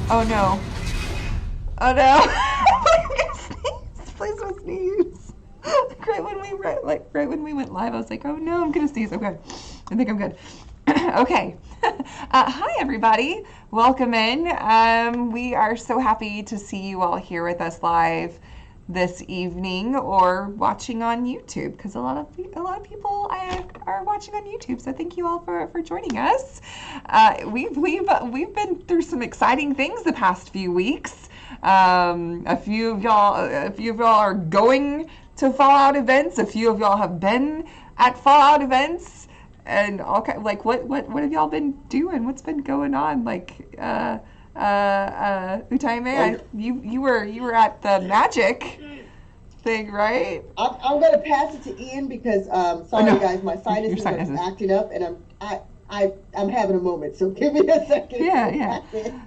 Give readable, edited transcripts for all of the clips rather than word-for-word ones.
Oh no. Oh no. I'm gonna sneeze. Please don't sneeze. Right when we went live, I was like, oh no, I'm gonna sneeze. Okay. I think I'm good. Okay. Hi everybody. Welcome in. We are so happy to see you all here with us live this evening or watching on YouTube because a lot of people are watching on YouTube. So thank you all for joining us. We've been through some exciting things the past few weeks. A few of y'all are going to Fallout events. A few of y'all have been at Fallout events, and like what have y'all been doing? What's been going on? Utaime, you were at the magic thing, right? I'm gonna pass it to Ian because sorry no. guys, my sinuses Your are acting up, and I'm having a moment. So give me a second. Yeah.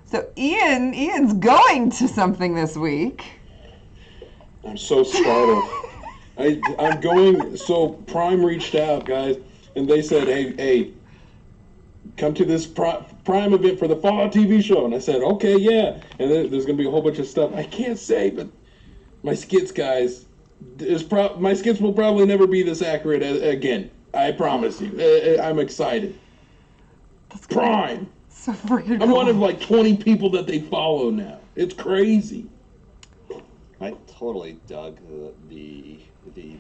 So Ian's going to something this week. I'm so startled. I'm going. So Prime reached out, guys, and they said, "Hey, come to this Prime event for the Fallout TV show." And I said, "Okay, yeah." And there's gonna be a whole bunch of stuff I can't say, but my skits, guys, my skits will probably never be this accurate again. I promise you. I'm excited. Prime. So freaking I'm cool. one of like 20 people that they follow now. It's crazy. I totally dug the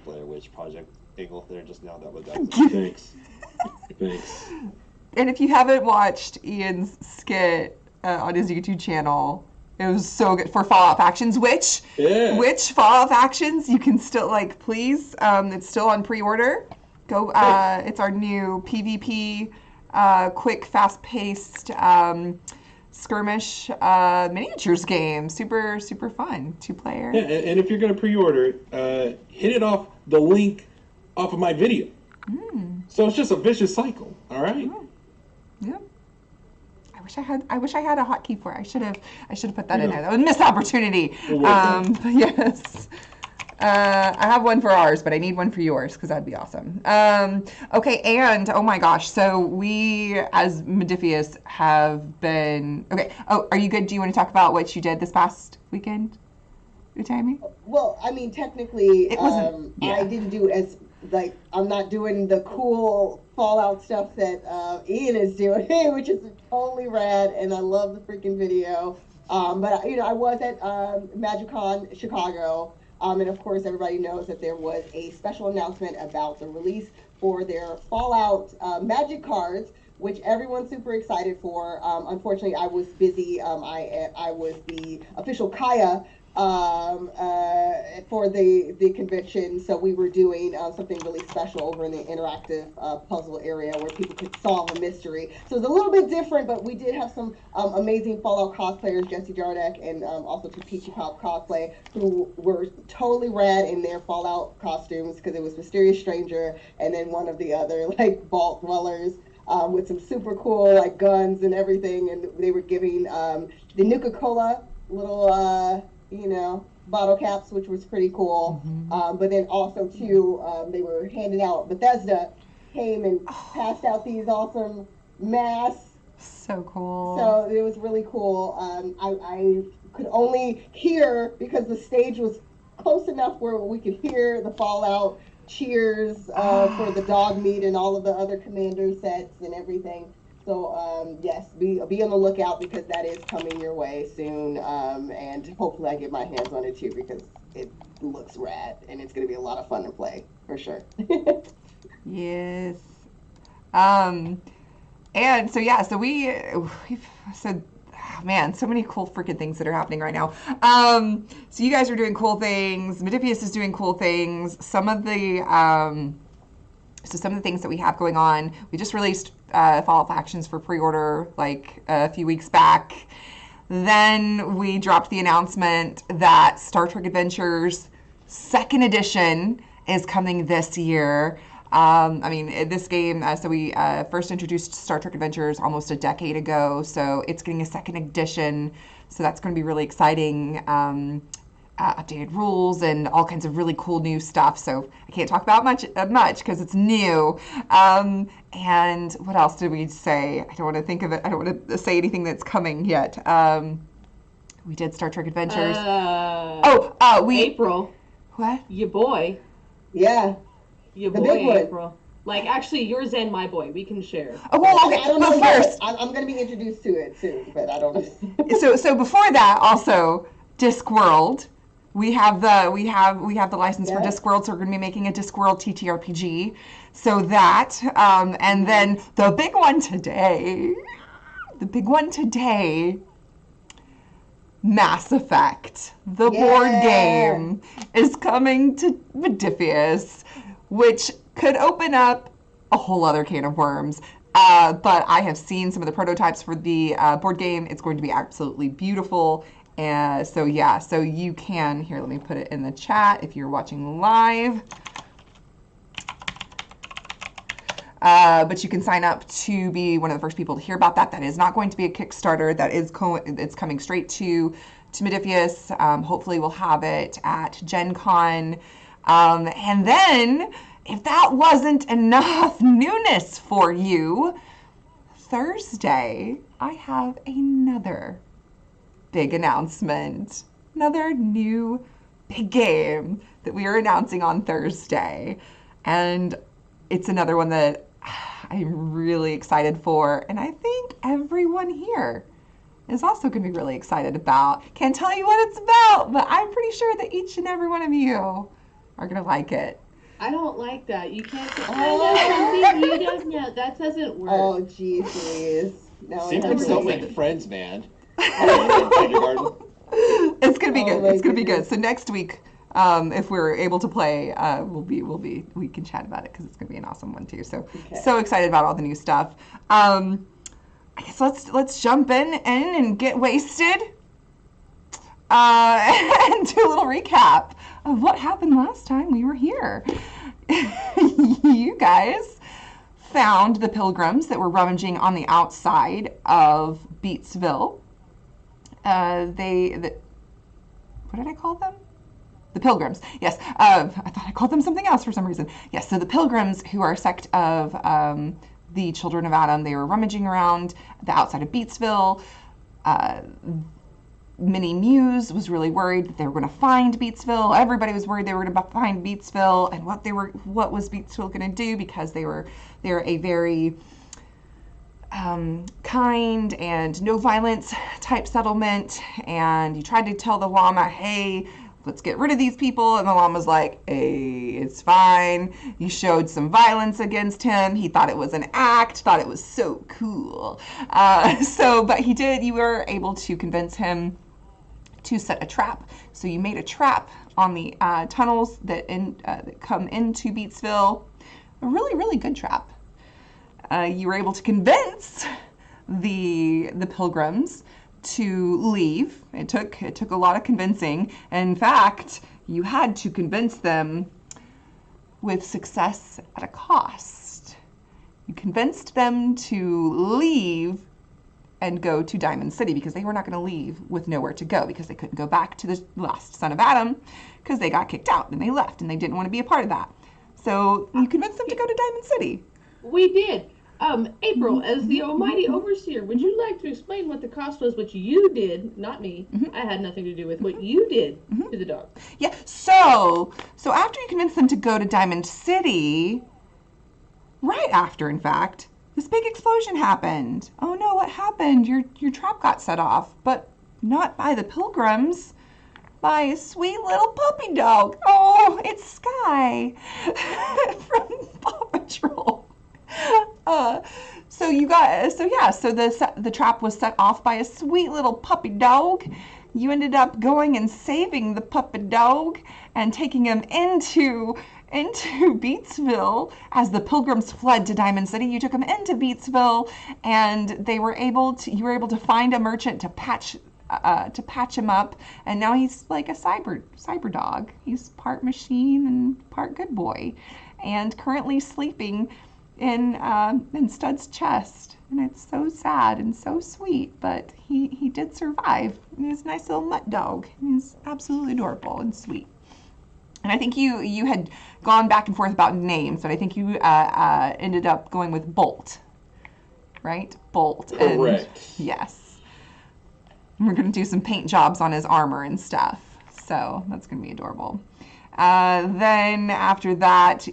Blair Witch Project angle there just now. That was Thanks. And if you haven't watched Ian's skit on his YouTube channel, it was so good for Fallout Factions. Which Fallout Factions you can still please. It's still on pre-order. Go. It's our new PvP, quick, fast-paced skirmish miniatures game. Super fun. 2-player. Yeah, and if you're going to pre-order it, hit it off the link off of my video. So it's just a vicious cycle. All right. Yeah. I wish I had a hotkey for it. I should have put that in there. That was a missed opportunity. But yes. I have one for ours, but I need one for yours because that'd be awesome. Okay, and oh my gosh, so we as Modiphius have been okay. Oh, are you good? Do you want to talk about what you did this past weekend, Utaime? Well, I mean, technically, It wasn't, I didn't do as I'm not doing the cool Fallout stuff that Ian is doing, which is totally rad, and I love the freaking video. But I was at MagicCon Chicago. And of course, everybody knows that there was a special announcement about the release for their Fallout Magic cards, which everyone's super excited for. Unfortunately, I was busy. I was the official Kaya for the convention, so we were doing something really special over in the interactive puzzle area where people could solve a mystery. So it's a little bit different, but we did have some amazing Fallout cosplayers, Jesse Jarnack and also Peachy Pop cosplay, who were totally rad in their Fallout costumes because it was Mysterious Stranger and then one of the other vault dwellers. With some super cool guns and everything, and they were giving the Nuka-Cola little bottle caps, which was pretty cool. But then also too, they were handing out. Bethesda came and passed out these awesome masks. So cool. So it was really cool. I could only hear because the stage was close enough where we could hear the Fallout cheers for the dog meat and all of the other commander sets and everything. So yes, be on the lookout because that is coming your way soon, and hopefully I get my hands on it too because it looks rad and it's going to be a lot of fun to play for sure. Yes. And so yeah, so we've said, man, so many cool freaking things that are happening right now. So you guys are doing cool things. Modiphius is doing cool things. Some of the things that we have going on, we just released Fallout Factions for pre-order a few weeks back. Then we dropped the announcement that Star Trek Adventures 2nd edition is coming this year. This game, so we first introduced Star Trek Adventures almost a decade ago, so it's getting a 2nd edition, so that's going to be really exciting. Updated rules and all kinds of really cool new stuff, so I can't talk about much because it's new. And what else did we say? I don't want to think of it. I don't want to say anything that's coming yet. We did Star Trek Adventures. We April. What? Your boy. Yeah. Your The boy, big one. April. Like, actually, yours and my boy. We can share. Oh, well, okay, I don't but know yet. first. I'm going to be introduced to it soon, but I don't know. So before that, also Discworld. We have the license for Discworld, so we're going to be making a Discworld TTRPG. So that, and then the big one today. Mass Effect, the board game, is coming to Modiphius, which could open up a whole other can of worms. But I have seen some of the prototypes for the board game. It's going to be absolutely beautiful. So you can, here, let me put it in the chat if you're watching live. But you can sign up to be one of the first people to hear about that. That is not going to be a Kickstarter. That is it's coming straight to Modiphius. Hopefully we'll have it at Gen Con. And then, if that wasn't enough newness for you, Thursday, I have another big announcement. Another new big game that we are announcing on Thursday. And it's another one that I'm really excited for, and I think everyone here is also going to be really excited about. Can't tell you what it's about, but I'm pretty sure that each and every one of you are going to like it. I don't like that. You can't say, I know something you don't know. That doesn't work. Oh, jeez, please. No, Secrets don't make friends, man. It's going to be good. It's going to be good. goodness. So next week, if we're able to play, we can chat about it because it's going to be an awesome one too. So so excited about all the new stuff. I guess let's jump in and get wasted, and do a little recap of what happened last time we were here. You guys found the Pilgrims that were rummaging on the outside of Beatsville. What did I call them? The Pilgrims. Yes. I thought I called them something else for some reason. Yes. So the Pilgrims, who are a sect of the Children of Adam, they were rummaging around the outside of Beatsville. Minnie Muse was really worried that they were going to find Beatsville. Everybody was worried they were going to find Beatsville, and what was Beatsville going to do, because they're a very kind and no violence type settlement. And you tried to tell the llama, hey, let's get rid of these people, and the llama's like, hey, it's fine. You showed some violence against him. He thought it was an act, thought it was so cool. But you were able to convince him to set a trap. So you made a trap on the tunnels that come into Beatsville. A really, really good trap. You were able to convince the Pilgrims to leave. It took a lot of convincing. In fact, you had to convince them with success at a cost. You convinced them to leave and go to Diamond City, because they were not going to leave with nowhere to go, because they couldn't go back to the last son of Adam, because they got kicked out and they left and they didn't want to be a part of that. So you convinced them to go to Diamond City. We did. April, as the almighty overseer, would you like to explain what the cost was, what you did, not me? I had nothing to do with what you did to the dog. Yeah, so after you convinced them to go to Diamond City, right after, in fact, this big explosion happened. Oh no, what happened? Your trap got set off, but not by the Pilgrims, by a sweet little puppy dog. Oh, it's Sky from Paw Patrol. The trap was set off by a sweet little puppy dog. You ended up going and saving the puppy dog and taking him into Beatsville as the Pilgrims fled to Diamond City. You took him into Beatsville, and you were able to find a merchant to patch him up, and now he's like a cyber dog. He's part machine and part good boy, and currently sleeping in Stud's chest. And it's so sad and so sweet, but he did survive. He's a nice little mutt dog. He's absolutely adorable and sweet. And I think you had gone back and forth about names, but I think you ended up going with Bolt, right? Bolt. Correct. Yes. We're going to do some paint jobs on his armor and stuff. So that's going to be adorable. Then after that,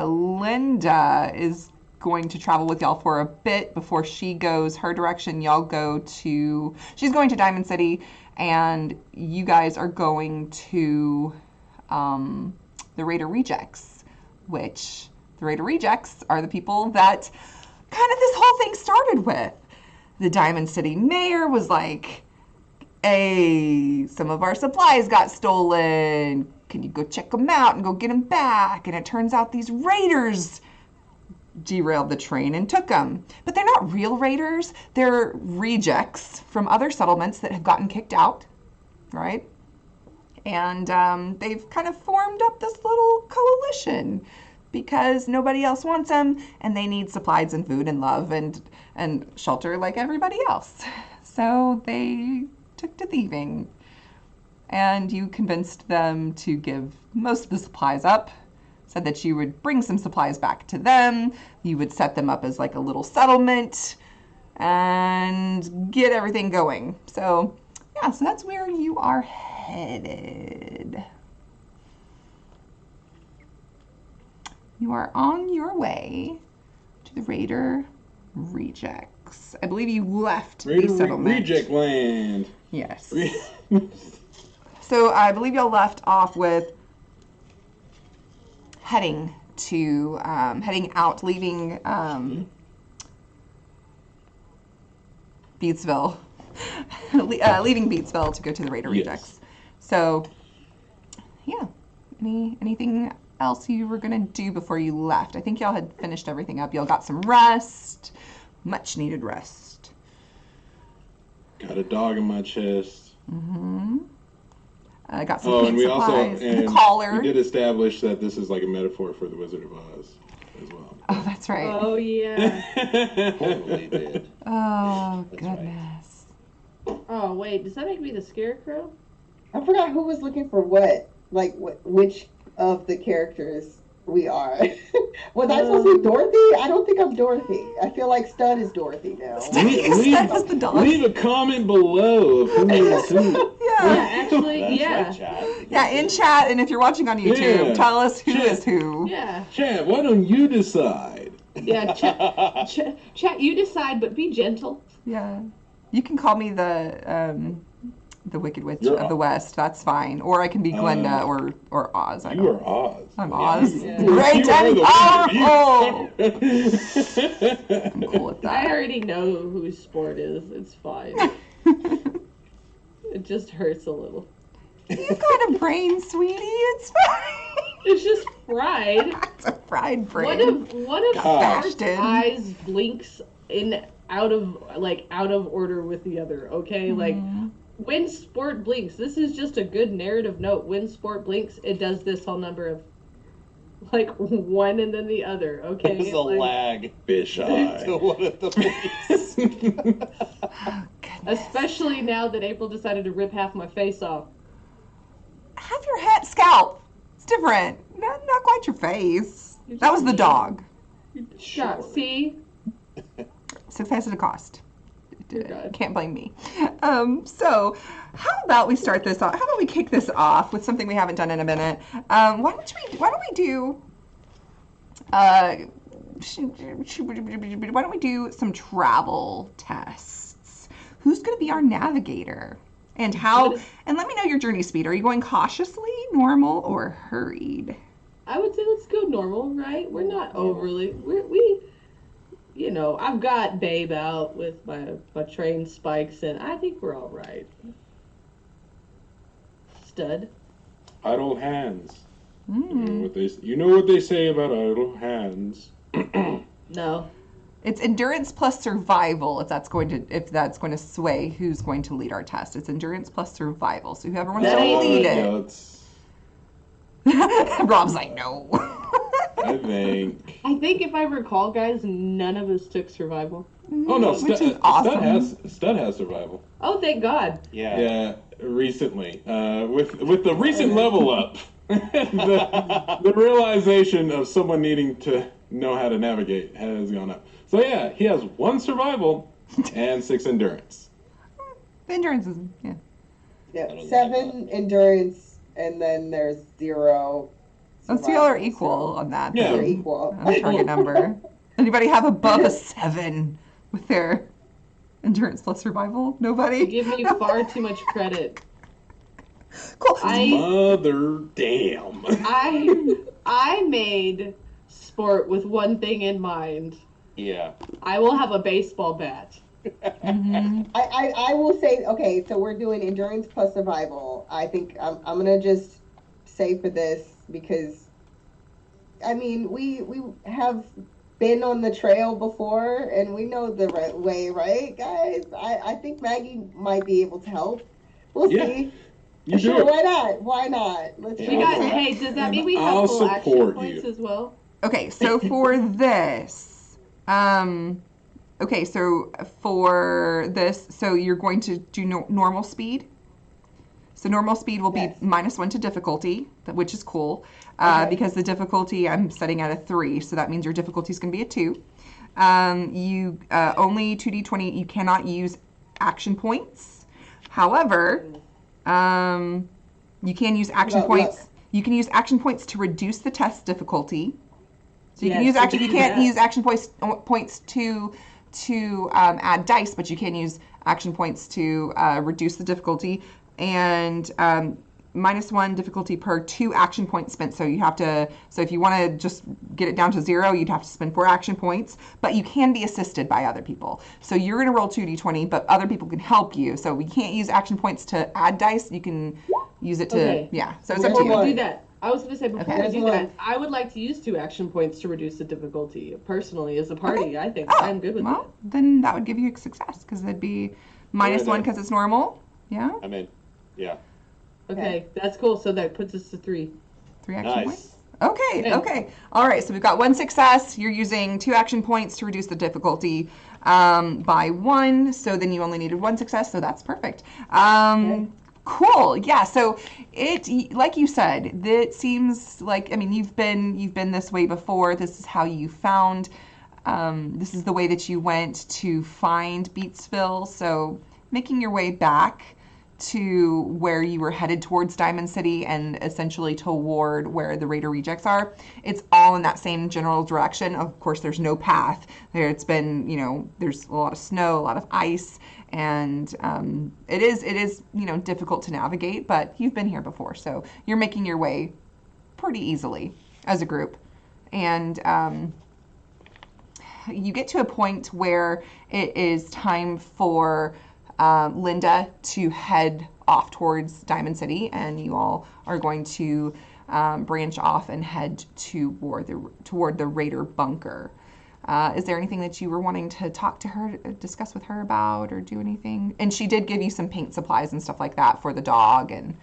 Linda is going to travel with y'all for a bit before she goes her direction. She's going to Diamond City, and you guys are going to the Raider Rejects, which the Raider Rejects are the people that kind of this whole thing started with. The Diamond City mayor was like, hey, some of our supplies got stolen. Can you go check them out and go get them back? And it turns out these raiders derailed the train and took them. But they're not real raiders. They're rejects from other settlements that have gotten kicked out, right? And they've kind of formed up this little coalition because nobody else wants them, and they need supplies and food and love and shelter like everybody else. So they took to thieving, and you convinced them to give most of the supplies up, said that you would bring some supplies back to them, you would set them up as like a little settlement, and get everything going. So yeah, so that's where you are headed. You are on your way to the Raider Rejects. I believe you left the settlement. Reject land. Yes. So I believe y'all left off with heading out, leaving Beatsville, leaving Beatsville to go to the Raider Rejects. So, yeah. Anything else you were gonna do before you left? I think y'all had finished everything up. Y'all got some rest, much needed rest. Got a dog in my chest. Mm-hmm. I got some paint and we supplies, also, the collar. We did establish that this is like a metaphor for the Wizard of Oz as well. Oh, that's right. Oh, yeah. Totally did. Oh, That's goodness. Oh, wait. Does that make me the Scarecrow? I forgot who was looking for what. Like, which of the characters we are. Was I supposed to be Dorothy? I don't think I'm Dorothy. I feel like Stud is Dorothy now. Stud is the dog. Leave a comment below of who is who. Yeah, actually, That's yeah. right, chat. Yeah, in chat, and if you're watching on YouTube, Yeah. tell us who Chat. is who. Yeah. Chat, why don't you decide? Yeah, chat, you decide, but be gentle. Yeah. You can call me the Wicked Witch You're of the West. That's fine. Or I can be Glenda or Oz. I You don't. are Oz. I'm Yeah. Oz. Yeah. Great You are and the powerful. wizard. I'm cool with I that. already know who Sport is. It's fine. It just hurts a little. You got a brain, sweetie. It's fine. It's just fried. It's a fried brain. One of Gosh. Sport's eyes blinks out of order with the other. Okay, like when Sport blinks, this is just a good narrative note. When Sport blinks, it does this whole number of like one and then the other. Okay, There's a lag Fish to eye. one of the blinks. Oh, goodness. Especially now that April decided to rip half my face off. Have your head scalp. It's different. Not quite your face. That was the dog. Yeah, see? Success at a cost. Dear God. Can't blame me. So, how about we start this off? How about we kick this off with something we haven't done in a minute? Why don't we do some travel tests? Who's going to be our navigator? And how? And let me know your journey speed. Are you going cautiously, normal, or hurried? I would say let's go normal, right? We're not overly. We you know, I've got Babe out with my train spikes, and I think we're all right. Stud. Idle hands. Mm. You know what they say about idle hands. No. It's endurance plus survival if that's going to sway who's going to lead our test. It's endurance plus survival. So whoever wants That to ain't lead Yeah, it. it's, Rob's like, no. I think. I think if I recall, guys, none of us took survival. Oh no, Which is awesome. Stud has survival. Oh, thank God. Yeah. Yeah, recently. With the recent level up, the realization of someone needing to know how to navigate has gone up. So yeah, he has 1 survival and 6 endurance. Endurance is, yeah. Yeah, don't 7 endurance, and then there's 0. Let's see, y'all are survival, equal so on that. Yeah. We're then. equal. Target number. Anybody have above a 7 with their endurance plus survival? Nobody? You give me far too much credit. Cool. Mother damn. I made sport with one thing in mind. Yeah. I will have a baseball bat. I will say, okay, so we're doing endurance plus survival. I think I'm gonna just say for this because, I mean, we have been on the trail before and we know the right way, right, guys? I think Maggie might be able to help. We'll Yeah. see. You Sure, do it. why not? Why not? Let's Yeah. We try got. it. Hey, does that And mean we have I'll full action support points you. as well? Okay, so for this, okay, so for this, so you're going to do normal speed. So normal speed will be Yes. -1 to difficulty, which is cool, Okay. because the difficulty I'm setting at a 3, so that means your difficulty is going to be a 2. You only 2d20. You cannot use action points. However, you can use action About points. luck. You can use action points to reduce the test difficulty. So you can Yes, use action. You do can't that. use action points to add dice, but you can use action points to reduce the difficulty, and -1 difficulty per 2 action points spent. So you have to. So if you want to just get it down to 0, you'd have to spend 4 action points. But you can be assisted by other people. So you're going to roll 2d20, but other people can help you. So we can't use action points to add dice. You can use it to Okay. yeah. So it's up to There's you. Before we one. do that, I was going to say before Okay. we do There's that, one. I would like to use 2 action points to reduce the difficulty. Personally, as a party, Okay. I think Oh, I'm good with well, that. then that would give you a success because it'd be -1 there. because it's normal. Yeah, I'm in. Yeah. Okay, that's cool. So that puts us to 3. 3 action points. Nice. Okay, Okay. okay. All right, so we've got 1 success. You're using 2 action points to reduce the difficulty by 1. So then you only needed 1 success, so that's perfect. Okay. Cool. Yeah. So it, like you said, it seems like, I mean, you've been this way before. This is how you found. This is the way that you went to find Beatsville. So making your way back to where you were headed towards Diamond City and essentially toward where the Raider rejects are. It's all in that same general direction. Of course, there's no path. It's been, there's a lot of snow, a lot of ice, and it is, difficult to navigate, but you've been here before, so you're making your way pretty easily as a group. And you get to a point where it is time for Linda to head off towards Diamond City, and you all are going to branch off and head toward the Raider bunker. Is there anything that you were wanting to talk to her, discuss with her about, or do anything? And she did give you some paint supplies and stuff like that for the dog and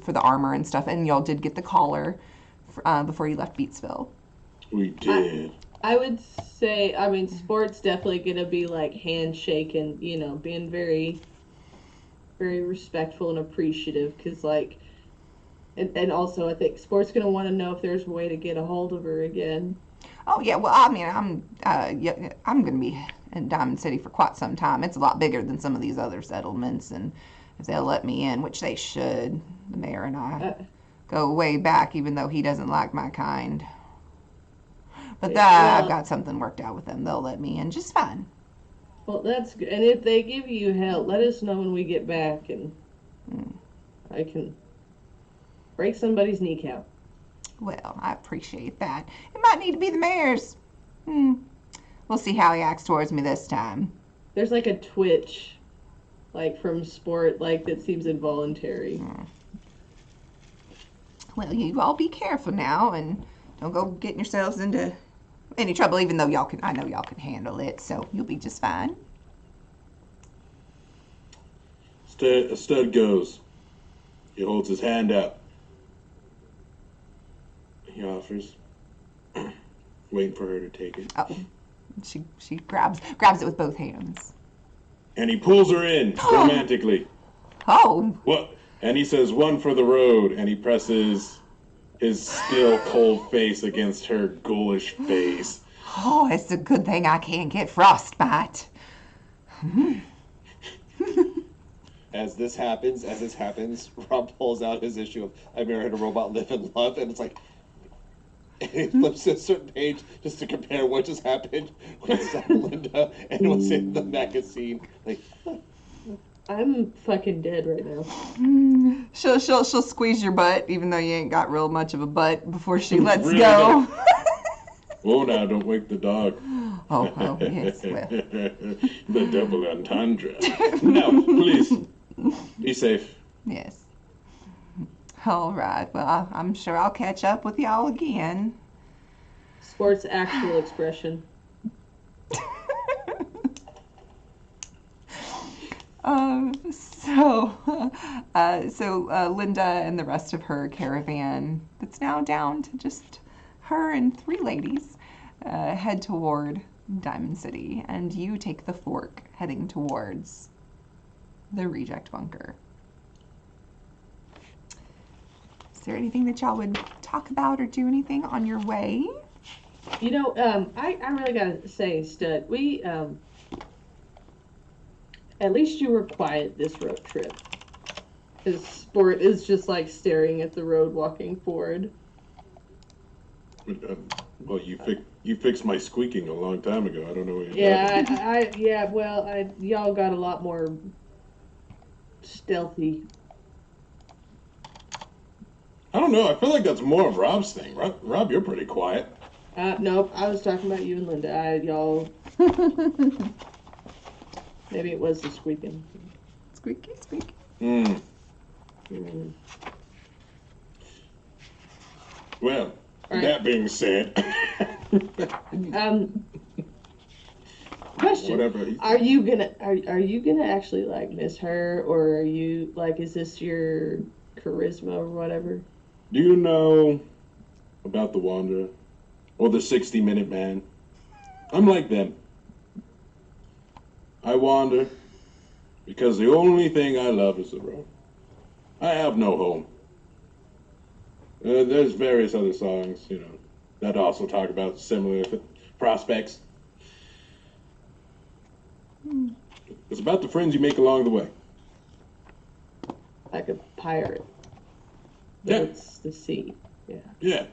for the armor and stuff, and y'all did get the collar before you left Beatsville. We did. I would say, I mean, sport's definitely gonna be like handshaking, being very, very respectful and appreciative, because and also I think sport's gonna want to know if there's a way to get a hold of her again. Oh yeah, well I mean I'm gonna be in Diamond City for quite some time. It's a lot bigger than some of these other settlements, and if they'll let me in, which they should, the mayor and I go way back, even though he doesn't like my kind. But I've got something worked out with them. They'll let me in just fine. Well, that's good. And if they give you help, let us know when we get back, and I can break somebody's kneecap. Well, I appreciate that. It might need to be the mayor's. We'll see how he acts towards me this time. There's like a twitch, from sport, that seems involuntary. Well, you all be careful now, and don't go getting yourselves into any trouble, even though I know y'all can handle it, so you'll be just fine. Stud goes. He holds his hand up. He offers, waiting for her to take it. Oh, she grabs it with both hands. And he pulls her in romantically. Oh, What? And he says, "One for the road," and he presses his still cold face against her ghoulish face. oh, it's a good thing I can't get frostbite. as this happens, Rob pulls out his issue of I Married a Robot, Live and Love, and it's like, and he flips to a certain page just to compare what just happened with Linda and what's in the magazine. Like, I'm fucking dead right now. She'll squeeze your butt, even though you ain't got real much of a butt, before she lets Really? go. Whoa, now don't wake the dog. Oh, yes, well. The double entendre. No, please, be safe. Yes. All right. Well, I'm sure I'll catch up with y'all again. Sports actual expression. So Linda and the rest of her caravan, that's now down to just her and 3 ladies, head toward Diamond City, and you take the fork heading towards the reject bunker. Is there anything that y'all would talk about or do anything on your way? You know, I really gotta say, Stud, we, at least you were quiet this road trip. Because Sport is just like staring at the road walking forward. Well, you fixed my squeaking a long time ago. I don't know what you're Yeah, y'all got a lot more stealthy. I don't know. I feel like that's more of Rob's thing. Rob, you're pretty quiet. Nope, I was talking about you and Linda. Y'all. Maybe it was the squeaking. Squeaky, squeaky. Well, Right. that being said, Question: whatever. Are you gonna actually like miss her, or are you like, is this your charisma or whatever? Do you know about the Wanderer or the 60-minute man? I'm like them. I wander because the only thing I love is the road. I have no home. There's various other songs, that also talk about similar prospects. It's about the friends you make along the way. Like a pirate. But Yeah. it's the sea. Yeah. Yeah.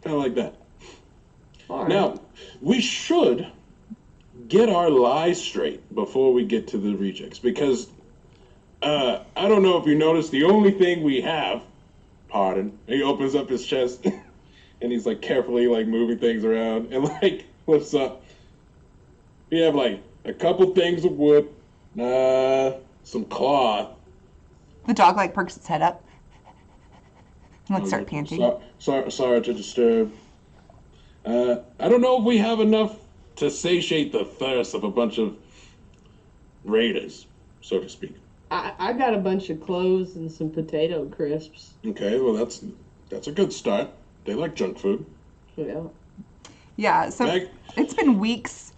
Kind of like that. All right. Now, we should get our lies straight before we get to the rejects, because I don't know if you noticed, the only thing we have, he opens up his chest and he's like carefully like moving things around and like lifts up. We have like a couple things of wood, some cloth. The dog like perks its head up and like start panting. Sorry to disturb. I don't know if we have enough to satiate the thirst of a bunch of raiders, so to speak. I got a bunch of clothes and some potato crisps. Okay, well that's a good start. They like junk food. Yeah. Yeah, so Meg? It's been weeks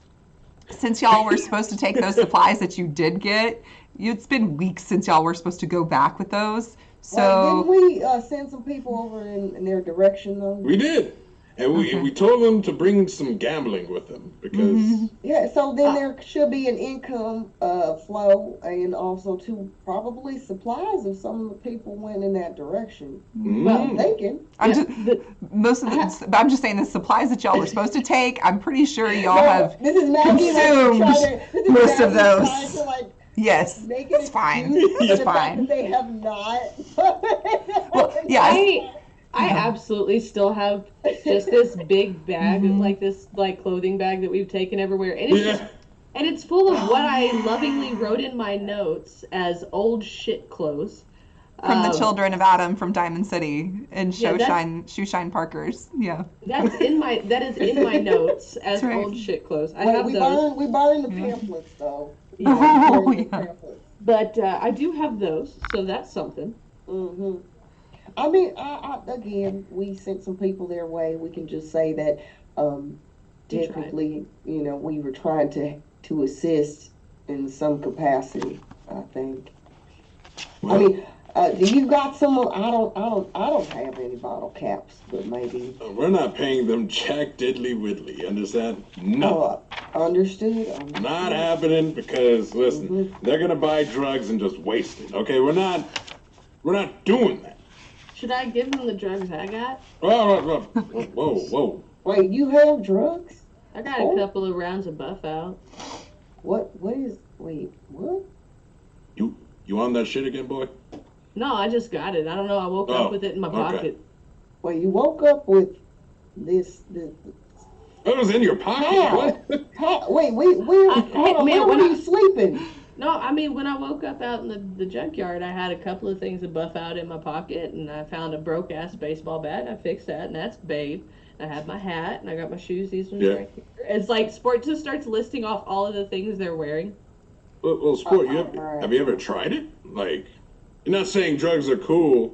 since y'all were supposed to take those supplies that you did get. It's been weeks since y'all were supposed to go back with those. So Didn't we send some people over in their direction though? We did. And we told them to bring some gambling with them because Yeah, so then there should be an income flow, and also too probably supplies if some of the people went in that direction. I'm thinking. I'm just saying the supplies that y'all were supposed to take, I'm pretty sure y'all have This is Maggie consumed most of those. trying to, like, Yes, make it it's fine. excuse for It's the fact fine. that they have not. Well, yeah, I absolutely still have just this big bag, like this like clothing bag that we've taken everywhere, and it's and it's full of what I lovingly wrote in my notes as old shit clothes. from the children of Adam from Diamond City and Yeah, Shoeshine Parkers. Yeah. That is in my notes as That's right. old shit clothes. I Wait, have we those. burned the pamphlets though. Yeah. Oh, Burned the yeah. pamphlets. But I do have those, so that's something. Mm-hmm. I mean, again, we sent some people their way. We can just say that technically, we were trying to assist in some capacity, I think. Well, I mean, Do you got some? I don't have any bottle caps, but maybe. We're not paying them jack diddly widdly. You understand? No. Understood. Not happening because listen, they're gonna buy drugs and just waste it. Okay, we're not doing that. Should I give them the drugs I got? Whoa. Wait, you have drugs? I got a couple of rounds of buff out. What is? Wait, what? You on that shit again, boy? No, I just got it. I don't know. I woke up with it in my pocket. Wait, you woke up with this. It was in your pocket. What? Wait, where were you sleeping? No, I mean, when I woke up out in the junkyard, I had a couple of things of buff out in my pocket, and I found a broke-ass baseball bat, and I fixed that, and that's Babe. I had my hat, and I got my shoes. These ones right here. It's like Sport just starts listing off all of the things they're wearing. Well, Sport, have you ever tried it? Like, you're not saying drugs are cool.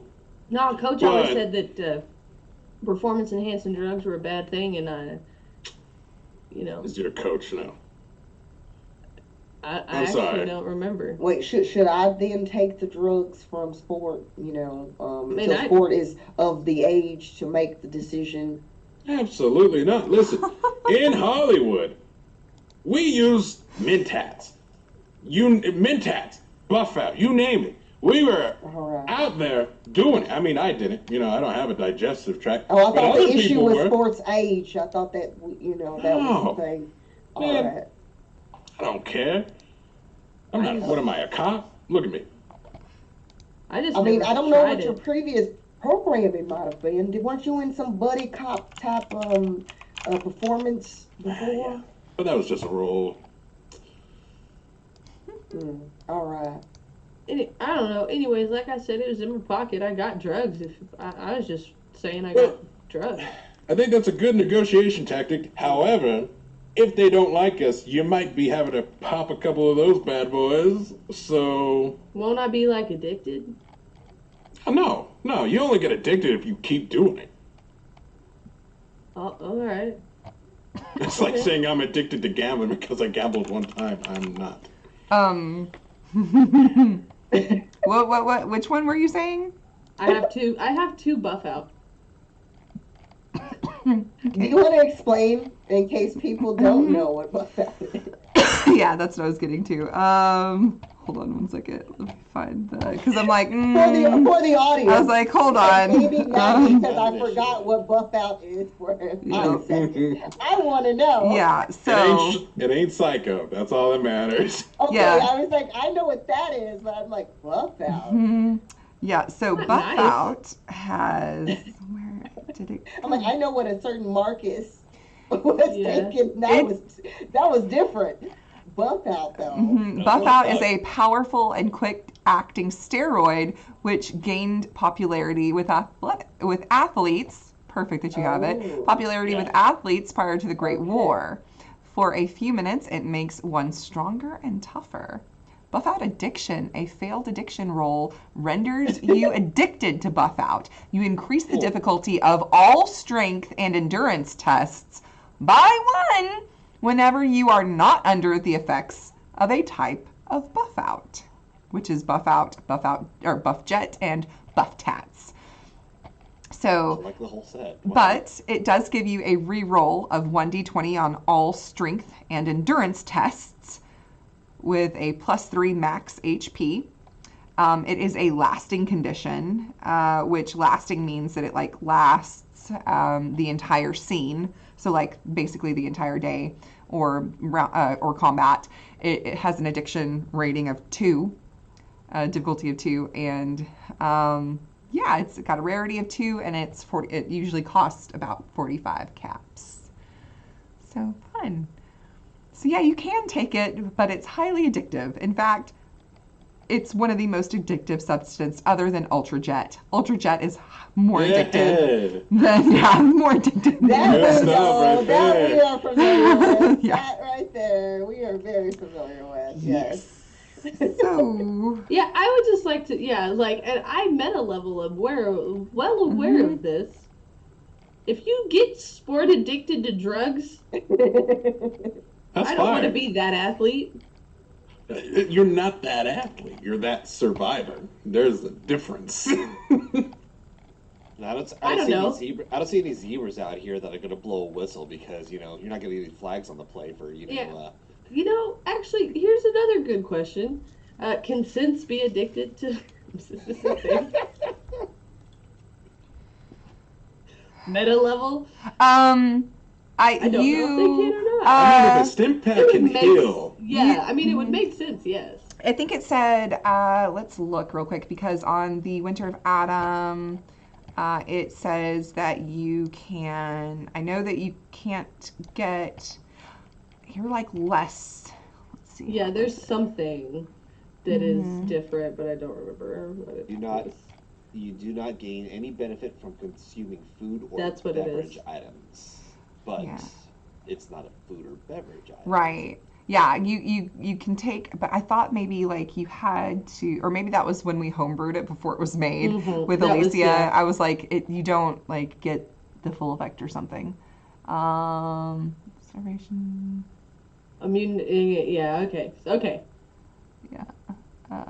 No, Coach always said that performance-enhancing drugs were a bad thing, and Is your coach now? I actually don't remember. Wait, should I then take the drugs from Sport? Until Sport is of the age to make the decision. Absolutely not. Listen, in Hollywood, we use Mentats. Mentats, buff out, you name it. We were out there doing it. I mean, I didn't. I don't have a digestive tract. Oh, I thought the issue was Sport's age. I thought that, that was the thing. Man, All right. I don't care. I'm not. What am I, a cop? Look at me. I don't know what your previous programming might have been. Weren't you in some buddy cop type performance before? Yeah. But that was just a role. All right. I don't know. Anyways, like I said, it was in my pocket. I got drugs. I was just saying I got drugs. I think that's a good negotiation tactic. However, if they don't like us, you might be having to pop a couple of those bad boys. So won't I be like addicted? No. You only get addicted if you keep doing it. Oh, all right. It's like saying I'm addicted to gambling because I gambled one time. I'm not. What? Which one were you saying? I have two buff out. Do you want to explain in case people don't know what buff out is? Yeah, that's what I was getting to. Hold on one second. Let me find the, because I'm like, for the audience. I was like, hold on. Maybe not because I forgot what buff out is for him. I want to know. Yeah, so it ain't psycho. That's all that matters. Okay, yeah. I was like, I know what that is, but I'm like, buff out. Yeah, so buff out has, where did it go? I'm like, I know what a certain Marcus was taking. That was different. Buff out though. Buff out is a powerful and quick-acting steroid which gained popularity with athletes. Perfect that you have it. Popularity with athletes prior to the Great War. For a few minutes, it makes one stronger and tougher. Buff out addiction, a failed addiction roll, renders you addicted to buff out. You increase the difficulty of all strength and endurance tests by one whenever you are not under the effects of a type of buff out, which is buff out, or buff jet, and buff tats. So, like the whole set. Wow. But it does give you a re-roll of 1d20 on all strength and endurance tests with a +3 max HP. It is a lasting condition, which lasting means that it lasts the entire scene. So basically the entire day or combat. It has an addiction rating of 2, difficulty of 2, and it's got a rarity of 2, and it usually costs about 45 caps. So fun. So yeah, you can take it, but it's highly addictive. In fact, it's one of the most addictive substances other than Ultrajet. Ultrajet is more addictive than more addictive. That we are familiar with. That right there, we are very familiar with. Yes. So yeah, I would just like to and I'm at a level of aware of this. If you get sport addicted to drugs, That's I don't want to be that athlete. You're not that athlete. You're that survivor. There's a difference. I I don't know. I don't see any zebras out here that are going to blow a whistle because you're not going to get any flags on the play for Yeah. Actually, here's another good question. Can synths be addicted to? Is this a thing? Meta level? I don't know if they can or not. I mean, if a stim pack can heal. Yeah, I mean, it would make sense. Yes. I think it said, let's look real quick because on the Winter of Adam, it says that you can. I know that you can't get. You're like less. Let's see. Yeah, there's something that is different, but I don't remember what it is. You do not gain any benefit from consuming food or That's what it beverage is. items, but it's not a food or beverage item. Right. Yeah, you can take, but I thought maybe like you had to, or maybe that was when we homebrewed it before it was made with That was, Alicia. yeah. I was like, you don't like get the full effect or something. Starvation. Immune. Yeah. Okay. Okay. Yeah.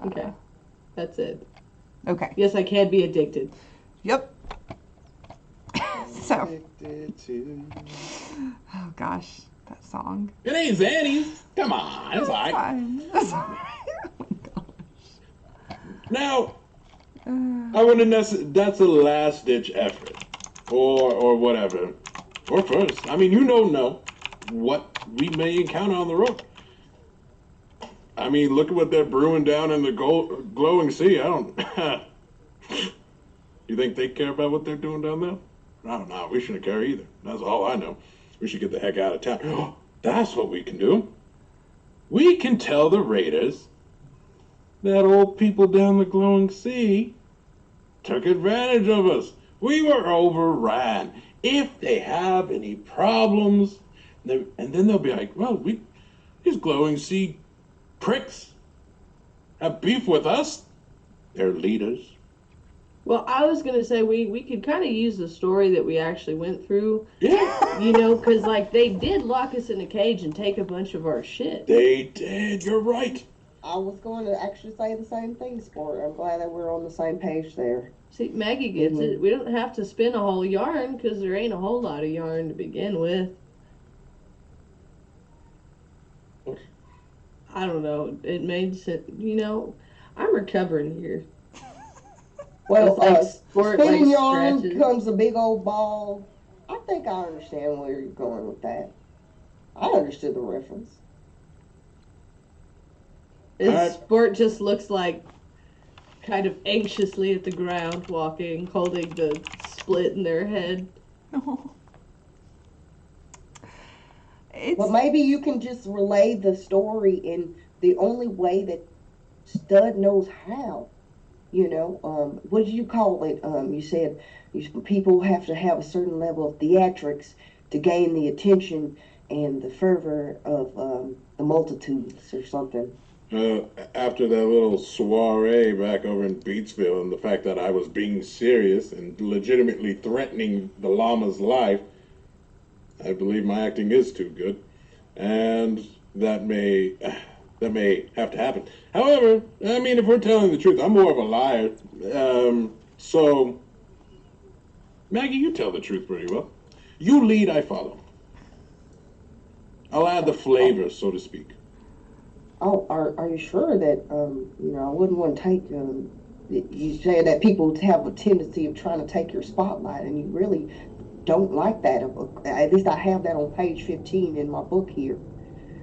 Okay. That's it. Okay. Yes, I can be addicted. Yep. So. Addicted to... Oh gosh, that song. It ain't Zanny's. Come on, it's all right. That's all right. Oh my gosh. Now, I wouldn't that's a last ditch effort, or whatever, or first. I mean, you don't know what we may encounter on the road. I mean, look at what they're brewing down in the glowing sea. I don't. You think they care about what they're doing down there? I don't know. We shouldn't care either. That's all I know. We should get the heck out of town. That's what we can do. We can tell the raiders that old people down the glowing sea took advantage of us. We were overran. If they have any problems, and then they'll be like, well, these glowing sea pricks have beef with us. They're leaders. Well, I was gonna say we could kind of use the story that we actually went through. Yeah. Because like they did lock us in a cage and take a bunch of our shit. They did. You're right. I was going to actually say the same thing, Sport. I'm glad that we're on the same page there. See, Maggie gets it. We don't have to spin a whole yarn because there ain't a whole lot of yarn to begin with. I don't know. It made sense. I'm recovering here. Well, Like sport, spinning like yarn stretches. becomes a big old ball. I think I understand where you're going with that. I understood the reference. His sport just looks like kind of anxiously at the ground, walking, holding the split in their head. No. Well, maybe you can just relay the story in the only way that Stud knows how. What did you call it? You said people have to have a certain level of theatrics to gain the attention and the fervor of the multitudes or something. After that little soiree back over in Beatsville and the fact that I was being serious and legitimately threatening the llama's life, I believe my acting is too good. And that may have to happen. However, I mean, if we're telling the truth, I'm more of a liar. So, Maggie, you tell the truth pretty well. You lead, I follow. I'll add the flavor, so to speak. Oh, are you sure that I wouldn't want to take you say that people have a tendency of trying to take your spotlight, and you really don't like that. At least I have that on page 15 in my book here.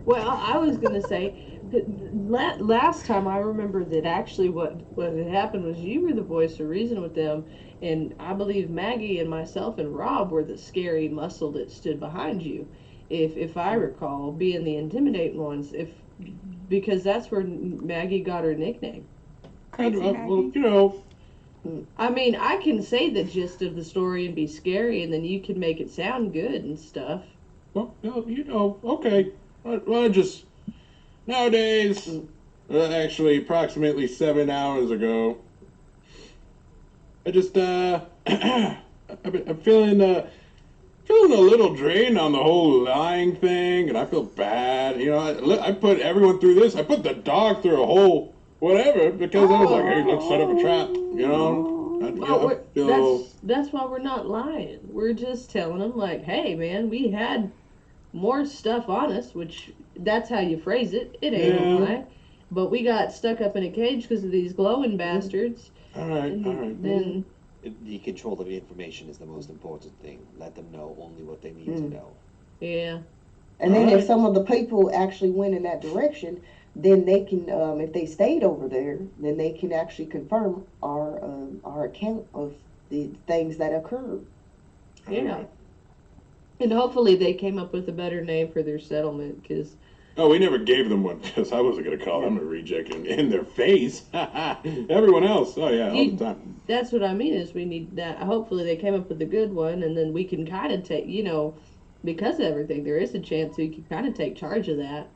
Well, I was gonna say that last time I remember that actually what had happened was you were the voice of reason with them, and I believe Maggie and myself and Rob were the scary muscle that stood behind you, if I recall, being the intimidating ones. Because that's where Maggie got her nickname. Crazy Maggie. Well, I mean, I can say the gist of the story and be scary, and then you can make it sound good and stuff. Well, okay. Well, just nowadays, actually, approximately 7 hours ago, I just, I'm feeling feeling a little drained on the whole lying thing, and I feel bad. You know, I put everyone through this. I put the dog through a whole whatever because I was like, hey, let's set up a trap. You know, Well, I feel. that's why we're not lying. We're just telling them like, hey, man, we had more stuff on us, which that's how you phrase it. It ain't a Yeah. lie. But we got stuck up in a cage because of these glowing bastards. All right, And all right. then The control of the information is the most important thing. Let them know only what they need to know. yeah. And then Alright. if some of the people actually went in that direction, then they can, if they stayed over there, then they can actually confirm our account of the things that occurred. Yeah. And hopefully they came up with a better name for their settlement because Oh, we never gave them one because I wasn't going to call them a reject in their face. Everyone else, oh yeah, all the time. that's what I mean is we need that. Hopefully they came up with a good one and then we can kind of take, because of everything, there is a chance we can kind of take charge of that.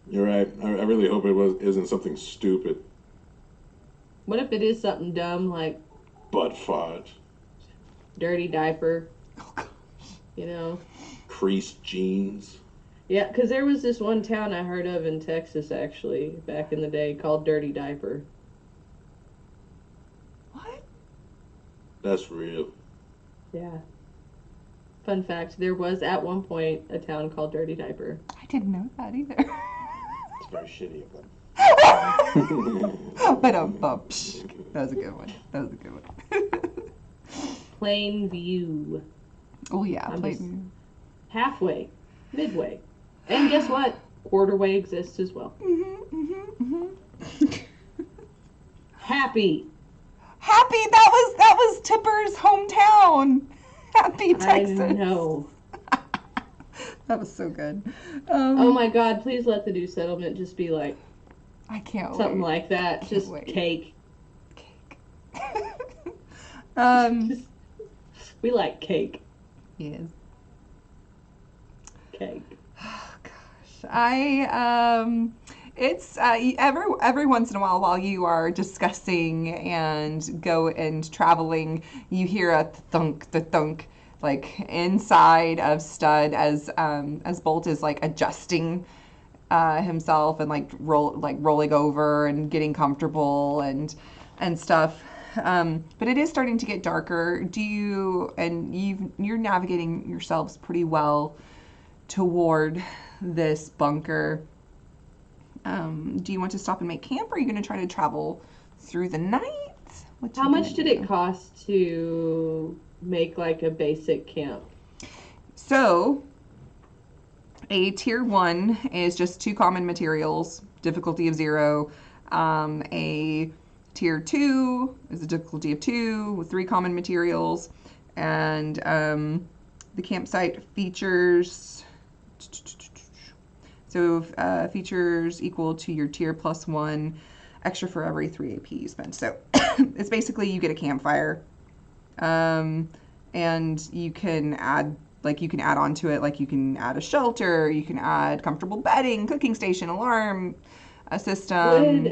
You're right. I really hope it isn't something stupid. What if it is something dumb like Butt fart, dirty diaper, Oh, gosh. creased jeans. Yeah, because there was this one town I heard of in Texas, actually, back in the day, called Dirty Diaper. What? That's real. Yeah. Fun fact, there was at one point a town called Dirty Diaper. I didn't know that either. It's very shitty of them. But that was a good one. That was a good one. Plain View. Oh yeah, I'm play. just- Halfway. Midway. And guess what? Quarterway exists as well. Happy. Happy. That was Tipper's hometown. Happy Texas. I know. That was so good. Oh my god, please let the new settlement just be like I can't something wait. like that. Can't Just wait. cake. Cake. We like cake. Yes. Cake. Oh gosh, it's every once in a while you are discussing and traveling, you hear a thunk, like inside of Stud as Bolt is like adjusting himself and rolling over and getting comfortable and stuff. But it is starting to get darker. You're navigating yourselves pretty well toward this bunker. Do you want to stop and make camp, or are you going to try to travel through the night? How much did it cost to make like a basic camp? So, a tier 1 is just 2 common materials, difficulty of 0. A tier 2 is a difficulty of 2 with 3 common materials. And the campsite features... So features equal to your tier +1, extra for every 3 AP you spend. So it's basically you get a campfire, and you can add onto it, like you can add a shelter, you can add comfortable bedding, cooking station, alarm, a system.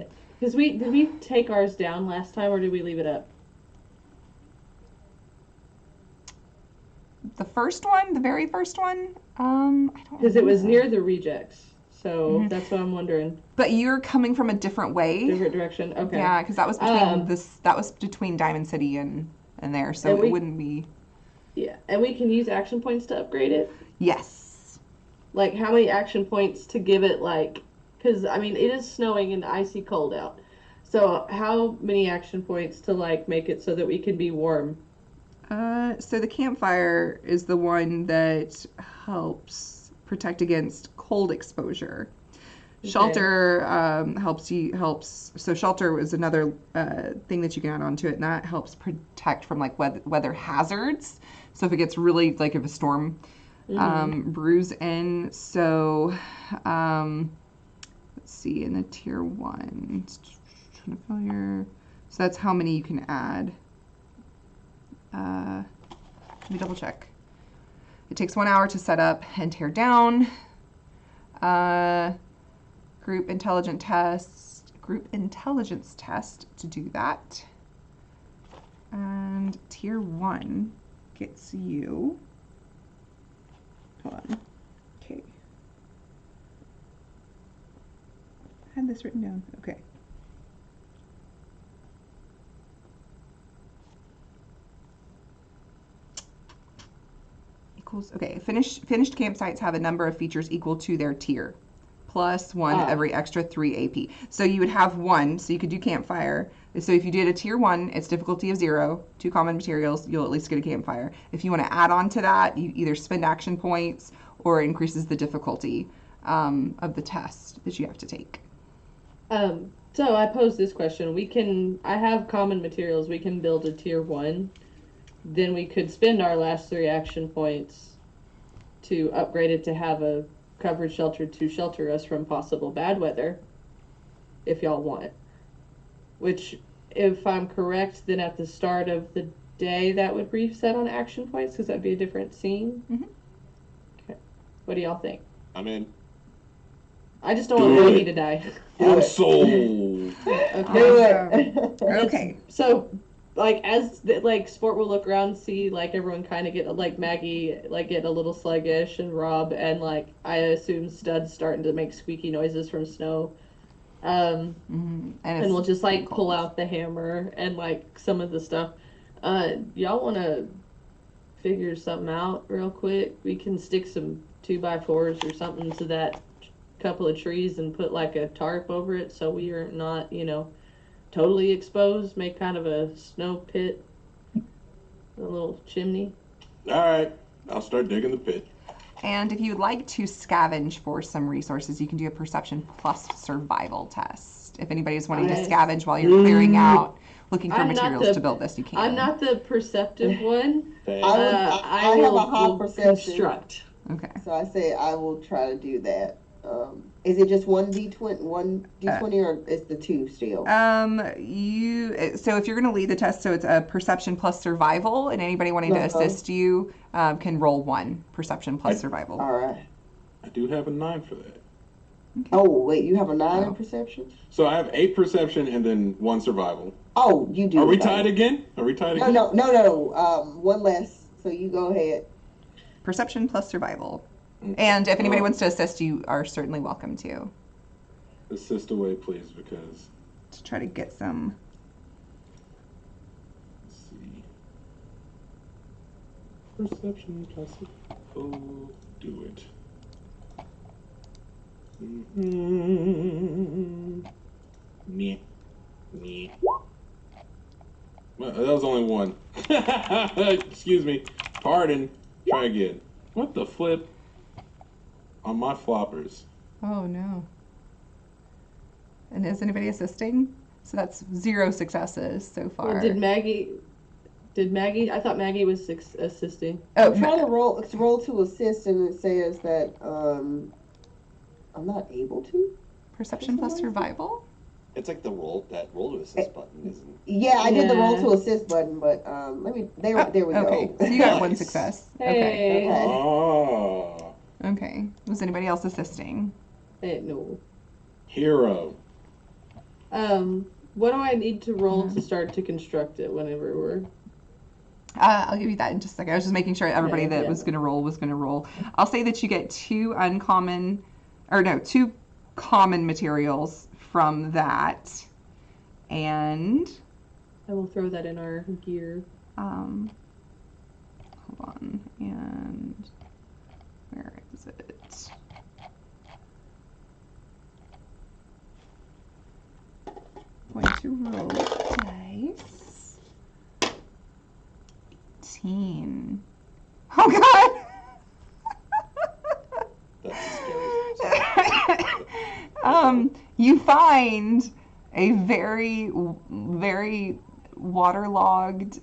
Did we take ours down last time, or did we leave it up? The first one, the very first one, I don't. Because it was remember. near the rejects, so that's what I'm wondering. But you're coming from a different way. Different direction. Okay. Yeah, because that was between between Diamond City and there, so And it wouldn't be. Yeah, and we can use action points to upgrade it. Yes. Like how many action points to give it? Like, because I mean it is snowing and icy cold out. So how many action points to like make it so that we can be warm? So the campfire is the one that helps protect against cold exposure. Okay. Shelter helps. So shelter is another thing that you can add onto it, and that helps protect from like weather hazards. So if it gets really like if a storm brews in. So let's see, in the tier 1, trying to failure. So that's how many you can add. Let me double check. It takes 1 hour to set up and tear down. Group intelligence test to do that. And tier 1 gets you. Hold on. Okay. I had this written down. Okay. Equals. Okay. Finished campsites have a number of features equal to their tier, plus one every extra 3 AP. So you would have one. So you could do campfire. So if you did a tier 1, it's difficulty of 0, 2 common materials, you'll at least get a campfire. If you want to add on to that, you either spend action points or it increases the difficulty of the test that you have to take. So I pose this question. I have common materials. We can build a tier 1. Then we could spend our last 3 action points to upgrade it to have a covered shelter to shelter us from possible bad weather, if y'all want. Which, if I'm correct, then at the start of the day that would reset on action points, because that'd be a different scene. Mm-hmm. Okay. What do y'all think? I'm in. I just don't want Maggie to die. I'm sold. Okay. Do it. Okay. So, Sport will look around, see, everyone kind of get, Maggie, get a little sluggish, and Rob, and, I assume Stud's starting to make squeaky noises from snow. And we'll just, pull out the hammer and, some of the stuff. Y'all want to figure something out real quick? We can stick some 2x4s or something to that couple of trees and put, a tarp over it so we are not, totally exposed. Make kind of a snow pit, a little chimney. All right, I'll start digging the pit. And if you would like to scavenge for some resources, you can do a perception plus survival test. If anybody's wanting to scavenge while you're clearing out, looking for materials to build this, you can. I'm not the perceptive one. I have a high perception. Construct. Okay. So I say I will try to do that. Is it just one D20, or is the 2 still? So if you're going to lead the test, so it's a perception plus survival, and anybody wanting to assist you can roll 1 perception plus survival. All right. I do have a 9 for that. Okay. Oh wait, you have a 9 in perception? So I have 8 perception and then 1 survival. Oh, you do. Are we tied again? No. 1 less. So you go ahead. Perception plus survival. And if anybody wants to assist, you are certainly welcome to. Assist away, please, because... To try to get some... Let's see. Perception plus... Oh, do it. Meh. Well, that was only 1. Excuse me. Pardon. Try again. What the flip? On my floppers. Oh, no. And is anybody assisting? So that's 0 successes so far. Well, did Maggie? I thought Maggie was assisting. Oh, I'm trying to roll to assist, and it says that I'm not able to. Perception plus survival? It's like the roll to assist button, isn't it? Yeah, I did the roll to assist button, but there we okay. go. So you got Nice. 1 success. Hey. Okay. Oh. Okay. Was anybody else assisting? No. Hero. What do I need to roll to start to construct it whenever we're... I'll give you that in just a second. I was just making sure everybody that was going to roll was going to roll. I'll say that you get 2 common materials from that. And... I will throw that in our gear. Hold on. And... Where is it? Going to roll dice. 18. Oh God! That's scary. You find a very, very waterlogged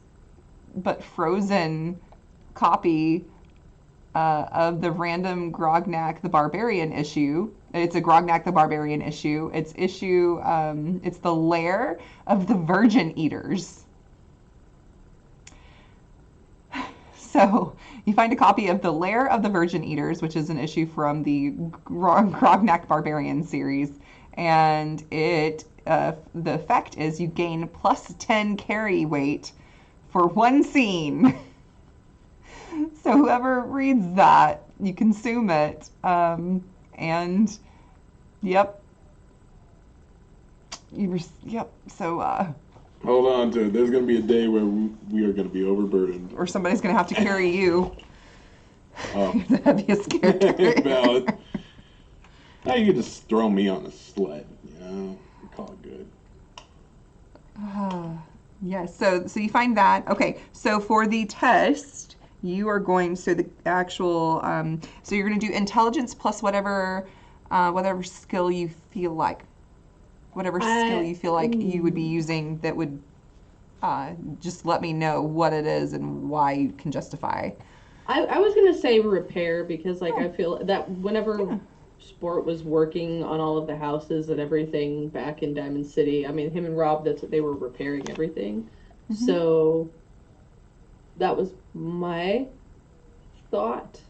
but frozen copy of the random Grognak the Barbarian issue. It's a Grognak the Barbarian issue. It's the Lair of the Virgin Eaters. So you find a copy of the Lair of the Virgin Eaters, which is an issue from the Grognak Barbarian series, and the effect is you gain +10 carry weight for 1 scene. So whoever reads that, you consume it. And yep. Yep. So Hold on to it. There's going to be a day where we are going to be overburdened. or somebody's gonna have to carry you. Oh, You're the heaviest character. valid. Now you can just throw me on a sled, you know? Call it good. Yes. So you find that. Okay. So for the test, you are going. So the actual. So you're going to do intelligence plus whatever skill you feel like. Whatever skill you feel like you would be using that would just let me know what it is and why you can justify. I was gonna say repair because like I feel that whenever Sport was working on all of the houses and everything back in Diamond City, I mean him and Rob, that's what they were repairing everything. So that was my thought.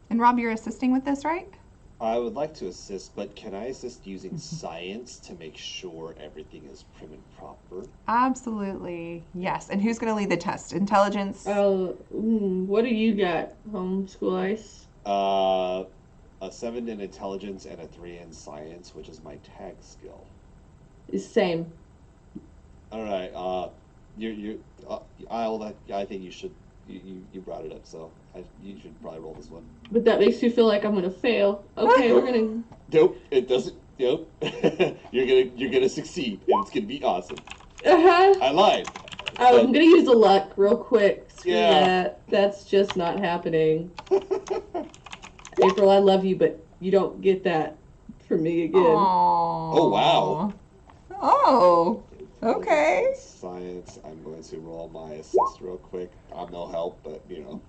And Rob, you're assisting with this, right? I would like to assist, but can I assist using science to make sure everything is prim and proper? Absolutely. Yes. And who's going to lead the test? Intelligence? What do you got, Homeschool Ice? A 7 in intelligence and a 3 in science, which is my tag skill. Same. All right. I think you should. You brought it up, so you should probably roll this one. But that makes you feel like I'm gonna fail. Okay, we're gonna. Nope, it doesn't. Nope. you're gonna succeed, and it's gonna be awesome. I lied. I'm gonna use the luck real quick. Screw Yeah. that. That's just not happening. April, I love you, but you don't get that from me again. Oh wow. Oh. Okay. Science. I'm going to roll my assist real quick. I'm no help, but you know.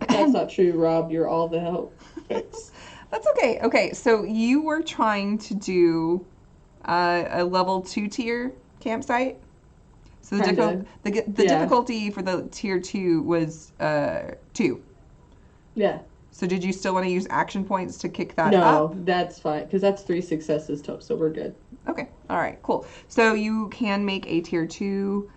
That's not true, Rob. You're all the help. Thanks. That's okay. Okay, so you were trying to do a level 2 tier campsite. So the difficulty for the tier 2 was 2. Yeah. So did you still want to use action points to kick that No, up? that's fine because that's 3 successes total, so we're good. Okay. All right. Cool. So you can make a tier 2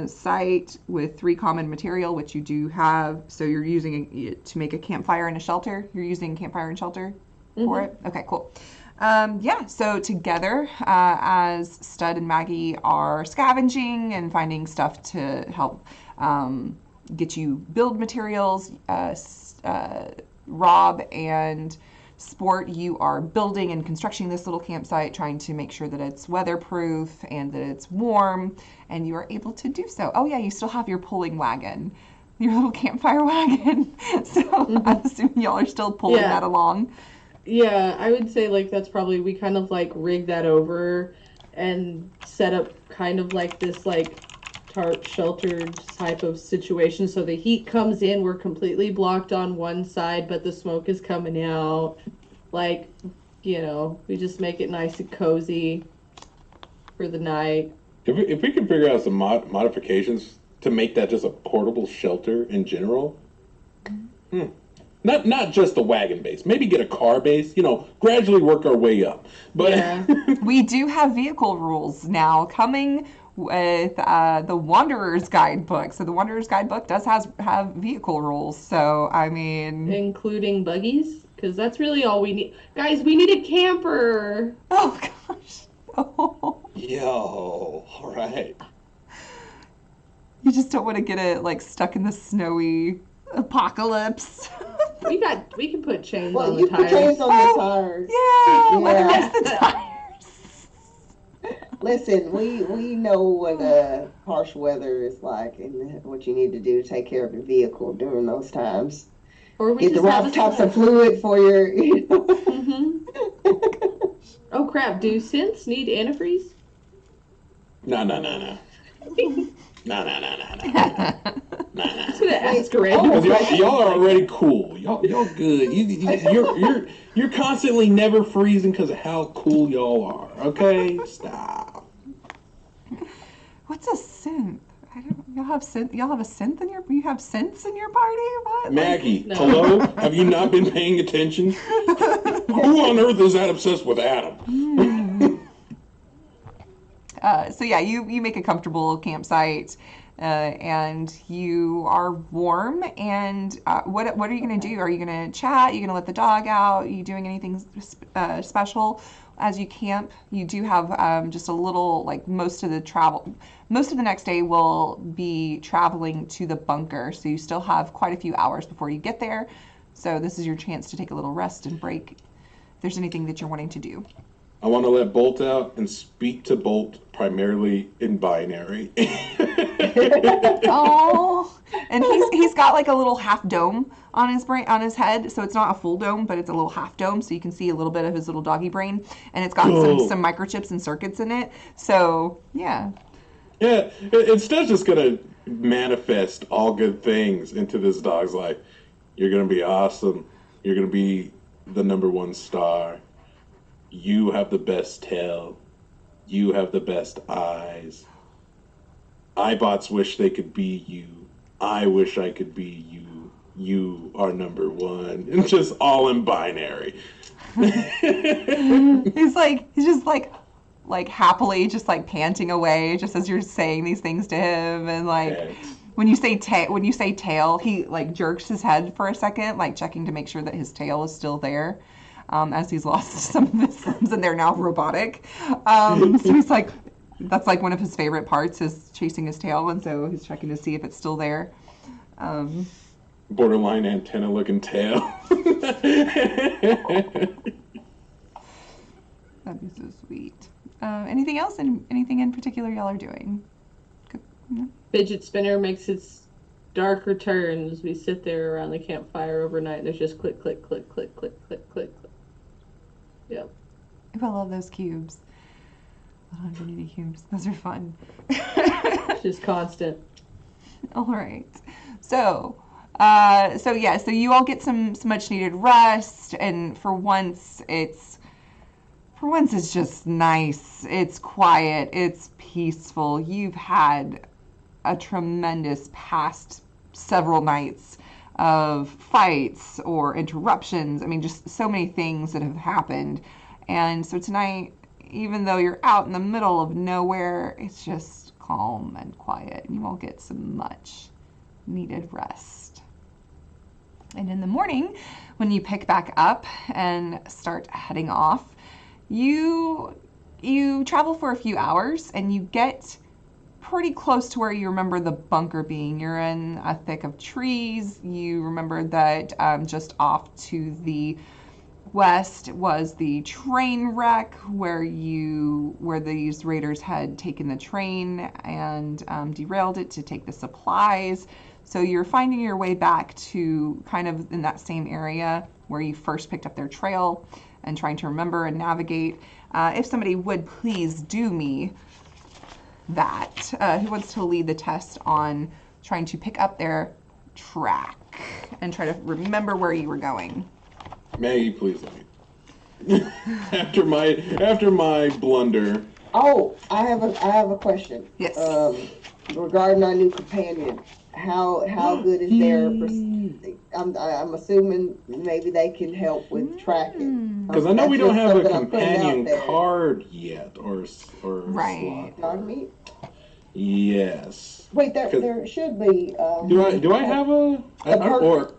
site with 3 common material, which you do have. So you're using it to make a campfire and a shelter. You're using campfire and shelter for it. Okay. Cool. Yeah. So together, as Stud and Maggie are scavenging and finding stuff to help get you build materials, Rob and Sport, you are building and constructing this little campsite, trying to make sure that it's weatherproof and that it's warm, and you are able to do so. Oh yeah, you still have your pulling wagon, your little campfire wagon. So I'm assuming y'all are still pulling that along. Yeah, I would say like that's probably we kind of like rig that over and set up kind of like this like tarp sheltered type of situation so the heat comes in, we're completely blocked on one side but the smoke is coming out, like, you know, we just make it nice and cozy for the night. If we can figure out some modifications to make that just a portable shelter in general, not just a wagon base, maybe get a car base, you know, gradually work our way up. But Yeah. We do have vehicle rules now coming with the Wanderer's Guidebook. So the Wanderer's Guidebook does have vehicle rules. So, I mean... Including buggies? Because that's really all we need. Guys, we need a camper! Oh, gosh. Oh. Yo, all right. You just don't want to get it, like, stuck in the snowy apocalypse. We can put chains Well, on you the put tires. chains on the tires. Yeah, like Yeah. against the tires. Listen, we know what harsh weather is like and what you need to do to take care of your vehicle during those times. Or we Get the just have rough a tops of storm. fluid for your, you know. Oh crap, do synths need antifreeze? No. I'm gonna ask Ray. Because y'all are already cool. Y'all good. You're constantly never freezing because of how cool y'all are. Okay, stop. What's a synth? I don't. Y'all have synth. Y'all have a synth in your. You have synths in your party? What? Maggie, No. hello? Have you not been paying attention? Who on earth is that obsessed with Adam? So yeah, you make a comfortable campsite. and you are warm. And what are you going to do? Are you going to chat? Are you going to let the dog out? Are you doing anything special as you camp? You do have just a little, like most of the next day will be traveling to the bunker. So you still have quite a few hours before you get there. So this is your chance to take a little rest and break if there's anything that you're wanting to do. I want to let Bolt out and speak to Bolt primarily in binary. Oh, and he's got like a little half dome on his head, so it's not a full dome, but it's a little half dome, so you can see a little bit of his little doggy brain, and it's got some microchips and circuits in it. So yeah. Yeah, it's just gonna manifest all good things into this dog's life. You're gonna be awesome. You're gonna be the #1 star. You have the best tail. You have the best eyes. iBots wish they could be you. I wish I could be you. You are #1. It's just all in binary. He's just happily just like panting away just as you're saying these things to him, and like when you say tail, he like jerks his head for a second, like checking to make sure that his tail is still there. As he's lost some of his limbs and they're now robotic. So he's like, that's like one of his favorite parts is chasing his tail, and so he's checking to see if it's still there. Borderline antenna looking tail. That'd be so sweet. Anything else? Anything in particular y'all are doing? Fidget spinner makes its dark return as we sit there around the campfire overnight, and there's just click, click, click, click, click, click, click. Yep. I love those cubes. Little infinity cubes. Those are fun. It's just constant. All right. So you all get some much needed rest, and for once it's just nice. It's quiet. It's peaceful. You've had a tremendous past several nights of fights or interruptions. I mean, just so many things that have happened. And so tonight, even though you're out in the middle of nowhere, it's just calm and quiet, and you all get some much needed rest. And in the morning, when you pick back up and start heading off, you travel for a few hours, and you get pretty close to where you remember the bunker being. You're in a thick of trees. You remember that just off to the west was the train wreck where these raiders had taken the train and derailed it to take the supplies. So you're finding your way back to kind of in that same area where you first picked up their trail and trying to remember and navigate. If somebody would please do me that. Who wants to lead the test on trying to pick up their track and try to remember where you were going? Maggie, please let me. after my blunder. Oh, I have a question. Yes. Regarding our new companion, how good is their? I'm assuming maybe they can help with tracking. Because I know we don't have a something I'm putting out companion there. card yet, or Right. slot. Dog meat? Yes. Wait, there should be. Do I have a perk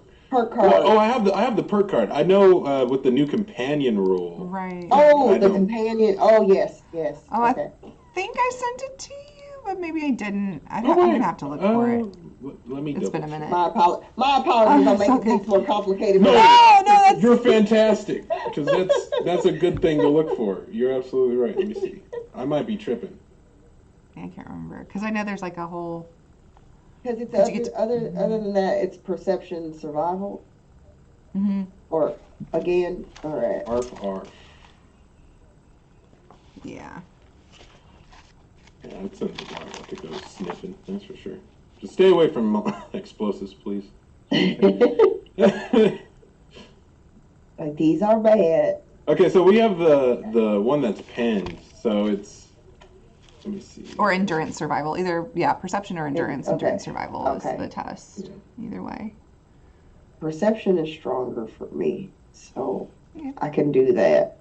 card? Oh, I have the perk card. I know with the new companion rule. Right. Oh, I the don't- companion. Oh, yes. Oh, Okay. I think I sent it to you, but maybe I didn't. I'm gonna have to look for it. Let me. It's been a double check. minute. My apologies. Oh, I'm making it's okay. things more complicated. No, that's you're fantastic. Because that's a good thing to look for. You're absolutely right. Let me see. I might be tripping. I can't remember because I know there's like a whole. Because it's Did you get other than that, it's perception survival. Mm-hmm. Or again, all right. Arf. Yeah. Yeah, I'd send the dog out to go sniffing. That's for sure. Just stay away from explosives, please. Like these are bad. Okay, so we have the one that's pinned. So it's. Let me see. Or endurance survival. Either perception or endurance. Okay. Endurance survival is Okay. the test. Either way. Perception is stronger for me, so Yeah. I can do that.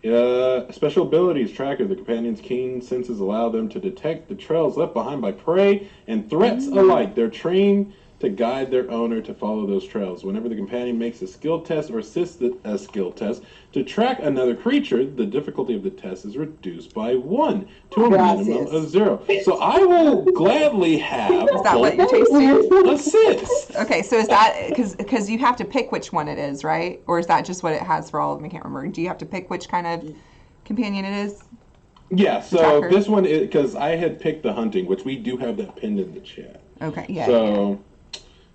Special abilities tracker. The companion's keen senses allow them to detect the trails left behind by prey and threats alike. They're trained to guide their owner to follow those trails. Whenever the companion makes a skill test or assists a skill test to track another creature, the difficulty of the test is reduced by 1 to a minimum of 0. So I will gladly have Is that what you're tasting? assist. Okay, so is that because you have to pick which one it is, right? Or is that just what it has for all of them? I can't remember. Do you have to pick which kind of companion it is? Yeah, so Tracker. this one is because I had picked the hunting, which we do have that pinned in the chat. Okay, yeah.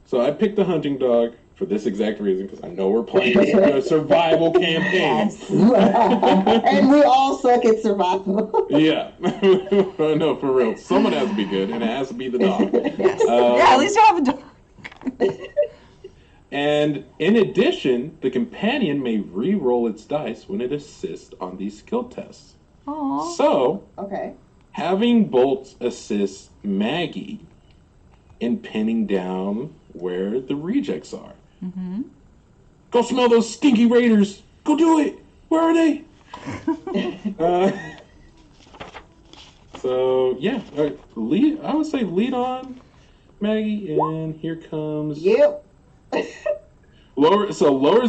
So I picked the hunting dog for this exact reason because I know we're playing a survival campaign. Yes. And we all suck at survival. Yeah, I know, for real. Someone has to be good, and it has to be the dog. Yes. Yeah, at least you have a dog. And in addition, the companion may re-roll its dice when it assists on these skill tests. Aww. So, Okay. having Bolts assist Maggie in pinning down where the rejects are. Mm-hmm. Go smell those stinky raiders. Go do it. Where are they? So yeah, lead. I would say lead on, Maggie, and here comes. Yep. Lowers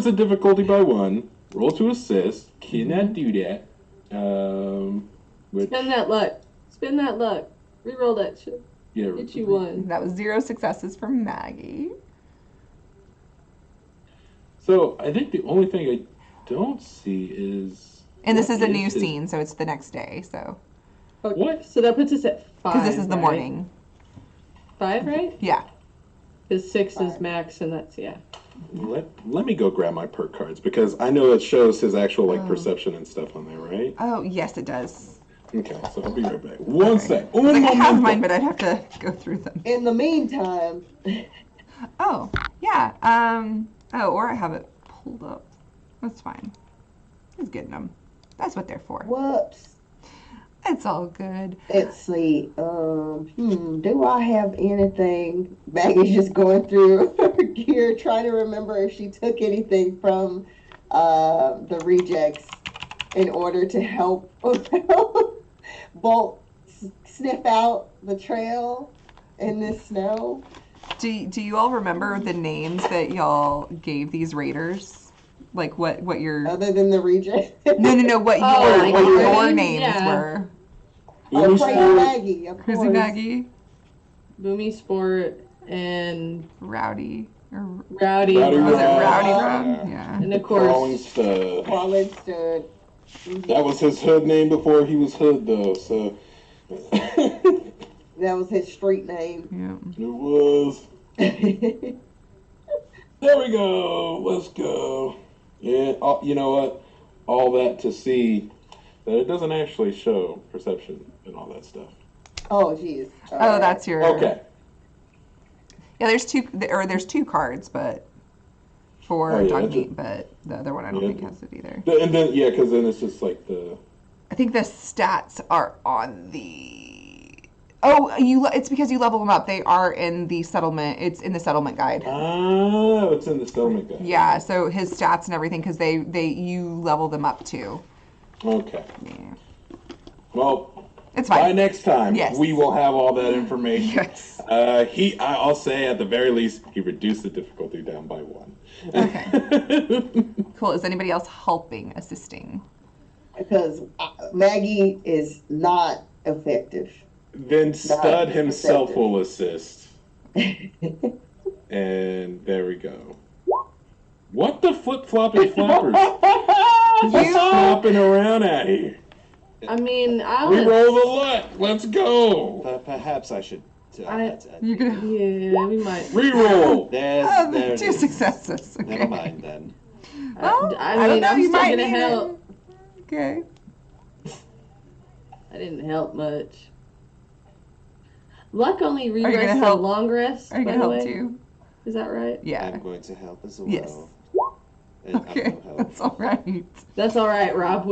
the difficulty by 1. Roll to assist. Cannot do that. Which, Spin that luck. Spin that luck. Reroll that shit. yeah. Get you one. That was 0 successes from Maggie. So I think the only thing I don't see is. And this what is a new his- scene, so it's the next day. So Okay. What? So that puts us at 5. because this is the right? morning. 5, right? Yeah. Because 6 is 5. max, and that's Let me go grab my perk cards because I know it shows his actual perception and stuff on there, right? Oh yes, it does. Okay, so I'll be right back. One Okay. sec. It's like I have momento. mine, but I'd have to go through them. In the meantime, Oh yeah. Oh, or I have it pulled up. That's fine. He's getting them. That's what they're for. whoops. It's all good. Let's see. Do I have anything? Maggie's just going through her gear, trying to remember if she took anything from the rejects in order to help Bolt sniff out the trail in this snow. Do you all remember the names that y'all gave these raiders? Like what your Other than the rejects. no what your Oh, like what your your names? names Yeah. were? Who's Crazy for- Maggie, of Crazy course. Maggie, Boomy Sport and Rowdy, or Rowdy. Rowdy was it Rod. Rowdy Yeah. Rod? Yeah. And of Crawling course, Stud. Colin stood. That was his hood name before he was hood, though. So That was his street name. Yeah. it was. There we go. Let's go. Yeah. You know what? All that to see that it doesn't actually show perception and all that stuff. Oh, jeez. All Oh, right. that's your. Okay. Yeah, there's two cards, but for Oh, yeah, dog that's meat, but the other one I don't Yeah. think has it either. And then yeah, because then it's just like the. I think the stats are on the. Oh, it's because you level them up. They are in the settlement. It's in the settlement guide. Oh, it's in the stomach guy. Yeah, so his stats and everything, because you level them up too. Okay. Yeah. Well, It's by fine. next time, Yes. we will have all that information. Yes. I'll say at the very least, he reduced the difficulty down by 1. Okay. Cool. Is anybody else helping, assisting? Because Maggie is not effective. Then Stud Not himself effective. will assist. And there we go. What the flip-flopping flappers? What's flopping around out here? I mean, I We would. roll the luck. Let's go. Perhaps I should. You're gonna. Yeah, we might. Reroll. There it 2 is. successes. Okay. Never mind then. Well, I don't mean, know. I'm You still might gonna need it. help. Okay. I didn't help much. Luck only gonna re-rests a help? long rest. Are you by gonna the help way. too? Is that right? Yeah. I'm going to help as well. Yes. And I'm Okay. gonna help. That's all right. That's all right, Rob.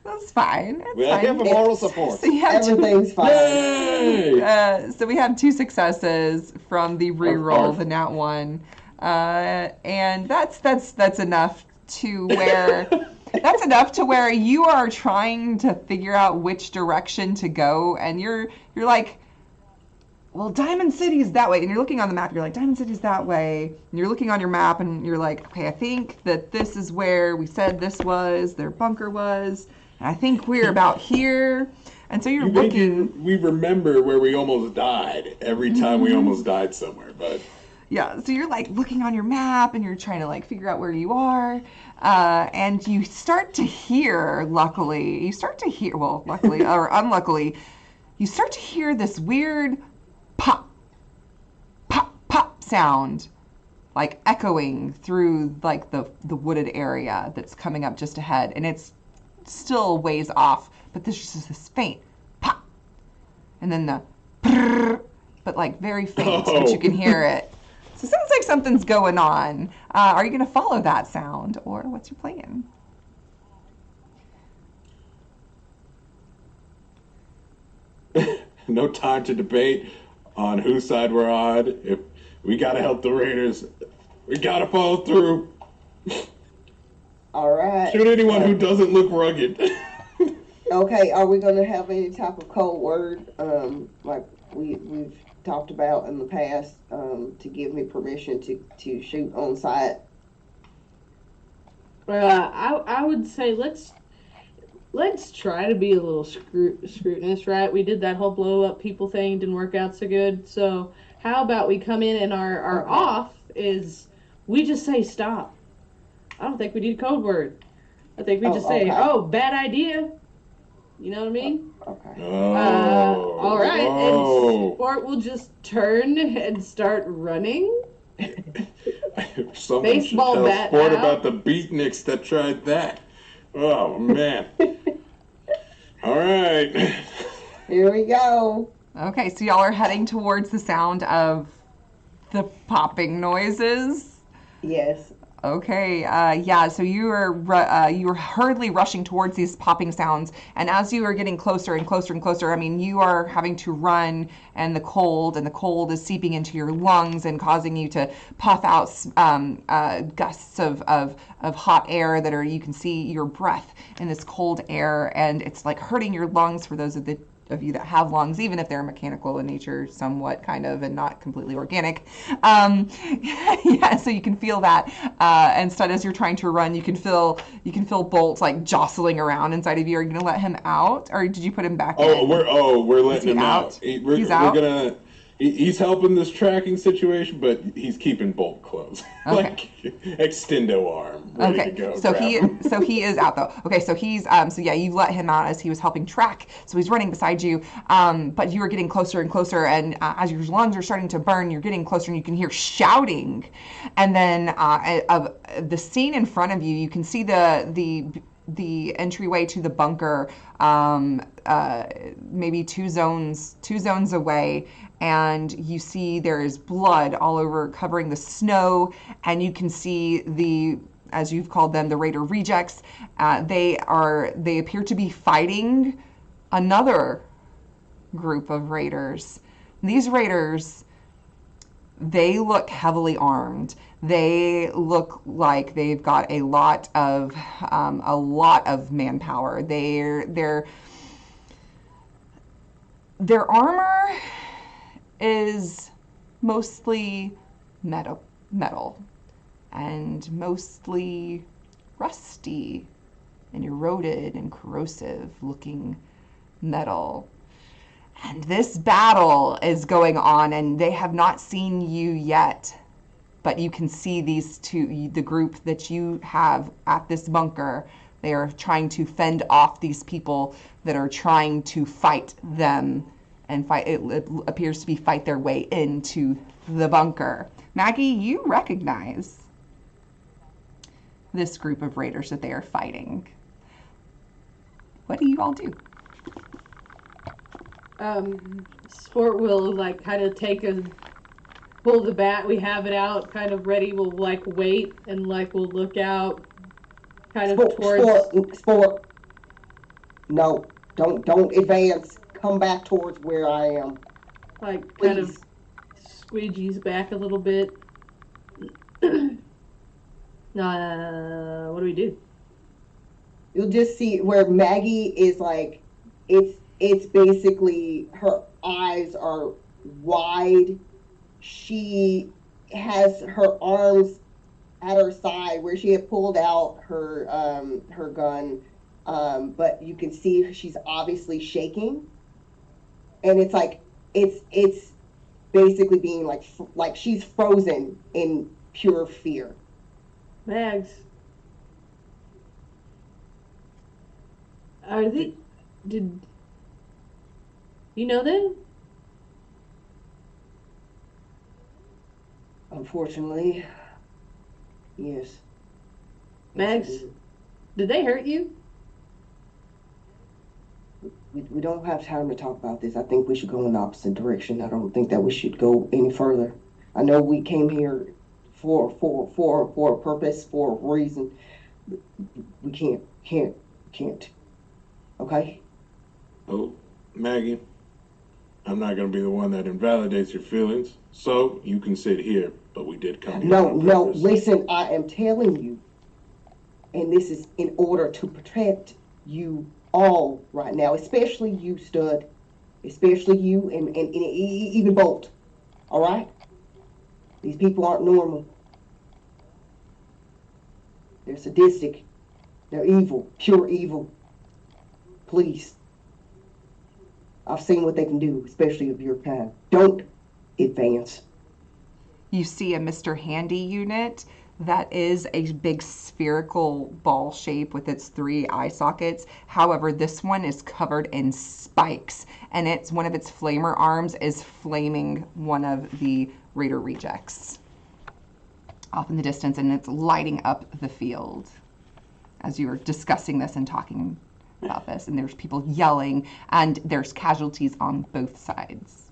That's fine. It's We fine. have a moral support. So you have two, Everything's fine. Yay! so we have 2 successes from the reroll, Arf. the nat 1, and that's enough to where that's enough to where you are trying to figure out which direction to go, and you're like, well, Diamond City is that way, and you're looking on the map. You're like, Diamond City's that way, and you're looking on your map, and you're like, okay, I think that this is where we said this was their bunker was, and I think we're about here. And so you're looking. We remember where we almost died every time we almost died somewhere, but. Yeah, so you're like looking on your map and you're trying to like figure out where you are, and you start to hear, luckily, or unluckily, you start to hear this weird pop, pop, pop sound, like echoing through like the wooded area that's coming up just ahead, and it's still ways off, but there's just this faint pop, and then the brrr, but like very faint, but you can hear it. So it sounds like something's going on. Are you going to follow that sound, or what's your plan? No time to debate on whose side we're on. If we got to help the raiders, we got to follow through. All right. Shoot anyone who doesn't look rugged. Okay, are we going to have any type of code word, like we've talked about in the past, to give me permission to shoot on sight? I would say let's try to be a little scrutinous, right? We did that whole blow up people thing, didn't work out so good. So how about we come in and our off is we just say stop. I don't think we need a code word. I think we just say, oh, bad idea. You know what I mean? Okay. All right. And Sport will just turn and start running. Someone Baseball should tell bat Sport out. about the beatniks that tried that. Oh, man. All right. Here we go. Okay, so y'all are heading towards the sound of the popping noises. Yes. Okay, yeah, so you are hurriedly rushing towards these popping sounds, and as you are getting closer and closer and closer, I mean, you are having to run, and the cold is seeping into your lungs and causing you to puff out gusts of hot air that are, you can see your breath in this cold air, and it's like hurting your lungs for those of you that have lungs, even if they're mechanical in nature, somewhat kind of, and not completely organic. Yeah, so you can feel that. Instead, as you're trying to run, you can feel bolts like jostling around inside of you. Are you gonna let him out, or did you put him back in? We're letting him out. He's out. He's helping this tracking situation, but he's keeping Bolt close. Okay. Like extendo arm, ready to go. So he is out though. Okay, so he's so yeah, you let him out as he was helping track. So he's running beside you, but you are getting closer and closer, and as your lungs are starting to burn, you're getting closer, and you can hear shouting, and then of the scene in front of you, you can see the entryway to the bunker, maybe two zones away, and you see there is blood all over covering the snow, and you can see the, as you've called them, the Raider rejects. They appear to be fighting another group of Raiders. These Raiders, they look heavily armed. They look like they've got a lot of manpower. Their armor is mostly metal and mostly rusty and eroded and corrosive looking metal. And this battle is going on, and they have not seen you yet, but you can see these two, the group that you have at this bunker. They are trying to fend off these people that are trying to fight them, and it appears to be fight their way into the bunker. Maggie, you recognize this group of raiders that they are fighting. What do you all do? Sport will like kind of pull the bat. We have it out, kind of ready. We'll like wait and like we'll look out, kind of towards. Sport. No, don't advance. Come back towards where I am. Like Please. kind of squeegees back a little bit. What do we do? you'll just see where Maggie is like, it's basically her eyes are wide. She has her arms at her side where she had pulled out her gun, but you can see she's obviously shaking, and it's like it's basically being like she's frozen in pure fear. Mags. Are they? Did you know them? Unfortunately, yes. Mags, did they hurt you? We don't have time to talk about this. I think we should go in the opposite direction. I don't think that we should go any further. I know we came here for a purpose, for a reason. We can't. Okay? Oh, Maggie, I'm not going to be the one that invalidates your feelings, so you can sit here, but we did come here No, on no, purpose. listen, I am telling you, and this is in order to protect you all right now, especially you, Stud, especially you and even Bolt, all right? These people aren't normal. They're sadistic. They're evil, pure evil. Please. I've seen what they can do, especially of your kind. Don't advance. You see a Mr. Handy unit that is a big spherical ball shape with its 3 eye sockets. However, this one is covered in spikes, and it's one of its flamer arms is flaming one of the Raider rejects off in the distance, and it's lighting up the field as you were discussing this and talking about this. And there's people yelling, and there's casualties on both sides.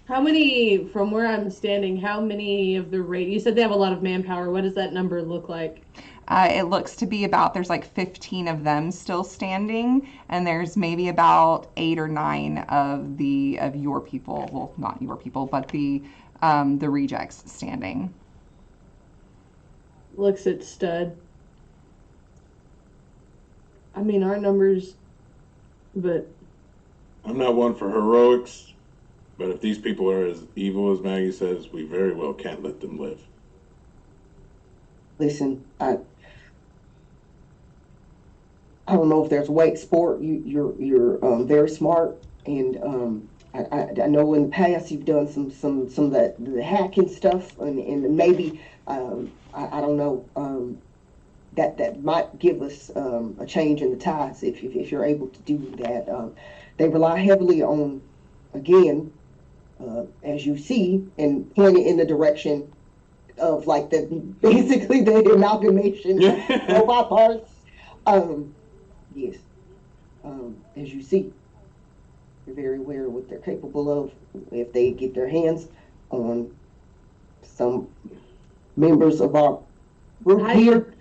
How many, from where I'm standing, how many of the raid? You said they have a lot of manpower. What does that number look like? It looks to be about, there's like 15 of them still standing, and there's maybe about 8 or 9 of your people, well, not your people, but the rejects standing. Looks at Stud. I mean, our numbers, but I'm not one for heroics, but if these people are as evil as Maggie says, we very well can't let them live. Listen, I don't know if there's a way to sport. You're very smart, and I know in the past you've done some of the hacking stuff, and maybe I don't know, that might give us a change in the tides if you're able to do that. They rely heavily on, again, as you see, and pointing in the direction of like basically the amalgamation of robot parts. Yes. As you see, you're very aware of what they're capable of if they get their hands on some members of our group here.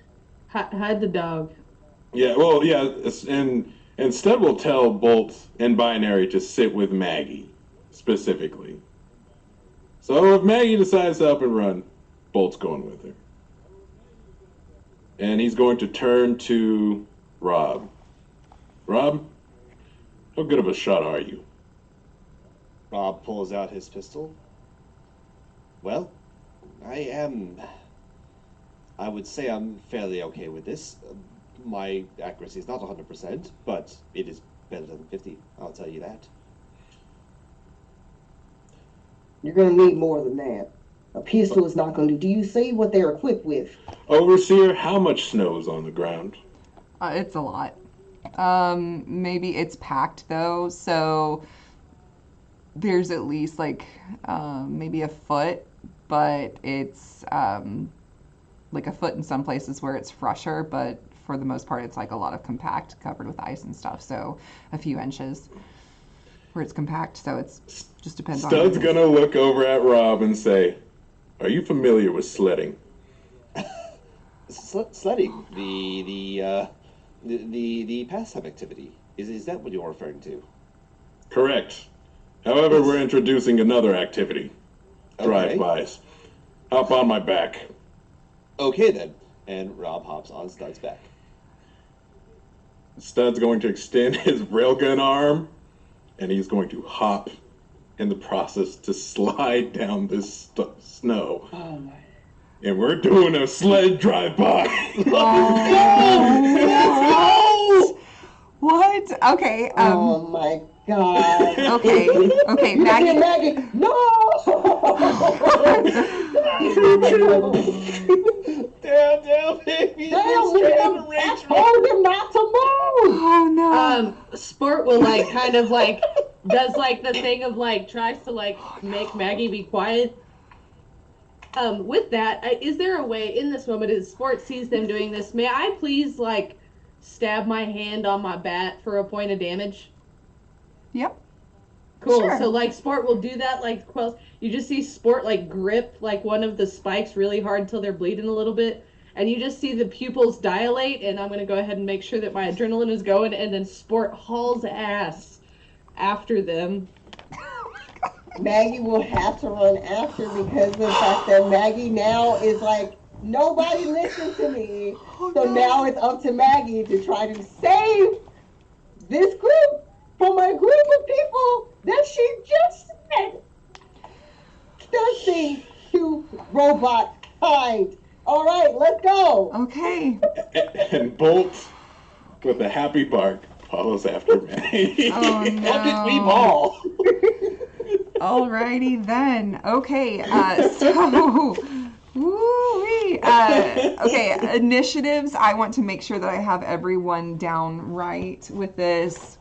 Hide the dog. Yeah, well, yeah, and instead we'll tell Bolt and Binary to sit with Maggie, specifically. So if Maggie decides to up and run, Bolt's going with her. And he's going to turn to Rob. Rob, how good of a shot are you? Rob pulls out his pistol. Well, I would say I'm fairly okay with this. My accuracy is not 100%, but it is better than 50, I'll tell you that. You're going to need more than that. A pistol is not going to do. Do you see what they're equipped with? Overseer, how much snow's on the ground? It's a lot. Maybe it's packed though, so there's at least like maybe a foot, but it's like a foot in some places where it's fresher, but for the most part it's like a lot of compact covered with ice and stuff, so a few inches where it's compact, so it's just depends on. Stud's gonna look over at Rob and say, "Are you familiar with sledding?" Sledding, the pastime activity. Is that what you're referring to? Correct. However, we're introducing another activity. Drive-bys. Hop on my back. Okay then. And Rob hops on Stud's back. Stud's going to extend his railgun arm, and he's going to hop in the process to slide down this snow. Oh my. And we're doing a sled drive-by. Oh, what? Okay. Oh my god. Okay. Okay, Maggie. Maggie. Maggie. No. Damn, baby. Damn, I told him not to move. Oh no. Sport will like kind of like does like the thing of like tries to like make Maggie be quiet. With that, is there a way in this moment as Sport sees them doing this? May I please like stab my hand on my bat for a point of damage? Yep. Cool. Sure. So like Sport will do that. Like you just see Sport like grip like one of the spikes really hard until they're bleeding a little bit, and you just see the pupils dilate. And I'm gonna go ahead and make sure that my adrenaline is going, and then Sport hauls ass after them. Maggie will have to run after because of the fact that Maggie now is like, nobody listened to me. So now it's up to Maggie to try to save this group from a group of people that she just met. Thirsty to robot kind. All right, let's go. Okay. And Bolt, with a happy bark, follows after me. Oh no. How did we ball? Alrighty then. Okay. So. Woo-wee. Okay, initiatives. I want to make sure that I have everyone down right with this.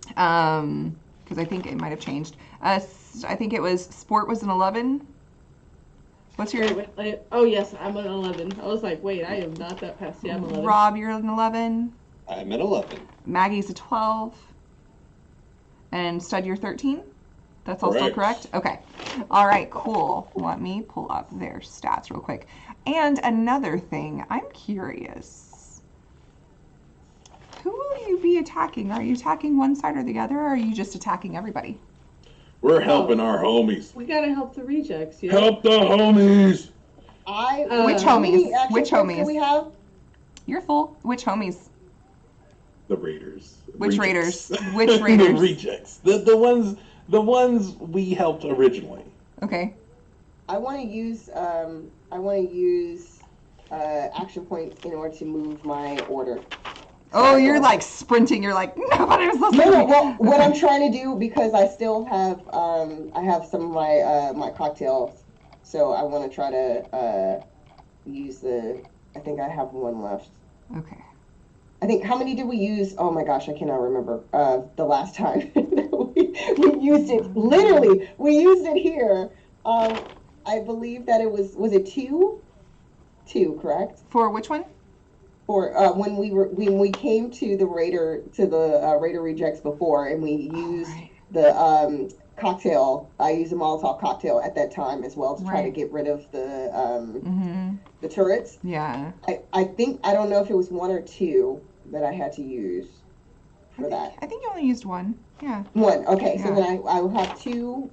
Because I think it might have changed. I think it was Sport was an 11. What's your... Oh yes, I'm an 11. I was like, wait, I am not that past. Yeah, I'm 11. Rob, you're an 11. I'm at 11. Maggie's a 12. And Stud, you're 13? That's also correct? Okay. All right, cool. Let me pull up their stats real quick. And another thing, I'm curious. Who will you be attacking? Are you attacking one side or the other, or are you just attacking everybody? We're helping our homies. We gotta help the rejects, yeah. Help the homies. Which how many homies? action Which points do homies? we have? You're full. Which homies? The Raiders. Which Rejects. Raiders? Which Raiders? The rejects. The ones we helped originally. Okay. I want to use action points in order to move my order. Oh, you're like sprinting. You're like, nobody was listening. No, well, what I'm trying to do, because I still have I have some of my my cocktails, so I want to try to use I think I have one left. Okay. I think, how many did we use? Oh my gosh, I cannot remember the last time we used it. Literally, we used it here. I believe that it was it two? Two, correct? For which one? For when we came to the Raider rejects before, and we used the cocktail. I used a Molotov cocktail at that time as well to try to get rid of the turrets. Yeah. I think, I don't know if it was one or two that I had to use for that. I think you only used one. Yeah. One. Okay, so Yeah. then I will have two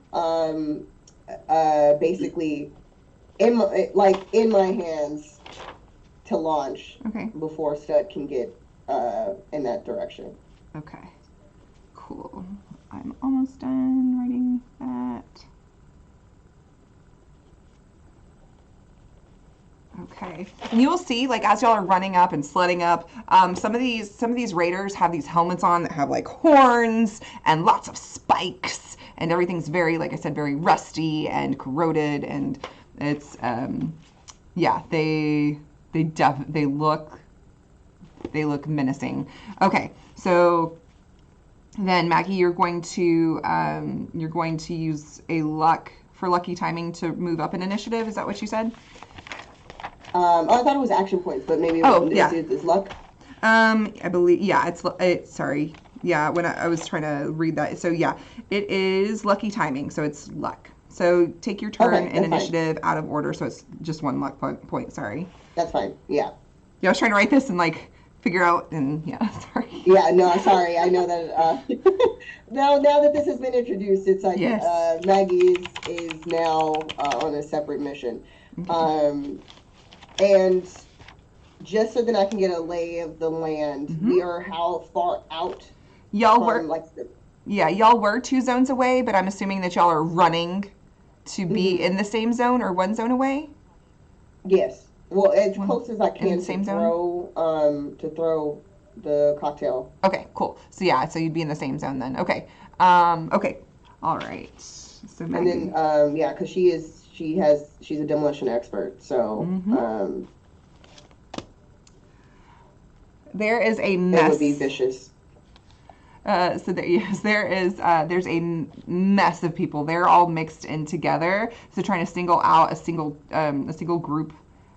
basically in my hands to launch Okay. before Stud can get in that direction. Okay. Cool. I'm almost done writing that. Okay. And you will see, like, as y'all are running up and sledding up, some of these raiders have these helmets on that have like horns and lots of spikes, and everything's very, like I said, very rusty and corroded, and it's yeah, they look menacing. Okay, so then Maggie, you're going to use a luck for lucky timing to move up an initiative. Is that what you said? I thought it was action points, but maybe it's luck. I believe, yeah, sorry. Yeah, when I was trying to read that. So yeah, it is lucky timing, so it's luck. So take your turn in initiative out of order, so it's just one luck point, sorry. That's fine, yeah. Yeah, I was trying to write this and like figure out, and yeah, sorry. Yeah, no, sorry, I know that, now that this has been introduced, it's like, Yes. Maggie is now on a separate mission. Okay. And just so that I can get a lay of the land, we are how far out Y'all from were, like the yeah, y'all were 2 zones away, but I'm assuming that y'all are running to be in the same zone or 1 zone away? yes. Well, as One- close as I in can the same zone? to throw the cocktail. Okay, cool. So yeah, so you'd be in the same zone then. Okay. Okay. All right. So And Maggie. then yeah, because she's a demolition expert, so There is a it mess. would be vicious. So there, yes, there's a mess of people. They're all mixed in together. So trying to single out a single group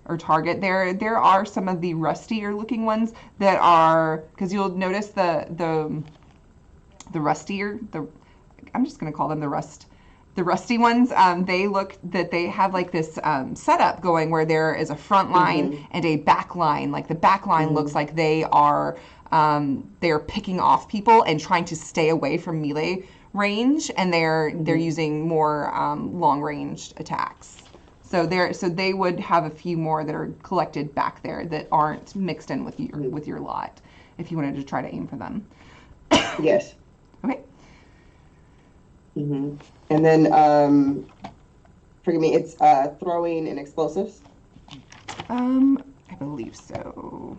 or target. There are some of the rustier looking ones that are, because you'll notice the rustier, I'm just gonna call them the rusty ones. They have like this setup going where there is a front line and a back line. Like the back line looks like they're picking off people and trying to stay away from melee range, and they're using more long range attacks. So they would have a few more that are collected back there that aren't mixed in with your lot, if you wanted to try to aim for them. Yes. Okay. And then forgive me, it's throwing and explosives. I believe so.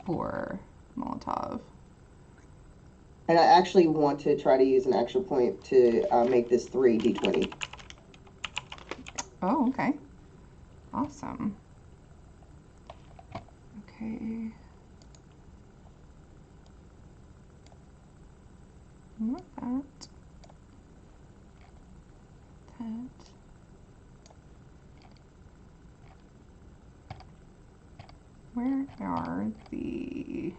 For Molotov. And I actually want to try to use an action point to make this 3d20. Oh, okay. Awesome. Okay. Not that. That. Where are the...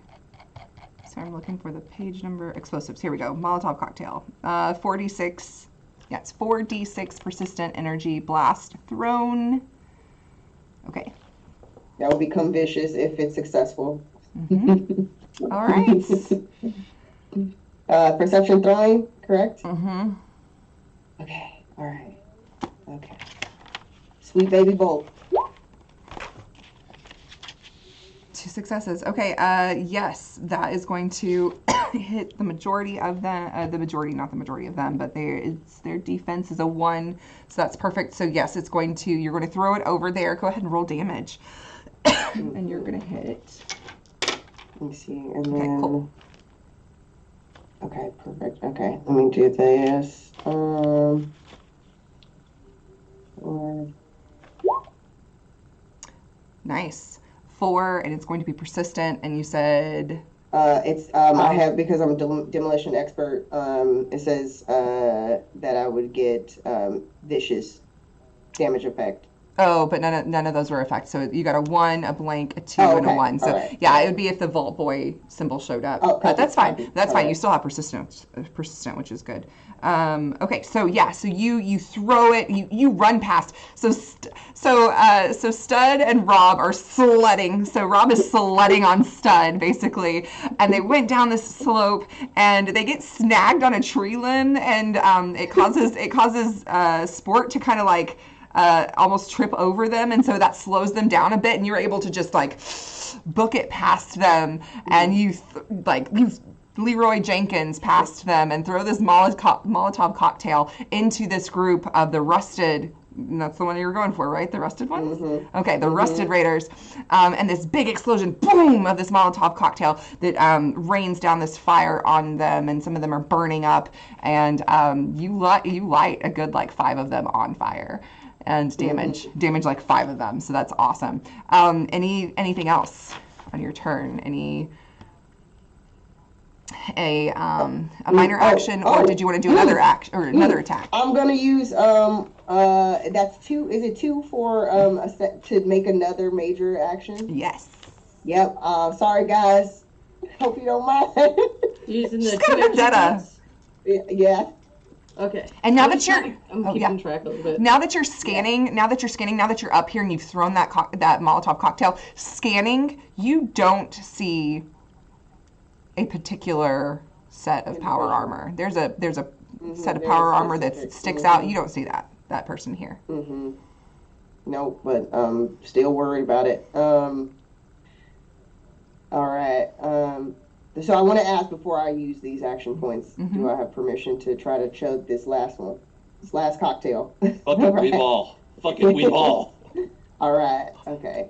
So I'm looking for the page number. Explosives. Here we go. Molotov cocktail. 4d6. Yeah, it's 4d6 persistent energy blast thrown. Okay. That will become vicious if it's successful. All right. Perception throwing, correct? Mm-hmm. Okay. All right. Okay. Sweet baby bolt. 2 successes. Okay, yes, that is going to hit the majority of them. Not the majority of them, but their defense is a 1, so that's perfect. So yes, you're going to throw it over there. Go ahead and roll damage. And you're going to hit. Let me see. And Okay, then... cool. Okay, perfect. Okay, let me do this. Nice. 4, and it's going to be persistent, and you said... I have, because I'm a demolition expert, it says that I would get vicious damage effect. Oh, but none of those were effects. So you got a 1, a blank, a 2, and a 1. So right. yeah, it would be if the Vault Boy symbol showed up. Oh, But that's fine. copy. That's fine. Right. You still have persistent, which is good. Okay, so yeah, so you throw it, you run past. So Stud and Rob are sledding. So Rob is sledding on Stud basically, and they went down this slope and they get snagged on a tree limb, and it causes Sport to kind of like almost trip over them, and so that slows them down a bit, and you're able to just like book it past them, and you Leroy Jenkins past them and throw this Molotov cocktail into this group of the rusted. That's the one you were going for, right? The rusted ones? Okay, the rusted raiders. And this big explosion, boom, of this Molotov cocktail that rains down this fire on them, and some of them are burning up, and you light a good like 5 of them on fire. And damage like 5 of them, so that's awesome. Anything else on your turn? A minor action, or did you want to do another action or another attack? I'm gonna use that's 2. Is it 2 for a set to make another major action? Yes. Yep. Sorry guys. Hope you don't mind. Using the She's got a vendetta. Yeah. Okay. And now I'm that you're, keeping track a little bit. now that you're scanning, now that you're up here and you've thrown that Molotov cocktail, scanning, you don't see a particular set of power armor. There's a set of power armor that sticks out. You don't see that person here. Nope, but still worried about it. All right. So I want to ask before I use these action points, do I have permission to try to chug this last one? This last cocktail. Fucking we ball. Fucking we ball. All right. Okay.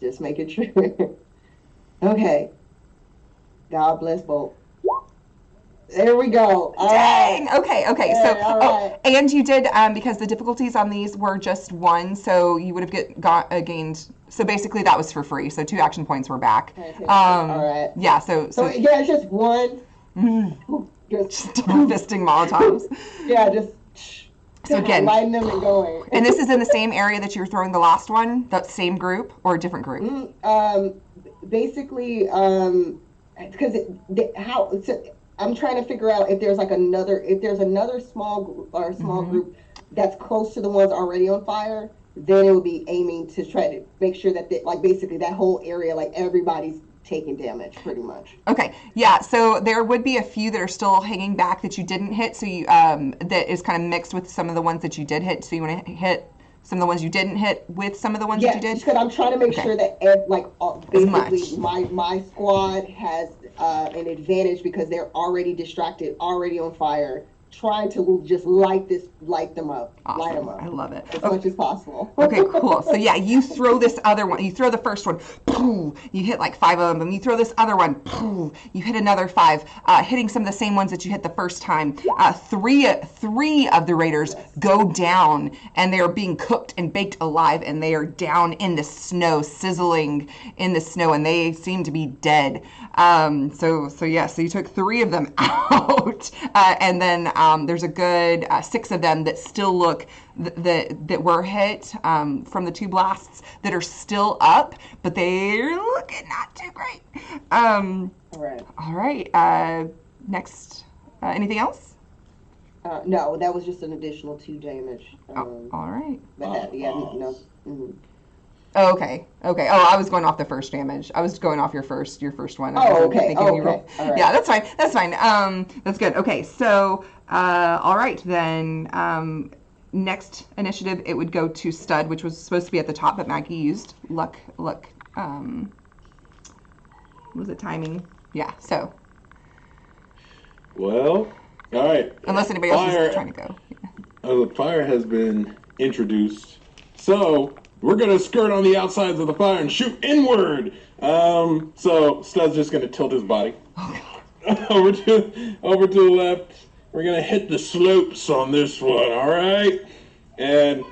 Just making sure. Okay. God bless Bolt. There we go. Dang. Okay. So, right. and you did because the difficulties on these were just one, so you would have gained. So basically, that was for free. So 2 action points were back. Okay, all right. Yeah. So yeah, it's just one. Just fisting Molotovs. Yeah, just. So again, lighting them and going. And this is in the same area that you were throwing the last one. That same group or a different group? Basically, because I'm trying to figure out if there's another small group that's close to the ones already on fire. Then it would be aiming to try to make sure that basically that whole area, like everybody's taking damage pretty much. Okay, yeah. So there would be a few that are still hanging back that you didn't hit. So you that is kind of mixed with some of the ones that you did hit. So you want to hit some of the ones you didn't hit with some of the ones that you did. Because I'm trying to make sure that basically my squad has an advantage because they're already distracted, already on fire, trying to just light them up. Awesome. Light them up. I love it. As much as possible. Okay, cool. So yeah, you throw this other one. You throw the first one. Poof, you hit like 5 of them. You throw this other one. Poof, you hit another 5, hitting some of the same ones that you hit the first time. Three of the raiders go down, and they are being cooked and baked alive, and they are down in the snow, sizzling in the snow, and they seem to be dead. So you took 3 of them out, and then there's a good 6 of them that still look that were hit from the 2 blasts that are still up, but they're looking not too great. All right. Next, anything else? No, that was just an additional 2 damage. All right. But no. Mm-hmm. Oh, okay. Oh, I was going off the first damage. I was going off your first one. Oh, okay. All right. Yeah, that's fine. That's good. Okay, so, all right, then, next initiative, it would go to Stud, which was supposed to be at the top, but Maggie used luck, what was it, timing? Yeah, so. Well, all right. Unless anybody else is trying to go. Yeah. The fire has been introduced. So, we're going to skirt on the outsides of the fire and shoot inward. So Stud's just going to tilt his body over to the left. We're going to hit the slopes on this one, all right? And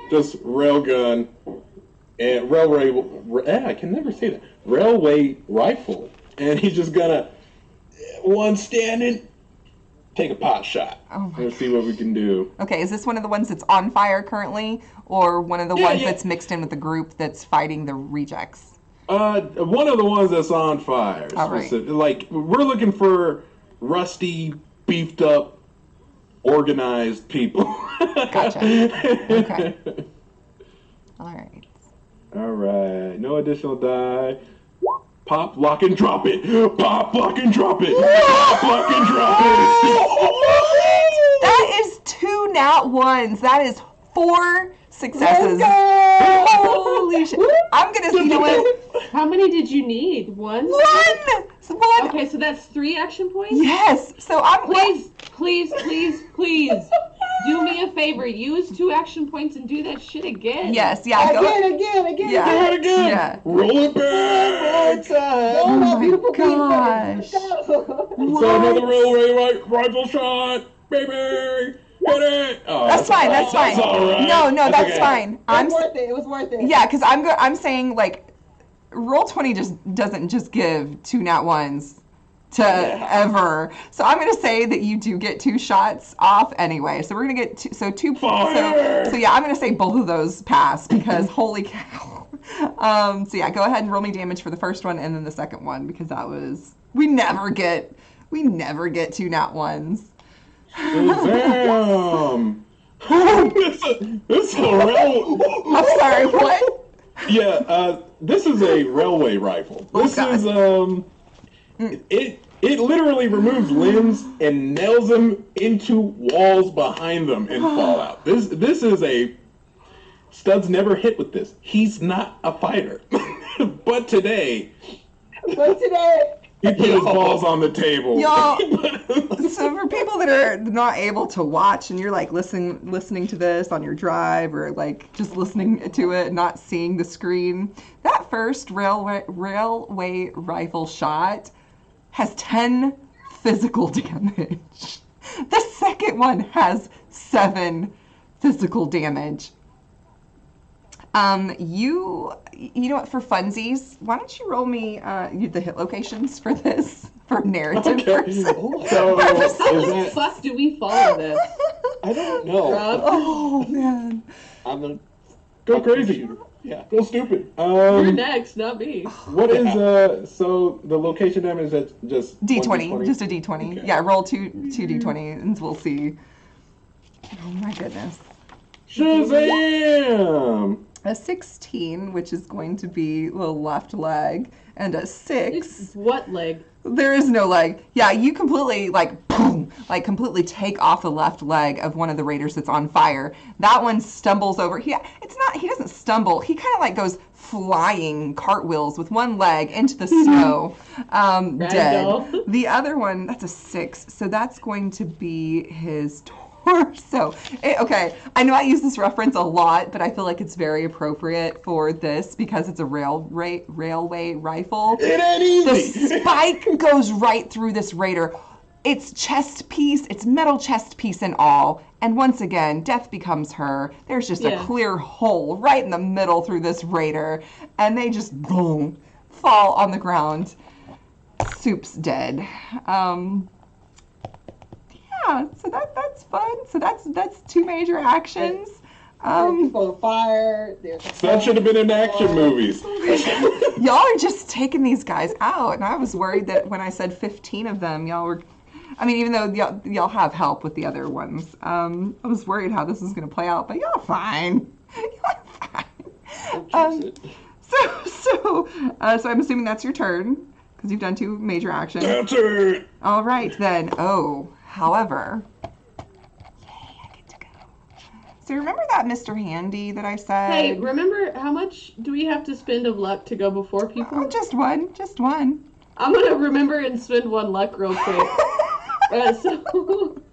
just railgun and I can never say that. Railway rifle. And he's just going to, one standing, take a pot shot. Let's see what we can do. Okay, is this one of the ones that's on fire currently, or one of the ones that's mixed in with the group that's fighting the rejects? One of the ones that's on fire. All right. Like, we're looking for rusty, beefed up, organized people. Gotcha. Okay. All right. All right. No additional die. Pop, lock, and drop it. Pop, lock, and drop it. Pop, lock, and drop it. That is 2 nat 1s. That is 4 successes. Holy shit. I'm going to, you know what? How many did you need? 1? 1! Okay, so that's 3 action points? Yes. So I'm... Please, do me a favor. Use 2 action points and do that shit again. Yes, yeah. Again. Yeah. Do it again. Yeah. Roll it back. Oh my gosh. So another railway rifle shot, baby. Hit it. Oh, That's fine. That's all right. No, that's okay. fine. It was worth it. Yeah, because I'm saying, like, Roll20 just doesn't just give 2 nat 1s to ever. So I'm going to say that you do get 2 shots off anyway. So we're going to get 2. So yeah, I'm going to say both of those pass because holy cow. So yeah, go ahead and roll me damage for the first one and then the second one because that was we never get 2 nat 1s. Damn. This is a railway. I'm sorry, what? Yeah, this is a railway rifle. This is it literally removes limbs and nails them into walls behind them in Fallout. This is a Stud's never hit with this. He's not a fighter. But today, he put his balls on the table. Y'all, so for people that are not able to watch and you're like listening to this on your drive or like just listening to it, not seeing the screen, that first railway rifle shot has 10 physical damage. The second one has 7 physical damage. You know what, for funsies, why don't you roll me the hit locations for this, for narrative purposes. So, How is the that, fuck do we follow this? I don't know. Rob? Oh, man. I'm gonna go crazy. Yeah. Go stupid. You're next, not me. What is so the location damage is just D20, 1d20? just a D20. Okay. Yeah, roll two D20 and we'll see. Oh my goodness. Shazam! A 16, which is going to be the left leg, and a 6. What leg? There is no leg. Yeah, you completely, like, boom, like, completely take off the left leg of one of the raiders that's on fire. That one stumbles over. He doesn't stumble. He kind of, like, goes flying cartwheels with one leg into the snow, dead. Ragdoll. The other one, that's a 6, so that's going to be his torso. Okay, I know I use this reference a lot, but I feel like it's very appropriate for this because it's a railway rifle. It ain't easy. The spike goes right through this raider. It's chest piece, it's metal chest piece and all. And once again, death becomes her. There's just a clear hole right in the middle through this raider. And they just, boom, fall on the ground. Soup's dead. Yeah, so that's fun. So that's 2 major actions. People on fire. That should have been in action movies. Y'all are just taking these guys out, and I was worried that when I said 15 of them, y'all were. I mean, even though y'all have help with the other ones, I was worried how this was going to play out, but y'all are fine. Y'all are fine. So I'm assuming that's your turn because you've done 2 major actions. That's it. All right then. However, yay, I get to go. So remember that Mr. Handy that I said? Hey, remember how much do we have to spend of luck to go before people? Oh, just one. I'm gonna remember and spend 1 luck real quick.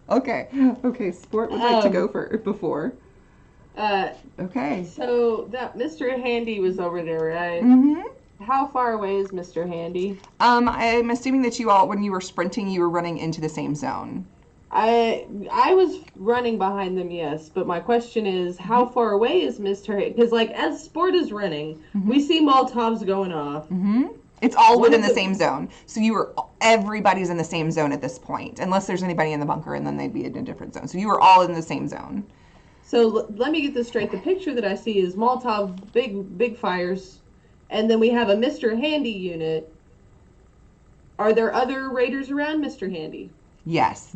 Okay, Sport would like to go before. Okay. So that Mr. Handy was over there, right? Mm-hmm. How far away is Mr. Handy? I'm assuming that you all, when you were sprinting, you were running into the same zone. I was running behind them, yes, but my question is, how far away is Mr. Handy? Because, like, as Sport is running, we see Molotovs going off. Mm-hmm. It's all within the same zone. So everybody's in the same zone at this point, unless there's anybody in the bunker, and then they'd be in a different zone. So you were all in the same zone. So let me get this straight. The picture that I see is Molotov, big fires, and then we have a Mr. Handy unit. Are there other raiders around Mr. Handy? Yes,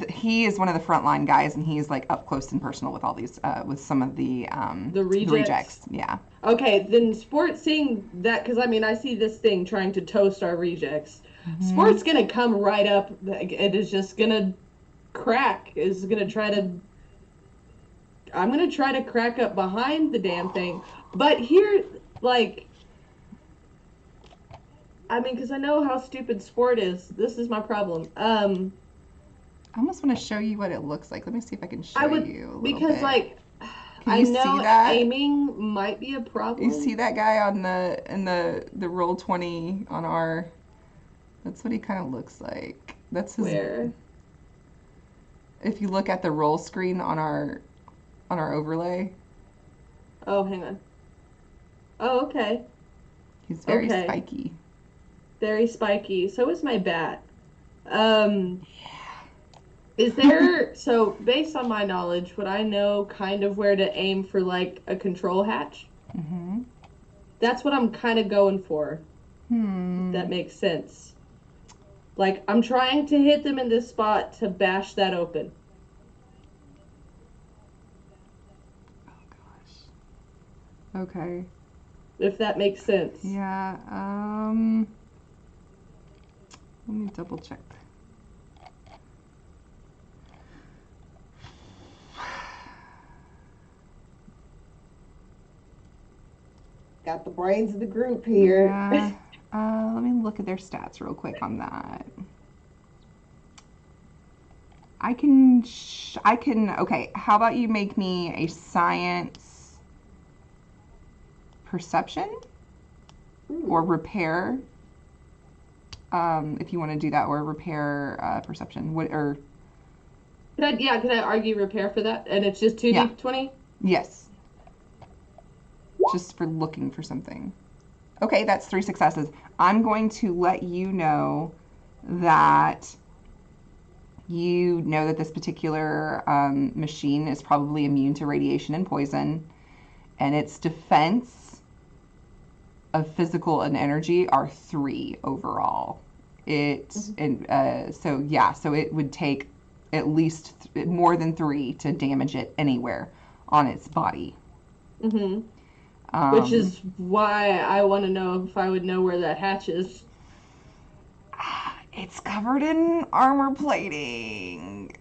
he is one of the frontline guys, and he's like up close and personal with all these, with some of the rejects. Yeah. Okay, then Sport seeing that, because I mean I see this thing trying to toast our rejects. Mm-hmm. Sport's gonna come right up. It is just gonna crack. Is gonna try to. I'm gonna try to crack up behind the damn thing, but here, like. I mean, because I know how stupid Sport is. This is my problem. I almost want to show you what it looks like. Let me see if I can show you a little because, bit. like, I know aiming might be a problem. You see that guy on the Roll20 on our... That's what he kind of looks like. That's his... Where? If you look at the roll screen on our overlay. Oh, hang on. Oh, okay. He's very spiky. Very spiky. So is my bat. Is there, so based on my knowledge, would I know kind of where to aim for like a control hatch? Mm-hmm. That's what I'm kind of going for. If that makes sense. Like, I'm trying to hit them in this spot to bash that open. Oh, gosh. Okay. If that makes sense. Yeah, let me double check. Got the brains of the group here. Yeah. Let me look at their stats real quick on that. I can, okay, how about you make me a science perception or repair, if you want to do that, or repair perception. Or Could I argue repair for that? And it's just 2d20? Yes. Just for looking for something. Okay, that's 3 successes. I'm going to let you know that this particular machine is probably immune to radiation and poison, and its defense of physical and energy are 3 overall. So it would take at least more than 3 to damage it anywhere on its body. Mm-hmm. Which is why I want to know if I would know where that hatch is. It's covered in armor plating.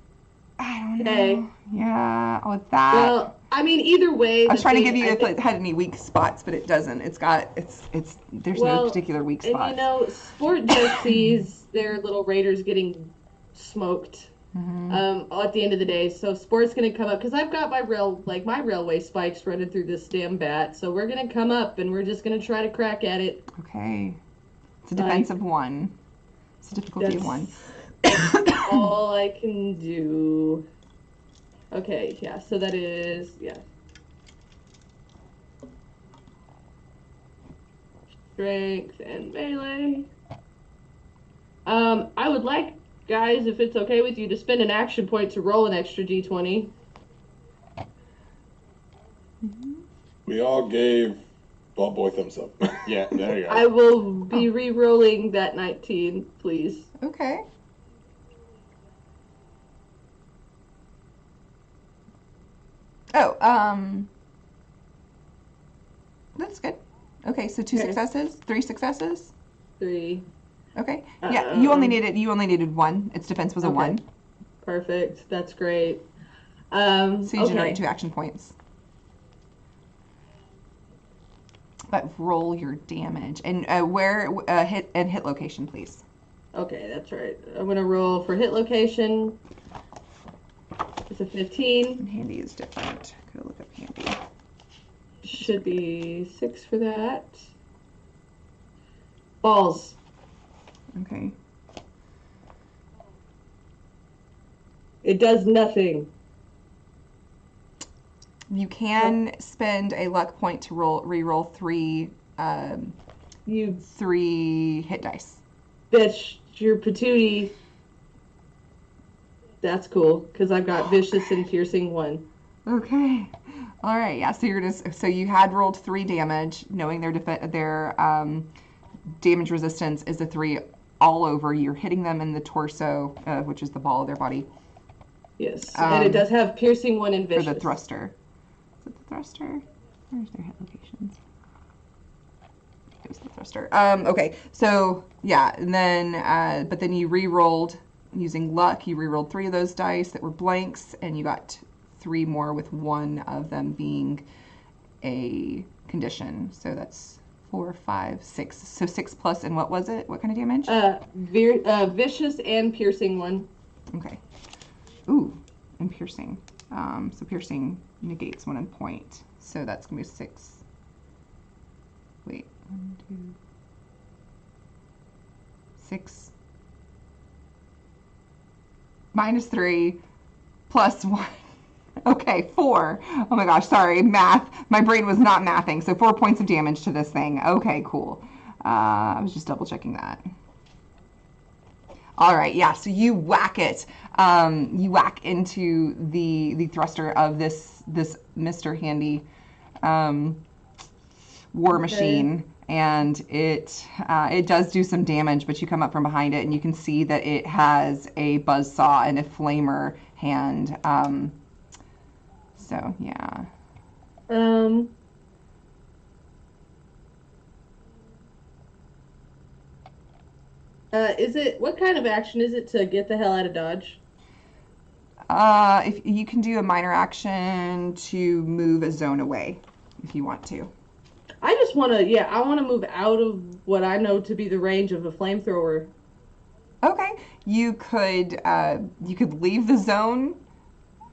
I don't know. Okay. Yeah, with that. Well, I mean, either way. I was trying to give you if it had any weak spots, but it doesn't. There's no particular weak spots. And you know, Sport just sees their little raiders getting smoked. At the end of the day, so Sport's gonna come up because I've got my railway spikes running through this damn bat. So we're gonna come up and we're just gonna try to crack at it. Okay, it's a defense of 1. It's a difficulty of 1. That's all I can do. Okay, yeah. So that is strength and melee. I would like, guys, if it's okay with you, to spend an action point to roll an extra d20. We all gave Ball Boy thumbs up. Yeah, there you go. I will be re-rolling that 19, please. Okay. Oh, that's good. Okay, so 2 successes, 3 successes. 3. Okay. Yeah, you only needed 1. Its defense was a 1. Perfect. That's great. So you generate 2 action points. But roll your damage and hit location, please. Okay, that's right. I'm gonna roll for hit location. It's a 15. And handy is different. Go look up handy. Should be 6 for that. Balls. Okay. It does nothing. You can spend a luck point to re-roll 3 3 hit dice. Bitch, your patootie. That's cool, because I've got vicious and piercing 1. Okay. All right. Yeah. So you had rolled 3 damage, knowing their damage resistance is a 3 all over. You're hitting them in the torso, which is the ball of their body. Yes, and it does have piercing 1 and vicious. For the thruster. Is it the thruster? Where's their hit locations? It was the thruster. Okay. So yeah, and then but then you re-rolled using luck. You re-rolled 3 of those dice that were blanks, and you got 3 more with 1 of them being a condition. So that's 4, 5, 6. So 6 plus, and what was it? What kind of damage? Vicious and piercing 1. Okay. Ooh, and piercing. So piercing negates 1 point. So that's gonna be 6. Wait, 1, 2, 6. Minus 3, plus 1. Okay, 4. Oh my gosh, sorry, math. My brain was not mathing. So 4 points of damage to this thing. Okay, cool. I was just double checking that. All right, yeah, so you whack it. You whack into the thruster of this Mr. Handy war machine, and it does do some damage, but you come up from behind it, and you can see that it has a buzzsaw and a flamer hand. So, yeah. What kind of action is it to get the hell out of Dodge? If you can do a minor action to move a zone away, if you want to. I just want to, yeah, I want to move out of what I know to be the range of a flamethrower. Okay, you could leave the zone,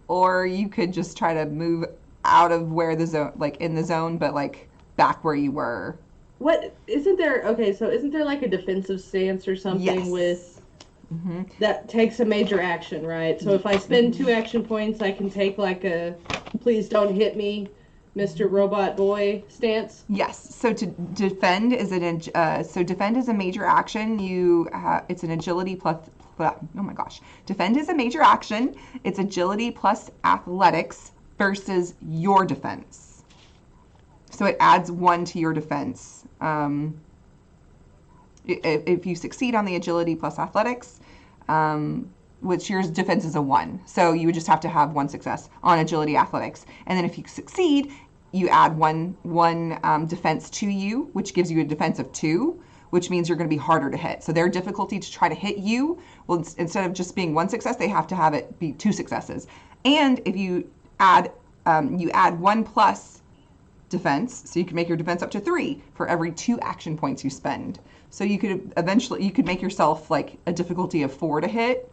or you could just try to move out of where the zone, like in the zone, but like back where you were. What isn't there? Okay, so isn't there like a defensive stance or something Yes. with Hmm. that takes a major action, right? So if I spend 2 action points, I can take like a please don't hit me, Mr. Robot Boy stance. Yes. So to defend is defend is a major action. It's an agility plus. Oh my gosh. Defend is a major action. It's agility plus athletics versus your defense. So it adds 1 to your defense. If you succeed on the agility plus athletics, which your defense is a 1. So you would just have to have 1 success on agility athletics. And then if you succeed, you add one defense to you, which gives you a defense of 2, which means you're going to be harder to hit. So their difficulty to try to hit you, well, instead of just being 1 success, they have to have it be 2 successes. And if you add 1 plus defense, so you can make your defense up to 3 for every 2 action points you spend. So you could make yourself like a difficulty of 4 to hit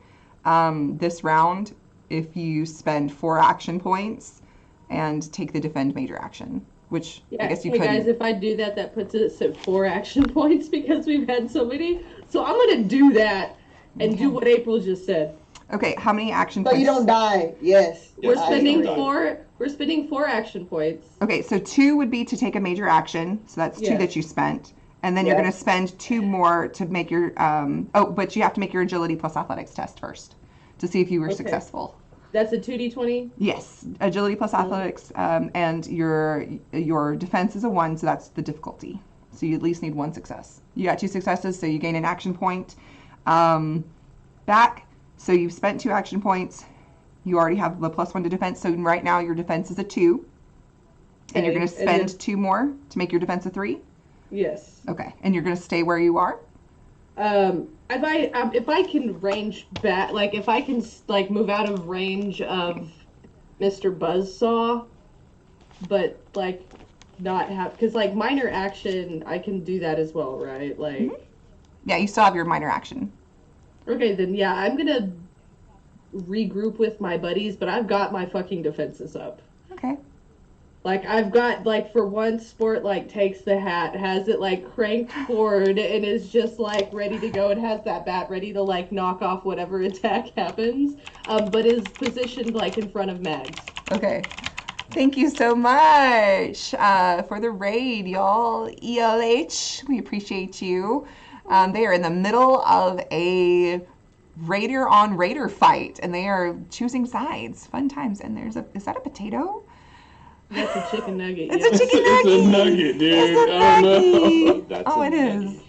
this round if you spend 4 action points and take the defend major action, which Yeah, I guess you hey could. guys, if I do that, that puts us at 4 action points because we've had so many. So I'm gonna do that and do what April just said. Okay, how many action So points? you don't die. Yes. We're Yes, spending don't die. 4. We're spending 4 action points. Okay, so 2 would be to take a major action, so that's 2 Yes. that you spent, and then you're Yeah. going to spend 2 more to make your. But you have to make your agility plus athletics test first to see if you were Okay. successful. That's a 2d20. Yes, agility plus athletics, and your defense is a 1, so that's the difficulty. So you at least need 1 success. You got 2 successes, so you gain an action point back. So you've spent 2 action points. You already have the +1 to defense. So right now your defense is a 2, and you're Okay, going to and spend then- 2 more to make your defense a 3. Yes. Okay, and you're going to stay where you are. If I can range back, like if I can like move out of range of Mr. Buzzsaw, but like not have because like minor action, I can do that as well, right? Like, Yeah, you still have your minor action. okay, then yeah, I'm gonna regroup with my buddies, but I've got my fucking defenses up. Okay. Like I've got like for one sport like takes the hat, has it like cranked forward and is just like ready to go and has that bat ready to like knock off whatever attack happens, but is positioned like in front of Mags. Okay. Thank you so much for the raid, y'all. ELH, we appreciate you. They are in the middle of a raider on raider fight, and they are choosing sides. Fun times. And is that a potato? That's a chicken nugget. It's yeah. a chicken It's nugget. a nugget, dude. It's a Oh, no. nugget. That's Oh, a it is.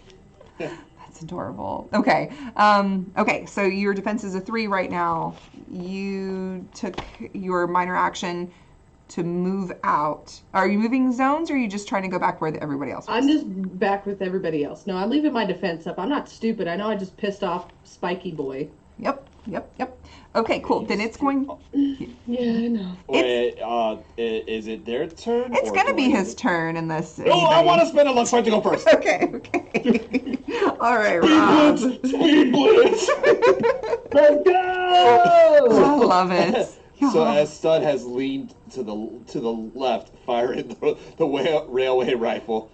That's adorable. Okay. Okay. So your defense is a 3 right now. You took your minor action to move out. Are you moving zones, or are you just trying to go back where everybody else was? I'm just back with everybody else. No, I'm leaving my defense up. I'm not stupid. I know I just pissed off Spiky Boy. Yep. Okay, cool. Then it's going. Yeah, I know. Wait, is it their turn? It's or gonna do be I- his turn unless. Oh, I anybody- want to spend a luck point to go first. Okay. All right, Rob. Speed blitz. Let's go! I love it. So as Stud has leaned to the left, firing the railway rifle,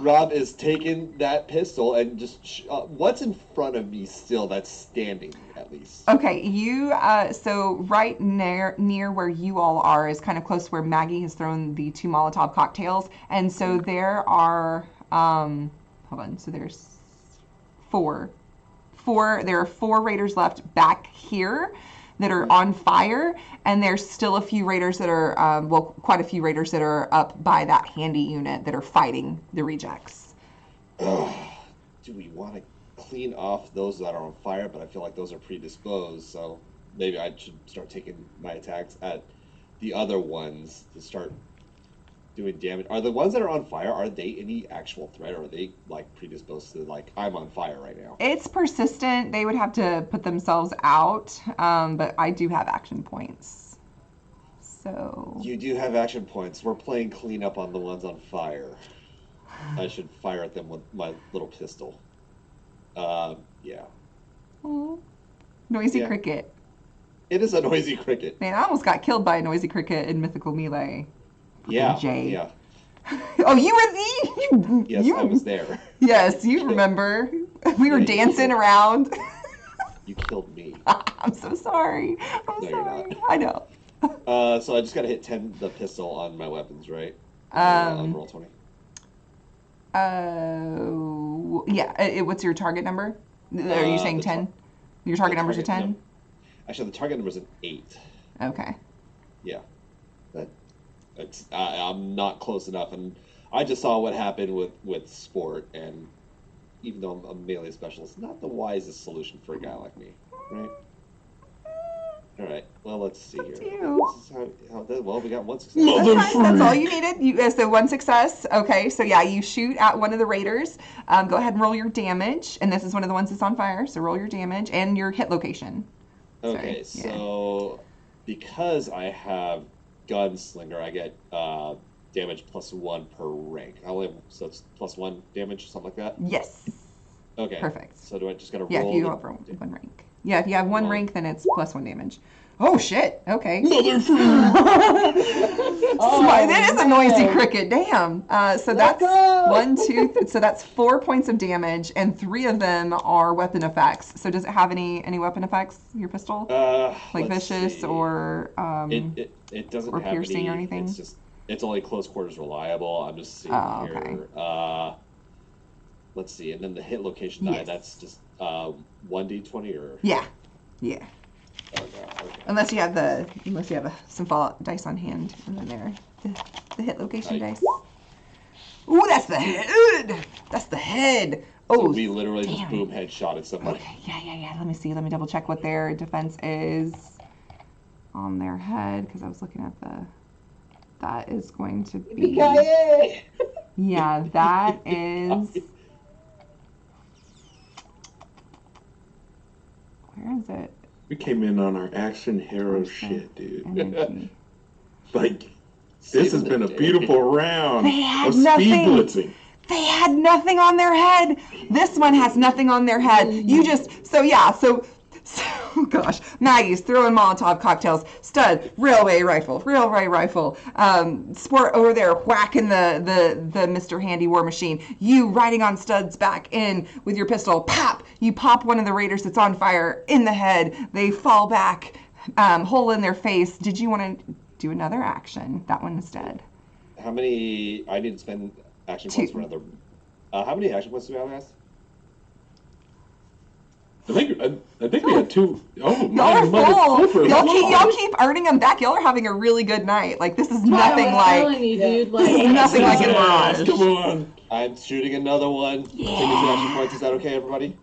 Rob is taking that pistol and just what's in front of me still that's standing at least. Okay, you so right near where you all are is kind of close where Maggie has thrown the 2 Molotov cocktails, and so there are hold on, so there's 4. There are 4 raiders left back here that are on fire, and there's still a few raiders that are quite a few raiders that are up by that handy unit that are fighting the rejects. Do we want to clean off those that are on fire? But I feel like those are predisposed, so maybe I should start taking my attacks at the other ones to start doing damage. Are the ones that are on fire, are they any actual threat, or are they like predisposed to like I'm on fire right now? It's persistent. They would have to put themselves out, but I do have action points. So You do have action points. We're playing cleanup on the ones on fire. I should fire at them with my little pistol. Yeah. Oh, noisy Yeah. cricket. It is a noisy cricket. Man, I almost got killed by a noisy cricket in Mythical Melee. Yeah. Jay. Yeah. Oh, you were Yes, you, I was there. Yes, you remember. We were Yeah, you dancing did. around. You killed me. I'm so sorry. I'm No, you're sorry. not. I know. So I just gotta hit 10 the pistol on my weapons, right? On roll 20. Yeah. What's your target number? Are you saying the 10? Your target number's a 10? Actually, the target number's an 8. Okay. Yeah. I'm not close enough, and I just saw what happened with sport, and even though I'm a melee specialist, not the wisest solution for a guy like me, right? All right. Well, let's see here. you. This is well, we got one success. Mother That's fine. That's freak. all you needed. So one success. Okay, so yeah, you shoot at one of the raiders. Go ahead and roll your damage. And this is one of the ones that's on fire, so roll your damage and your hit location. Okay, Sorry, yeah. so because I have Gunslinger, I get damage +1 per rank. So it's +1 damage, something like that? Yes. Okay. Perfect. So do I just gotta roll? Yeah, if you go over one rank. Yeah, if you have one rank, then it's +1 damage. Oh, shit. Okay. Mother freak. That is a noisy man. cricket. Damn. So Let's that's go. 1, 2. So that's 4 points of damage, and 3 of them are weapon effects. So does it have any weapon effects? Your pistol, like Let's vicious see. or It doesn't or have piercing any, or anything? It's only close quarters reliable. I'm just seeing Oh, here. okay. Let's see, and then the hit location die. Yes. That's just 1d20 or. Yeah. Oh, no, okay. Unless you have some Fallout dice on hand, and then there the hit location Right. dice. Ooh, that's the head. That's the head. So Oh, we literally just damn. boom headshotted somebody. Okay, yeah. Let me see. Let me double check what their defense is on their head, because I was looking at that is going to be. Yippee-ki-yay! Yeah, that is. Where is it? We came in on our action hero shit, dude. Energy. Like, this has been a beautiful round They had of speed nothing. blitzing. They had nothing on their head. This one has nothing on their head. You just, so gosh, Maggie's throwing Molotov cocktails. Stud, railway rifle. Sport over there whacking the Mr. Handy War Machine. You riding on Stud's back in with your pistol. Pop! You pop one of the raiders that's on fire in the head. They fall back, hole in their face. Did you want to do another action? That one instead. How many? I need to spend action points for another. How many action points do we have, guys? I think we had 2. Oh, Y'all my are mother full. flipper. Y'all keep earning them back. Y'all are having a really good night. Like, this is nothing I'm like. telling you, dude. This is Like, nothing like in Yes, Mirage. come on. I'm shooting another one. Taking 2 action points. Is that okay, everybody?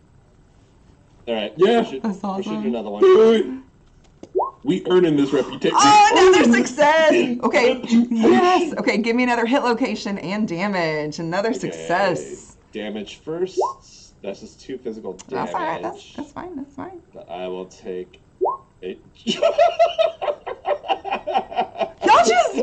All right. Yeah. That's We're awesome. shooting another one. Do it. We earning this reputation. Oh, another Earning success. this Okay. reputation. Yes. Okay, give me another hit location and damage. Another Okay, success. Damage first. That's just 2 physical damage. That's all right. That's fine. That's fine. But I will take 8. Y'all just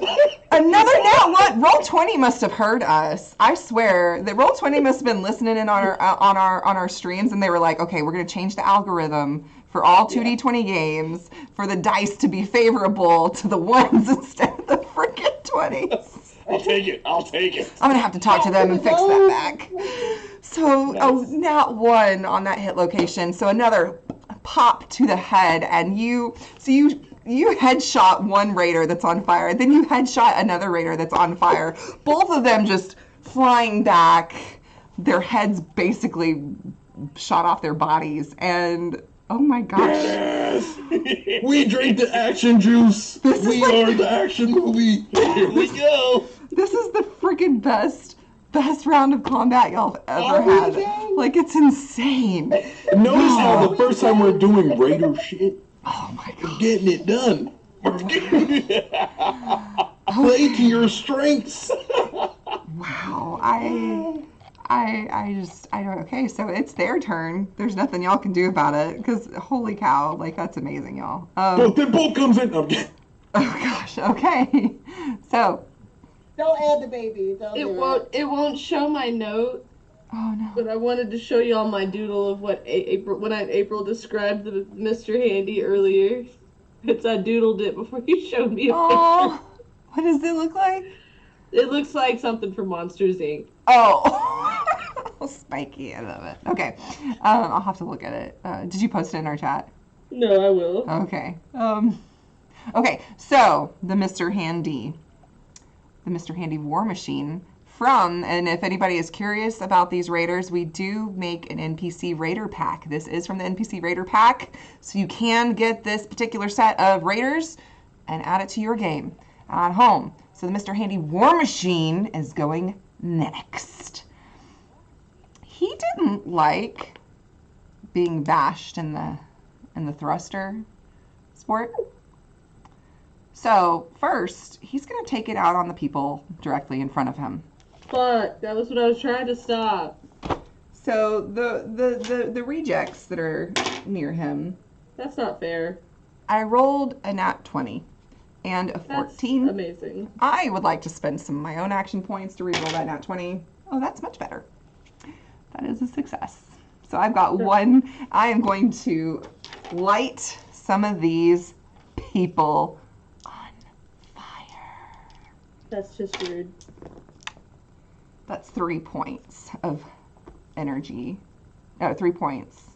another nat what? Roll20 must have heard us. I swear that Roll20 must have been listening in on our streams, and they were like, okay, we're gonna change the algorithm for all 2d20 games for the dice to be favorable to the ones instead of the freaking 20s. I'll take it. I'm gonna have to talk to them and fix that back. So, Nice. nat 1 on that hit location. So another pop to the head, and you headshot one raider that's on fire. Then you headshot another raider that's on fire. Both of them just flying back. Their heads basically shot off their bodies, and oh my gosh. Yes. We drink the action juice. We are the action movie. Here we go. This is the freaking best round of combat y'all have ever had. Like, it's insane. Notice how the first time we're doing Raider shit, Oh my we're god. getting it done. Play to your strengths. Wow. I don't, okay, so it's their turn. There's nothing y'all can do about it, because holy cow, like, that's amazing, y'all. Then Bolt comes in. I'm kidding. Oh gosh, okay. So, Don't add the baby. Don't It do won't. It won't show my note. Oh no. But I wanted to show you all my doodle of what April described the Mr. Handy earlier. It's I doodled it before you showed me a picture. Oh, what does it look like? It looks like something from Monsters Inc. Oh, spiky. I love it. Okay, I'll have to look at it. Did you post it in our chat? No, I will. Okay. Okay. So the Mr. Handy War Machine from, and if anybody is curious about these raiders, we do make an NPC Raider pack. This is from the NPC Raider pack, so you can get this particular set of raiders and add it to your game at home. So the Mr. Handy War Machine is going next. He didn't like being bashed in the thruster sport. So first, he's going to take it out on the people directly in front of him. Fuck, that was what I was trying to stop. So the rejects that are near him, That's not fair. I rolled a nat 20 and a 14. That's amazing. I would like to spend some of my own action points to reroll that nat 20. Oh, that's much better. That is a success. So I've got one. I am going to light some of these people on fire. That's just rude. That's 3 points of energy. No, 3 points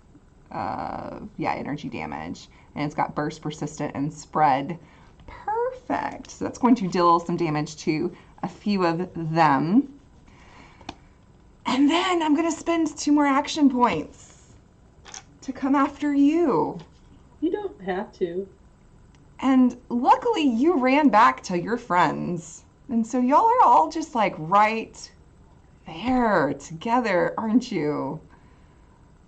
of, energy damage. And it's got burst, persistent, and spread. Perfect. So that's going to deal some damage to a few of them. And then I'm going to spend 2 more action points to come after you. You don't have to. And luckily you ran back to your friends. And so y'all are all just like right there together, aren't you?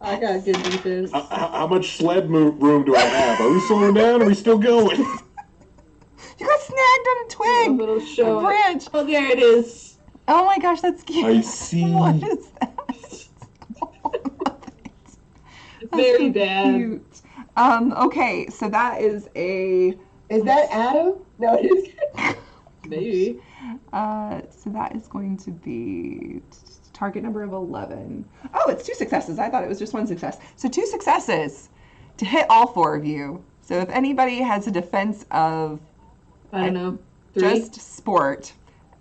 I got good defense. How much sled room do I have? Are we slowing down or are we still going? You got snagged on a twig. It'll show a branch. Oh, there it is. Oh my gosh, that's cute. I see. What is that? Very so bad. Cute. Okay, so that is a... Is that Adam? No, it is. Maybe. So that is going to be target number of 11. Oh, it's 2 successes. I thought it was just 1 success. So 2 successes to hit all 4 of you. So if anybody has a defense of... I don't know. 3? Just sport.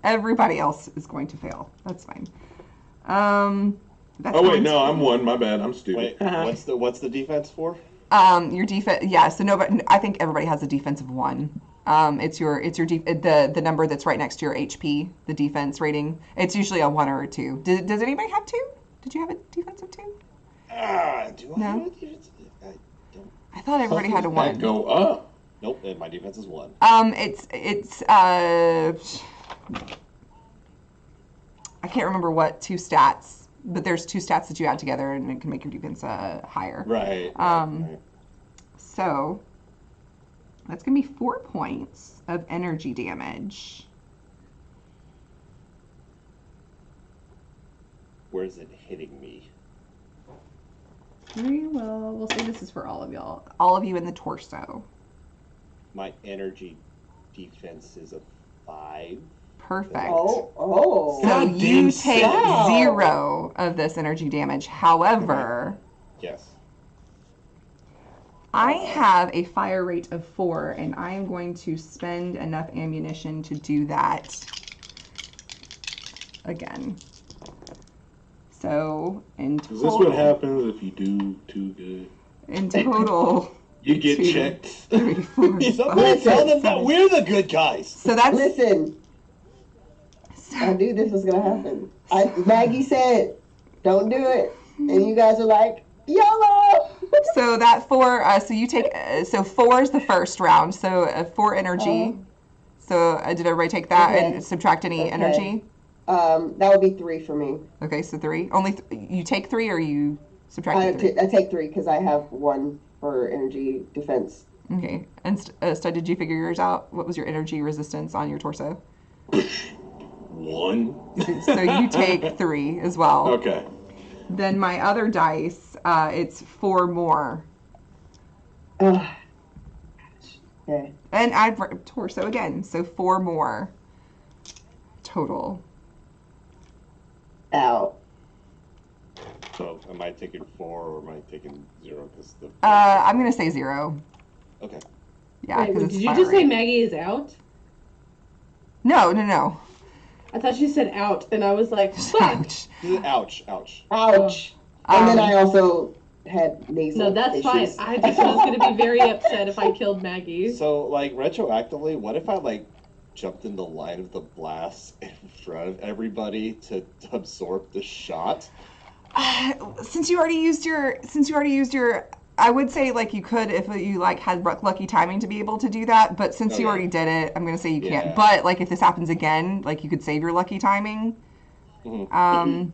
Everybody else is going to fail. That's fine. That's Oh wait, no, I'm 1. My bad. I'm Wait, stupid. what's the defense for? Your defense. Yeah. So nobody. I think everybody has a defense of 1. It's the number that's right next to your HP, the defense rating. It's usually a 1 or a 2. Does anybody have 2? Did you have a defense of 2? Do I No? have a defense? I don't. I thought everybody had a That 1. go up. Nope, my defense is 1. It's I can't remember what 2 stats, but there's 2 stats that you add together and it can make your defense higher. Right. Right. So that's gonna be 4 points of energy damage. Where's it hitting me? We'll say this is for all of y'all. All of you in the torso. My energy defense is a 5. Perfect. Oh. So God you damn take wow. 0 of this energy damage. However, Yes. I have a fire rate of 4, and I am going to spend enough ammunition to do that again. So in total, Is this what happens if you do too good? in total, You get 2, checked. 3, 4, Somebody 5, tell them 6, that 7. we're the good guys. So that's Listen, I knew this was gonna happen. Maggie said, "Don't do it," and you guys are like, "YOLO!" so that 4. So you take. So 4 is the first round. So 4 energy. So did everybody take that Okay. and subtract any Okay. energy? That would be 3 for me. Okay, so 3. Only you take 3, or you subtract 3. I take 3 because I have 1 for energy defense. Okay. And Stud, did you figure yours out? What was your energy resistance on your torso? 1. So you take 3 as well. Okay. Then my other dice, it's 4 more. Okay. And I've torso again, so 4 more. total. Out. So am I taking 4 or am I taking 0? Because the I'm gonna say 0. Okay. Yeah, Wait, because it's did you fire just say rate. Maggie is out? No. I thought you said out, and I was like, fuck. Ouch! Ouch. Oh. And then I also had nasal No, that's fine. issues. I just was going to be very upset if I killed Maggie. So, like, retroactively, what if I, like, jumped in the line of the blast in front of everybody to absorb the shot? Since you already used your, I would say like you could if you like had lucky timing to be able to do that. But since you Okay. already did it, I'm gonna say you can't. Yeah. But like if this happens again, like you could save your lucky timing, Mhm.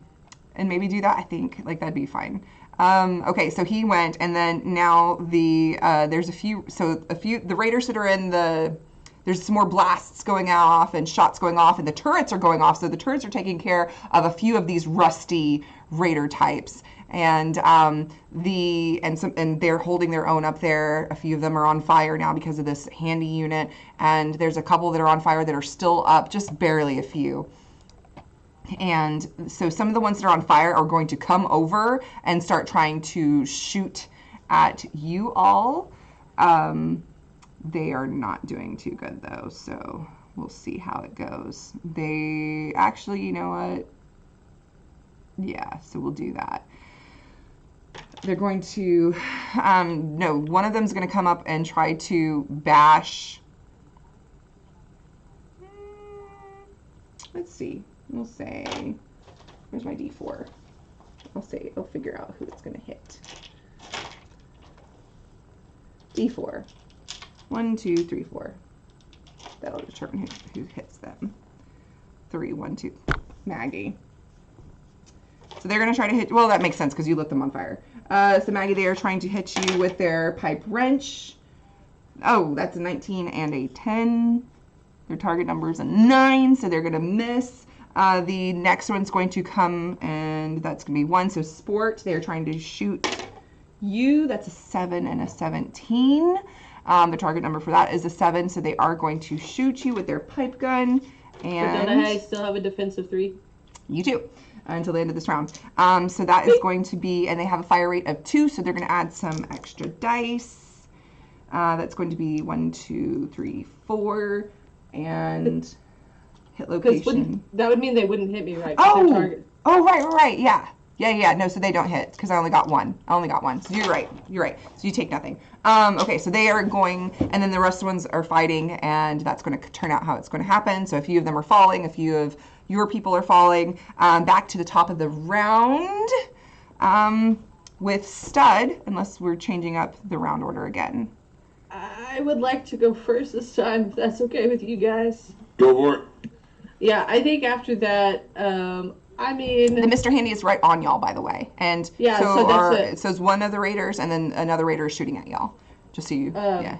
and maybe do that. I think like that'd be fine. Okay, so he went, and then now there's a few. So the raiders that are in the. There's some more blasts going off and shots going off, and the turrets are going off. So the turrets are taking care of a few of these rusty raider types, and they're holding their own up there. A few of them are on fire now because of this handy unit, and there's a couple that are on fire that are still up, just barely a few. And so some of the ones that are on fire are going to come over and start trying to shoot at you all. They are not doing too good though, so we'll see how it goes. They actually, you know what? Yeah, so we'll do that. They're going to, no, one of them is going to come up and try to bash. Let's see. We'll say, where's my D4? I'll figure out who it's going to hit. D4. 1, 2, 3, 4. That'll determine who hits them. 3, 1, 2. Maggie. So they're going to try to hit, well, that makes sense because you lit them on fire. So Maggie, they are trying to hit you with their pipe wrench. Oh, that's a 19 and a 10. Their target number is a 9, so they're going to miss. The next one's going to come, and that's going to be 1. So sport, they're trying to shoot you. That's a 7 and a 17. The target number for that is a 7, so they are going to shoot you with their pipe gun. And But don't I still have a defensive 3? you do, until the end of this round. So that is going to be, and they have a fire rate of 2, so they're going to add some extra dice. That's going to be 1, 2, 3, 4, and hit location. That would mean they wouldn't hit me, right? 'Cause their target. Right, yeah. No, so they don't hit because I only got one. So you're right. So you take nothing. Okay, so they are going, and then the rest of the ones are fighting, and that's going to turn out how it's going to happen. So a few of them are falling, a few of your people are falling. Back to the top of the round with Stud, unless we're changing up the round order again. I would like to go first this time, if that's okay with you guys. Go for it. Yeah, I think after that, I mean... The Mr. Handy is right on y'all, by the way. And yeah, so that's so it's one of the raiders, and then another raider is shooting at y'all. Just so you, yeah.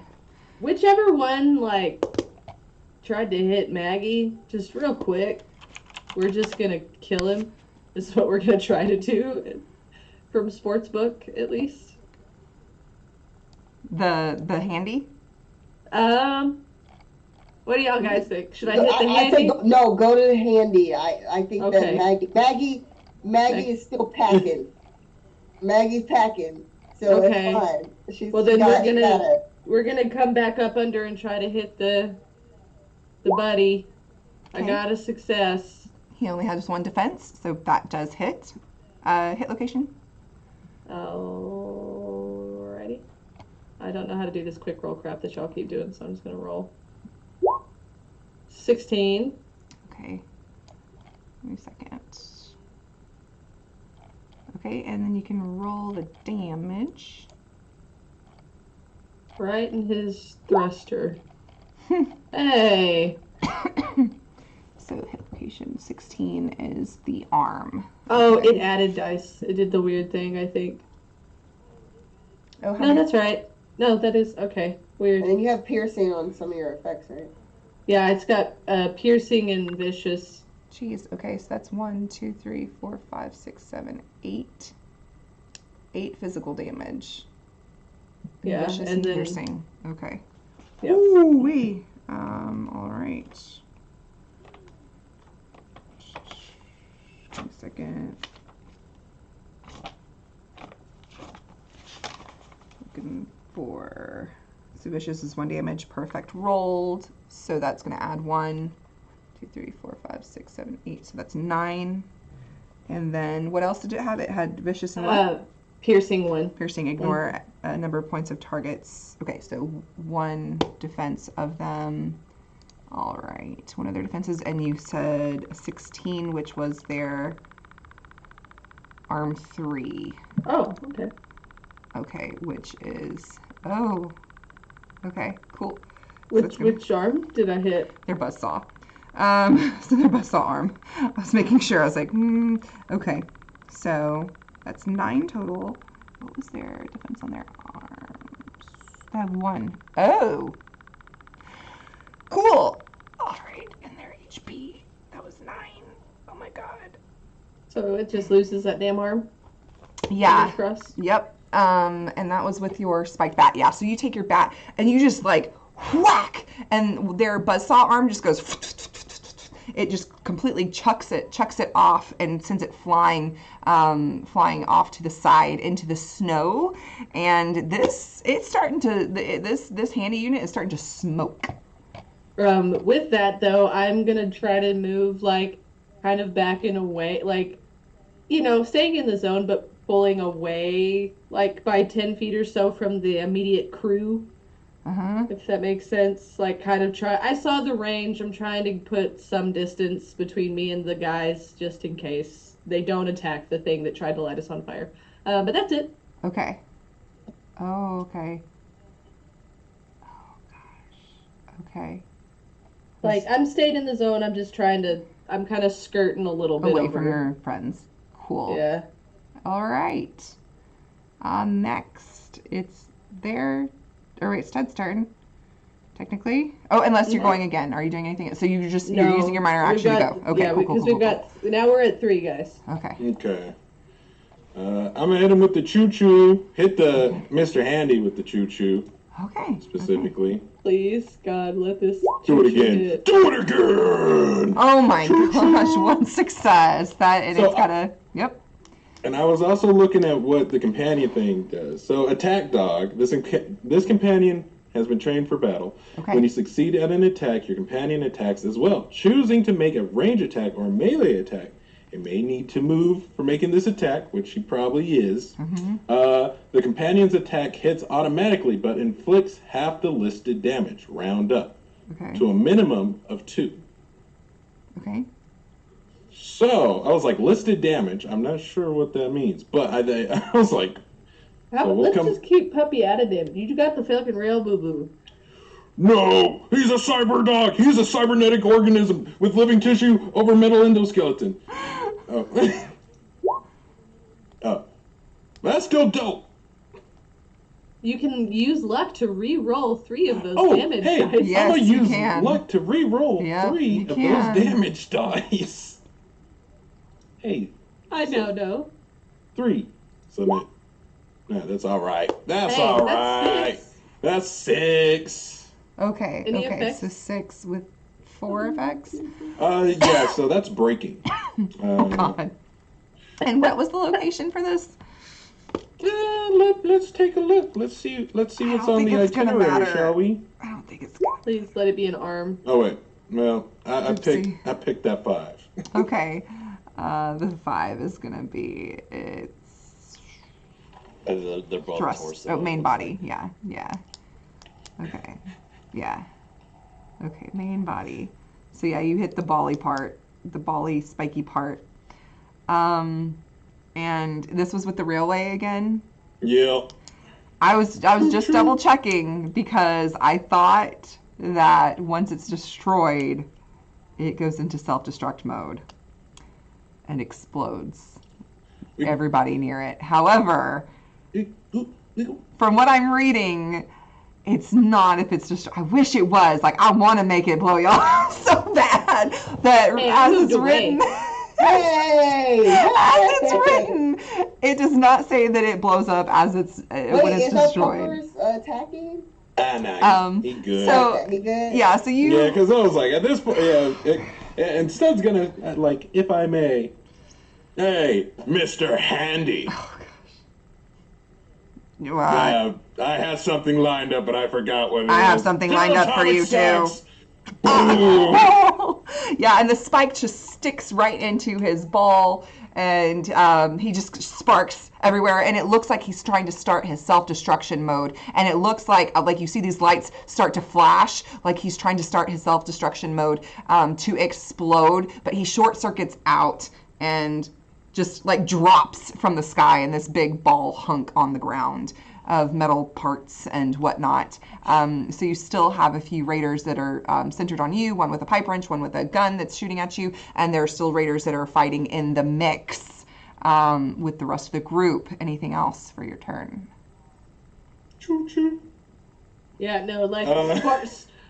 Whichever one, like, tried to hit Maggie, just real quick, we're just going to kill him. This is what we're going to try to do, from Sportsbook, at least. The Handy? What do y'all guys think? Should I hit the Handy? I think, no, go to the Handy. I think Okay. that Maggie is still packing. Maggie's packing, so Okay. it's fine. She's Well, then got it. we're gonna come back up under and try to hit the buddy. Okay. I got a success. He only has 1 defense, so that does hit. Hit location. Alrighty. I don't know how to do this quick roll crap that y'all keep doing, so I'm just gonna roll. 16. Okay. Give me a second. Okay, and then you can roll the damage. Right in his thruster. Hey. So hit location 16 is the arm. Oh, it added dice. It did the weird thing, I think. Oh, how No, many? that's right. No, that is okay. Weird. And then you have piercing on some of your effects, right? Yeah, it's got piercing and vicious. Jeez. Okay, so that's 1, 2, 3, 4, 5, 6, 7, 8. 8 physical damage. Yeah, Vicious and then piercing. Okay. yeah. Ooh wee. All right. second. Looking for... So vicious is 1 damage. Perfect rolled. So that's going to add 1, 2, 3, 4, 5, 6, 7, 8. So that's 9. And then what else did it have? It had vicious and what? Piercing 1. Piercing, ignore a number of points of targets. Okay, so 1 defense of them. All right, one of their defenses. And you said 16, which was their arm 3. Oh, okay. Okay, which is... Oh, okay, cool. Which arm did I hit? Their buzzsaw. So their buzzsaw arm. I was making sure. I was like, okay. So that's 9 total. What was their defense on their arms? They have 1. Oh. Cool. All right. And their HP. That was 9. Oh my god. So it just loses that damn arm? Yeah. Fingers crossed? Yep. And that was with your spiked bat. Yeah. So you take your bat and you just like whack, and their buzzsaw arm just goes. It just completely chucks it off and sends it flying off to the side into the snow. And this handy unit is starting to smoke. With that though, I'm gonna try to move like kind of back in a way, like, you know, staying in the zone but pulling away like by 10 feet or so from the immediate crew. If that makes sense. Like, kind of try. I saw the range. I'm trying to put some distance between me and the guys just in case they don't attack the thing that tried to light us on fire. But that's it. Okay. Oh, okay. Oh, gosh. Okay. Like, I'm staying in the zone. I'm just trying to. I'm kind of skirting a little bit away over. from your friends. Cool. Yeah. All right. Next, it's their... Or wait, Stud's turn, technically. Oh, unless you're going again. Are you doing anything? So you're using your minor action to go. Okay, yeah, cool, because cool. Now we're at 3 guys. Okay. Okay. I'm gonna hit him with the choo-choo. Hit the Mr. Handy with the choo-choo. Okay. Specifically. Please, God, let this Do it again. hit. Do it again! Oh my gosh, 1 success. It's gotta... Yep. And I was also looking at what the companion thing does. So, attack dog. This companion has been trained for battle. Okay. When you succeed at an attack, your companion attacks as well. Choosing to make a range attack or a melee attack, it may need to move for making this attack, which he probably is. The companion's attack hits automatically, but inflicts half the listed damage, round up, to a minimum of 2. Okay. So, I was like, listed damage. I'm not sure what that means, but I was like... Let's just keep Puppy out of damage. You got the fucking rail, boo-boo. No! He's a cyber dog! He's a cybernetic organism with living tissue over metal endoskeleton. Oh. Oh. That's still dope! You can use luck to re-roll 3 of those damage dice. Yes, I'm gonna you use can. luck to re-roll 3 of those damage dice. Hey. I know. 3. Submit. No, that's alright. That's Hey, alright. That's 6. Okay. Any okay. effects? So 6 with 4 effects. Yeah. So that's breaking. Oh God. And what was the location for this? Let's take a look. Let's see what's on the itinerary, shall we? I don't think it's gonna... Please let it be an arm. Oh wait. Well, I picked that 5. Okay. The 5 is gonna be They're both thrust. torso. Oh, main body. Yeah. Okay. Yeah. Okay, main body. So yeah, you hit the bally part, the bally spiky part. And this was with the railway again. Yeah. I was just double checking because I thought that once it's destroyed, it goes into self-destruct mode and explodes everybody near it. However, from what I'm reading, it's not if it's just... I wish it was. Like, I want to make it blow y'all so bad that as it's written... Hey! As it's written, it does not say that it blows up as it's when it's destroyed. Attacking? Nah, he good. So, He good? yeah, so you... Yeah, because I was like, at this point, and Stud's gonna, like, if I may, Hey, Mr. Handy. What? I had something lined up, but I forgot what it is. I have something lined up for you, too. Boom! Yeah, and the spike just sticks right into his ball, and he just sparks everywhere, and it looks like he's trying to start his self-destruction mode, and it looks like you see these lights start to flash, like he's trying to start his self-destruction mode to explode, but he short circuits out and just like drops from the sky in this big ball hunk on the ground of metal parts and whatnot. So you still have a few raiders that are centered on you, one with a pipe wrench, one with a gun that's shooting at you, and there are still raiders that are fighting in the mix with the rest of the group. Anything else for your turn? Choo-choo. Yeah, no, like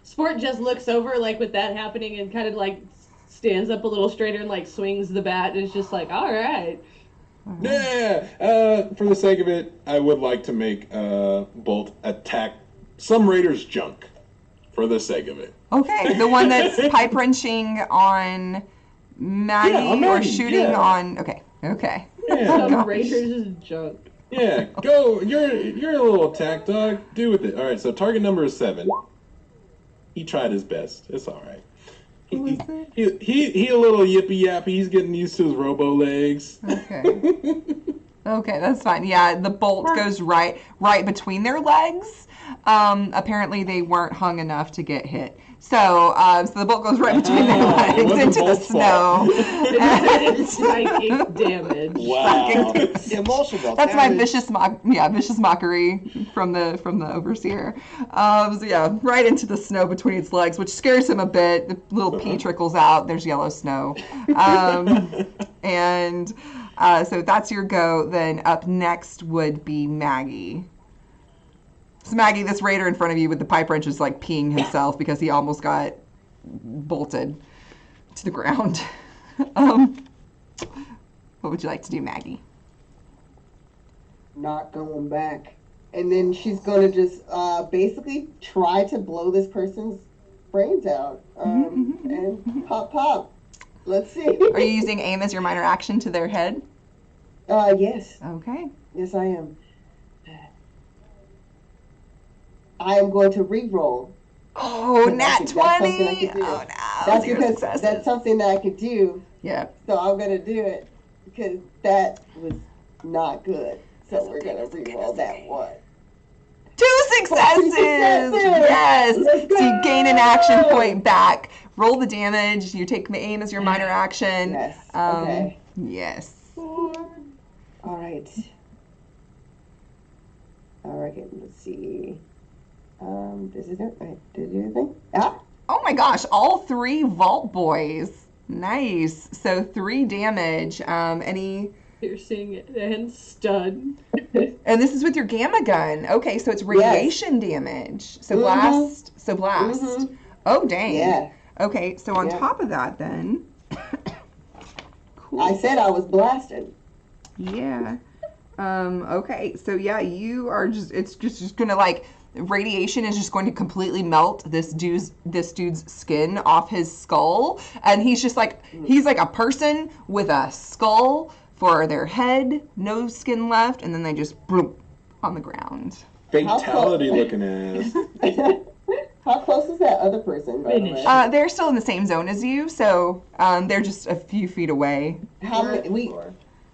Sport just looks over like with that happening and kind of like stands up a little straighter and like swings the bat and is just like, all right. Yeah, for the sake of it, I would like to make Bolt attack some Raiders' junk. For the sake of it. Okay, the one that's pipe wrenching on Maggie, on or Maggie, shooting yeah. on. Okay. Yeah, Some Raiders is junk. yeah. Go. You're a little attack dog. Do with it. All right. So target number is 7. He tried his best. It's all right. He a little yippy yappy. He's getting used to his robo legs. Okay. Okay, that's fine. Yeah, the bolt goes right between their legs. Apparently they weren't hung enough to get hit. So the bolt goes right between their legs it wasn't into the Bolt's snow. It's psychic damage. Wow. Emotional. That's my damage. vicious mockery from the overseer. So yeah, right into the snow between its legs, which scares him a bit. The little pee trickles out. There's yellow snow, and so that's your go. Then up next would be Maggie. So Maggie, this raider in front of you with the pipe wrench is like peeing himself because he almost got bolted to the ground. What would you like to do, Maggie? Not going back. And then she's going to just basically try to blow this person's brains out. And pop. Let's see. Are you using aim as your minor action to their head? Yes. Okay. Yes, I am. I am going to re-roll. Oh, nat 20! That's something I could do. Oh, no. That's Zero because successes. that's something that I could do. Yeah. So I'm going to do it because that was not good. So we're going to re-roll that one. 2 successes! Yes! Let's So you go! gain an action point back. Roll the damage. You take aim as your minor action. Yes. Okay. Yes. All right. Let's see. This is it. Did you do anything? Ah. Oh my gosh, all 3 Vault Boys. Nice. So 3 damage. Any... Piercing and stun. And this is with your gamma gun. Okay, so it's radiation damage. So blast. Oh, dang. Yeah. Okay, so on Yeah. top of that then. Cool. I said I was blasted. Yeah. Okay, so yeah, you are it's just gonna like, radiation is just going to completely melt this dude's skin off his skull. And he's just like, he's like a person with a skull for their head, no skin left, and then they just bloop on the ground. Fatality looking ass. How close is that other person, by the way? Finish. They're still in the same zone as you, so they're just a few feet away. How many?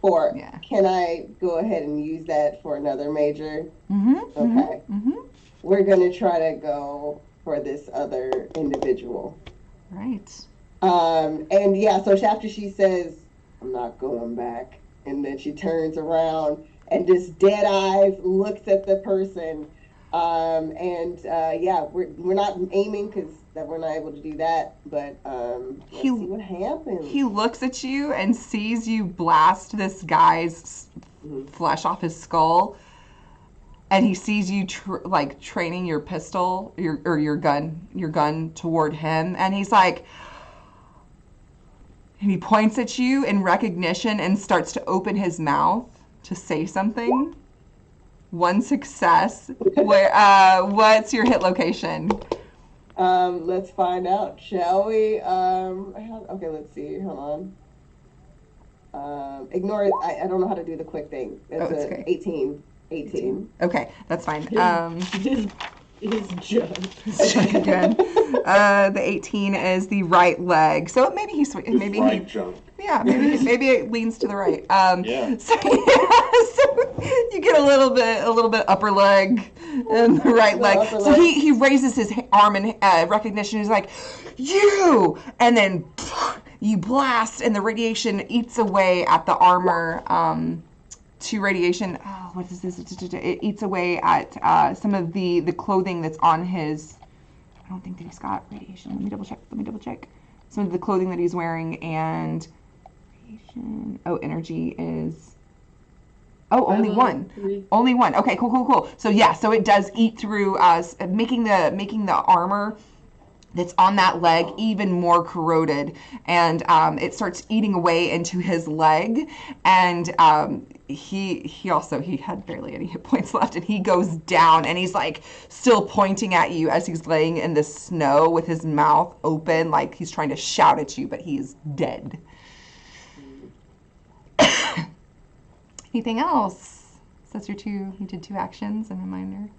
4. Yeah. Can I go ahead and use that for another major? Okay. We're going to try to go for this other individual. Right. And yeah, so after she says, I'm not going back, and then she turns around and just dead eyes looks at the person. Yeah, we're not aiming because we're not able to do that, but let's see what happens. He looks at you and sees you blast this guy's flesh off his skull, and he sees you training your pistol, your gun toward him, and he's like, and he points at you in recognition and starts to open his mouth to say something. 1 success. What's your hit location? Let's find out, shall we? Okay, let's see. Hold on. Ignore it. I don't know how to do the quick thing. It's it's a okay. 18. 18. Okay, that's fine. His jump. Again, the 18 is the right leg. So maybe he's His maybe right he, jump. yeah, maybe it leans to the right. Yeah. So, so you get a little bit upper leg and the right leg. upper So leg. he raises his arm in recognition. He's like, "You!" And then you blast, and the radiation eats away at the armor. To radiation. Oh, what is this? It eats away at some of the clothing that's on his. I don't think that he's got radiation. Let me double check. Some of the clothing that he's wearing and radiation. Oh, energy is. Oh, only one. 3. Only one. Okay, cool. So yeah, so it does eat through us, making the armor that's on that leg even more corroded, and it starts eating away into his leg, and he had barely any hit points left, and he goes down, and he's like still pointing at you as he's laying in the snow with his mouth open, like he's trying to shout at you, but he's dead. Anything else? So that's your two. You did 2 actions and a minor.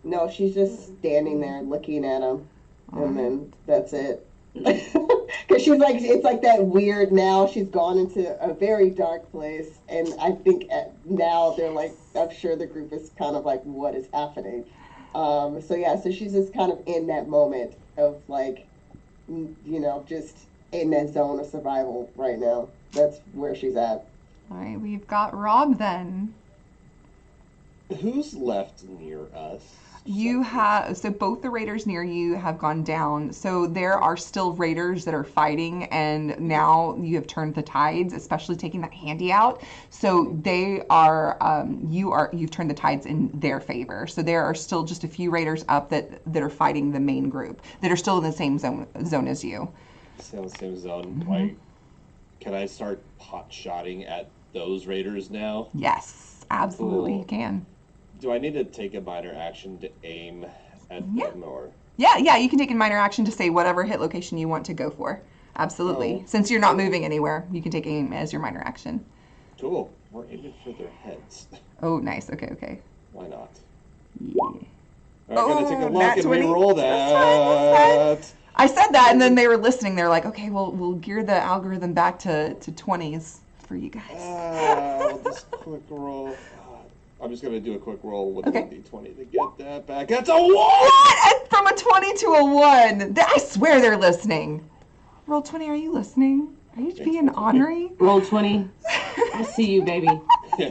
No, she's just standing there looking at him. And then that's it. Because she's like, it's like that weird, now she's gone into a very dark place. And I think now they're like, I'm sure the group is kind of like, what is happening? So she's just kind of in that moment of like, just in that zone of survival right now. That's where she's at. All right, we've got Rob then. Who's left near us? You have, so both the raiders near you have gone down. So there are still raiders that are fighting, and now you have turned the tides, especially taking that handy out. So they are, you've turned the tides in their favor. So there are still just a few raiders up that are fighting the main group that are still in the same zone as you. Still in the same zone. Mm-hmm. Like, can I start pot shotting at those raiders now? Yes, absolutely, Cool. you can. Do I need to take a minor action to aim at them, or? Yeah, you can take a minor action to say whatever hit location you want to go for. Absolutely. Oh. Since you're not moving anywhere, you can take aim as your minor action. Cool. We're aiming for their heads. Oh, nice. Okay. Why not? Yeah. All right, gonna take a look nat and 20. re-roll that. I said that, and then they were listening. They're like, okay, we'll gear the algorithm back to 20s for you guys. I'll just quick roll. I'm just gonna do a quick roll with Okay. the D20 to get that back. That's a 1! What? From a 20 to a 1. I swear they're listening. Roll 20, are you listening? Are you being ornery? Roll 20. I see you, baby. Yeah.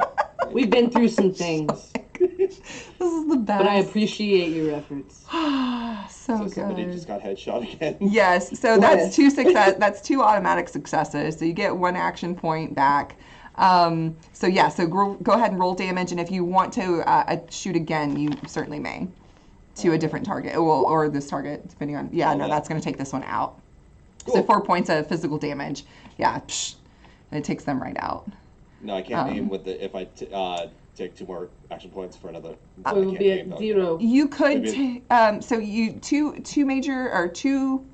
We've been through some things, This is the best. but I appreciate your efforts. so So somebody good. just got headshot again. Yes, so that's 2 success. That's 2 automatic successes. So you get 1 action point back. So go ahead and roll damage, and if you want to shoot again, you certainly may to a different target, or this target, depending on. Yeah, no, that's going to take this one out. Cool. So 4 points of physical damage. Yeah, and it takes them right out. No, I can't aim with the if I take 2 more action points for another. I So it will can't be aim, at though. 0. You could Maybe- so you two major or two.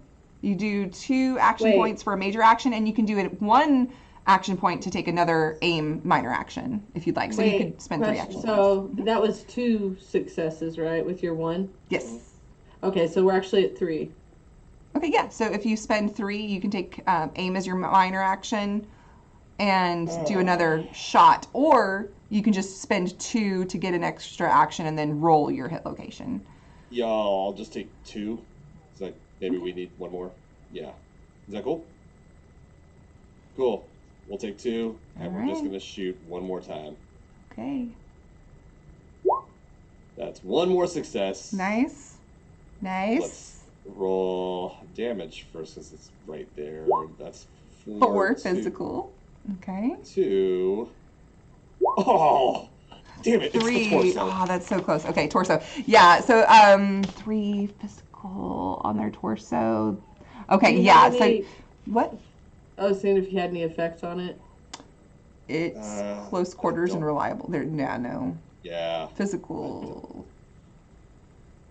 You do 2 action Wait. points for a major action, and you can do it 1 action point to take another aim minor action if you'd like. So you could spend 3 action points. So that was 2 successes, right, with your 1? Yes. Okay, so we're actually at 3. Okay, yeah. So if you spend 3, you can take aim as your minor action and do another shot, or you can just spend 2 to get an extra action and then roll your hit location. Yeah, I'll just take 2. It's like maybe we need 1 more. Yeah. Is that cool? Cool. We'll take 2, and we're just Alright. gonna shoot 1 more time. Okay. That's 1 more success. Nice. Let's roll damage first, because it's right there. That's 4 2. physical. Okay. 2. Oh, damn it! 3. It's the torso. Oh, that's so close. Okay, torso. Yeah. So 3 physical on their torso. Okay. Do you Yeah. have So any- what? I was saying if you had any effects on it. It's close quarters and don't- reliable. There. Yeah. No. Yeah. Physical.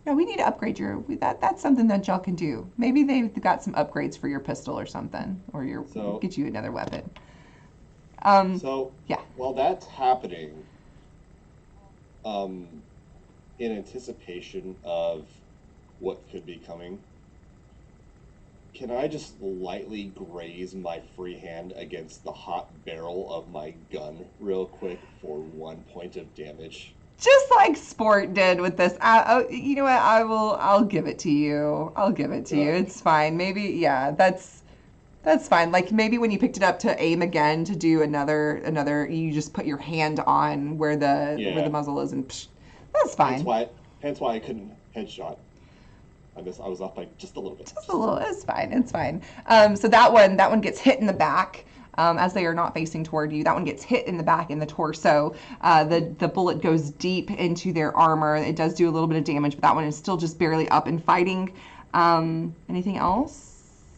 No, we need to upgrade that's something that y'all can do. Maybe they've got some upgrades for your pistol or something, or So- get you another weapon. So, yeah. while that's happening, in anticipation of what could be coming, can I just lightly graze my free hand against the hot barrel of my gun real quick for 1 point of damage? Just like Sport did with this. You know what? I'll give it to you. I'll give it to you. Good. It's fine. Maybe, yeah, that's fine. Like maybe when you picked it up to aim again to do another, you just put your hand on where the muzzle is and psh, that's fine. Hence why I couldn't headshot. I was off by just a little bit. Just a little. It's fine. It's fine. So that one gets hit in the back. As they are not facing toward you, that one gets hit in the back in the torso. The bullet goes deep into their armor. It does do a little bit of damage, but that one is still just barely up and fighting. Anything else?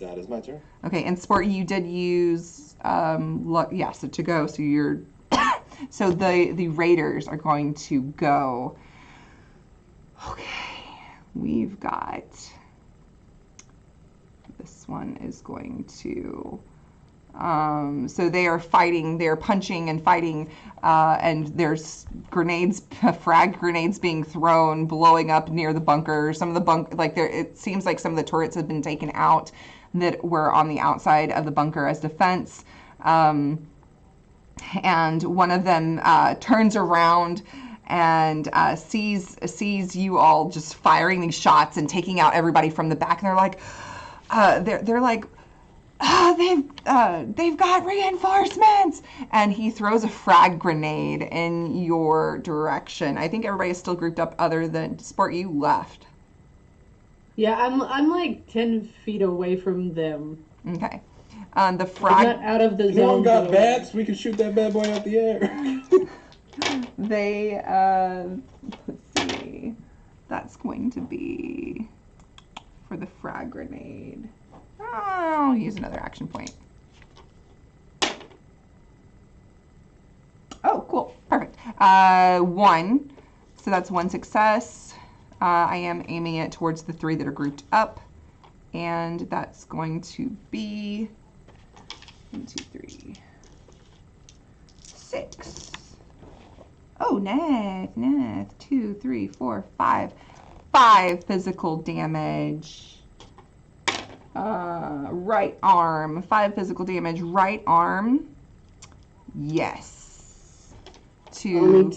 That is my turn. Okay, and Sport, you did use so to go. So you're so the raiders are going to go. Okay, we've got this one is going to. So they are fighting, they're punching and fighting, and there's frag grenades being thrown, blowing up near the bunker. Some of the it seems like some of the turrets have been taken out that were on the outside of the bunker as defense. And one of them turns around and sees you all just firing these shots and taking out everybody from the back. And they're like, they're like, they've got reinforcements, and he throws a frag grenade in your direction. I think everybody is still grouped up other than Sport. You left. Yeah, I'm like 10 feet away from them. Okay. The frag. I'm not out of the zone. No one got bats. We can shoot that bad boy out the air. They let's see. That's going to be for the frag grenade. I'll use another action point. Oh, cool. Perfect. 1. So that's 1 success. I am aiming it towards the 3 that are grouped up. And that's going to be 1, 2, 3, 6. Oh, nah. 2, 3, 4, 5. 5 physical damage. Right arm. 5 physical damage. Right arm. Yes. 2.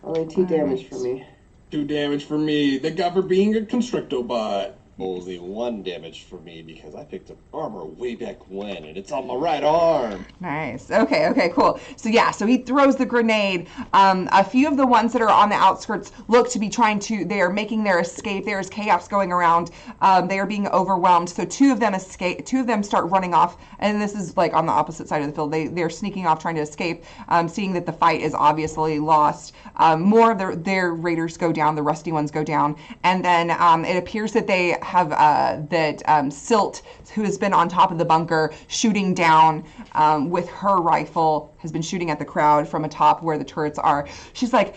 Only 2 damage for me. 2 damage for me. Thank God for being a Constrictobot. Only 1 damage for me because I picked up armor way back when, and it's on my right arm. Nice. Okay, cool. So he throws the grenade. A few of the ones that are on the outskirts look to be they are making their escape. There is chaos going around. They are being overwhelmed. So 2 of them escape. 2 of them start running off, and this is like on the opposite side of the field. They're sneaking off, trying to escape, seeing that the fight is obviously lost. More of their raiders go down. The rusty ones go down, and then it appears that they have Silt, who has been on top of the bunker, shooting down with her rifle, has been shooting at the crowd from atop where the turrets are. She's like,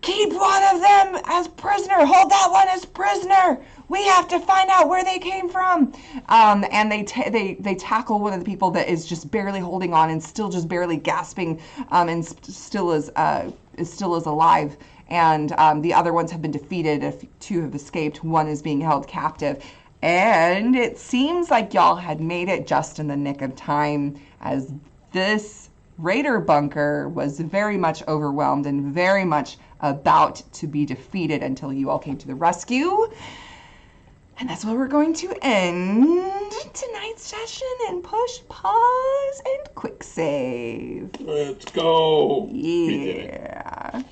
keep one of them as prisoner. Hold that one as prisoner. We have to find out where they came from. And they tackle one of the people that is just barely holding on and still just barely gasping, and still is alive. And the other ones have been defeated. 2 have escaped. 1 is being held captive. And it seems like y'all had made it just in the nick of time, as this raider bunker was very much overwhelmed and very much about to be defeated until you all came to the rescue. And that's where we're going to end tonight's session and push pause and quick save. Let's go. Yeah.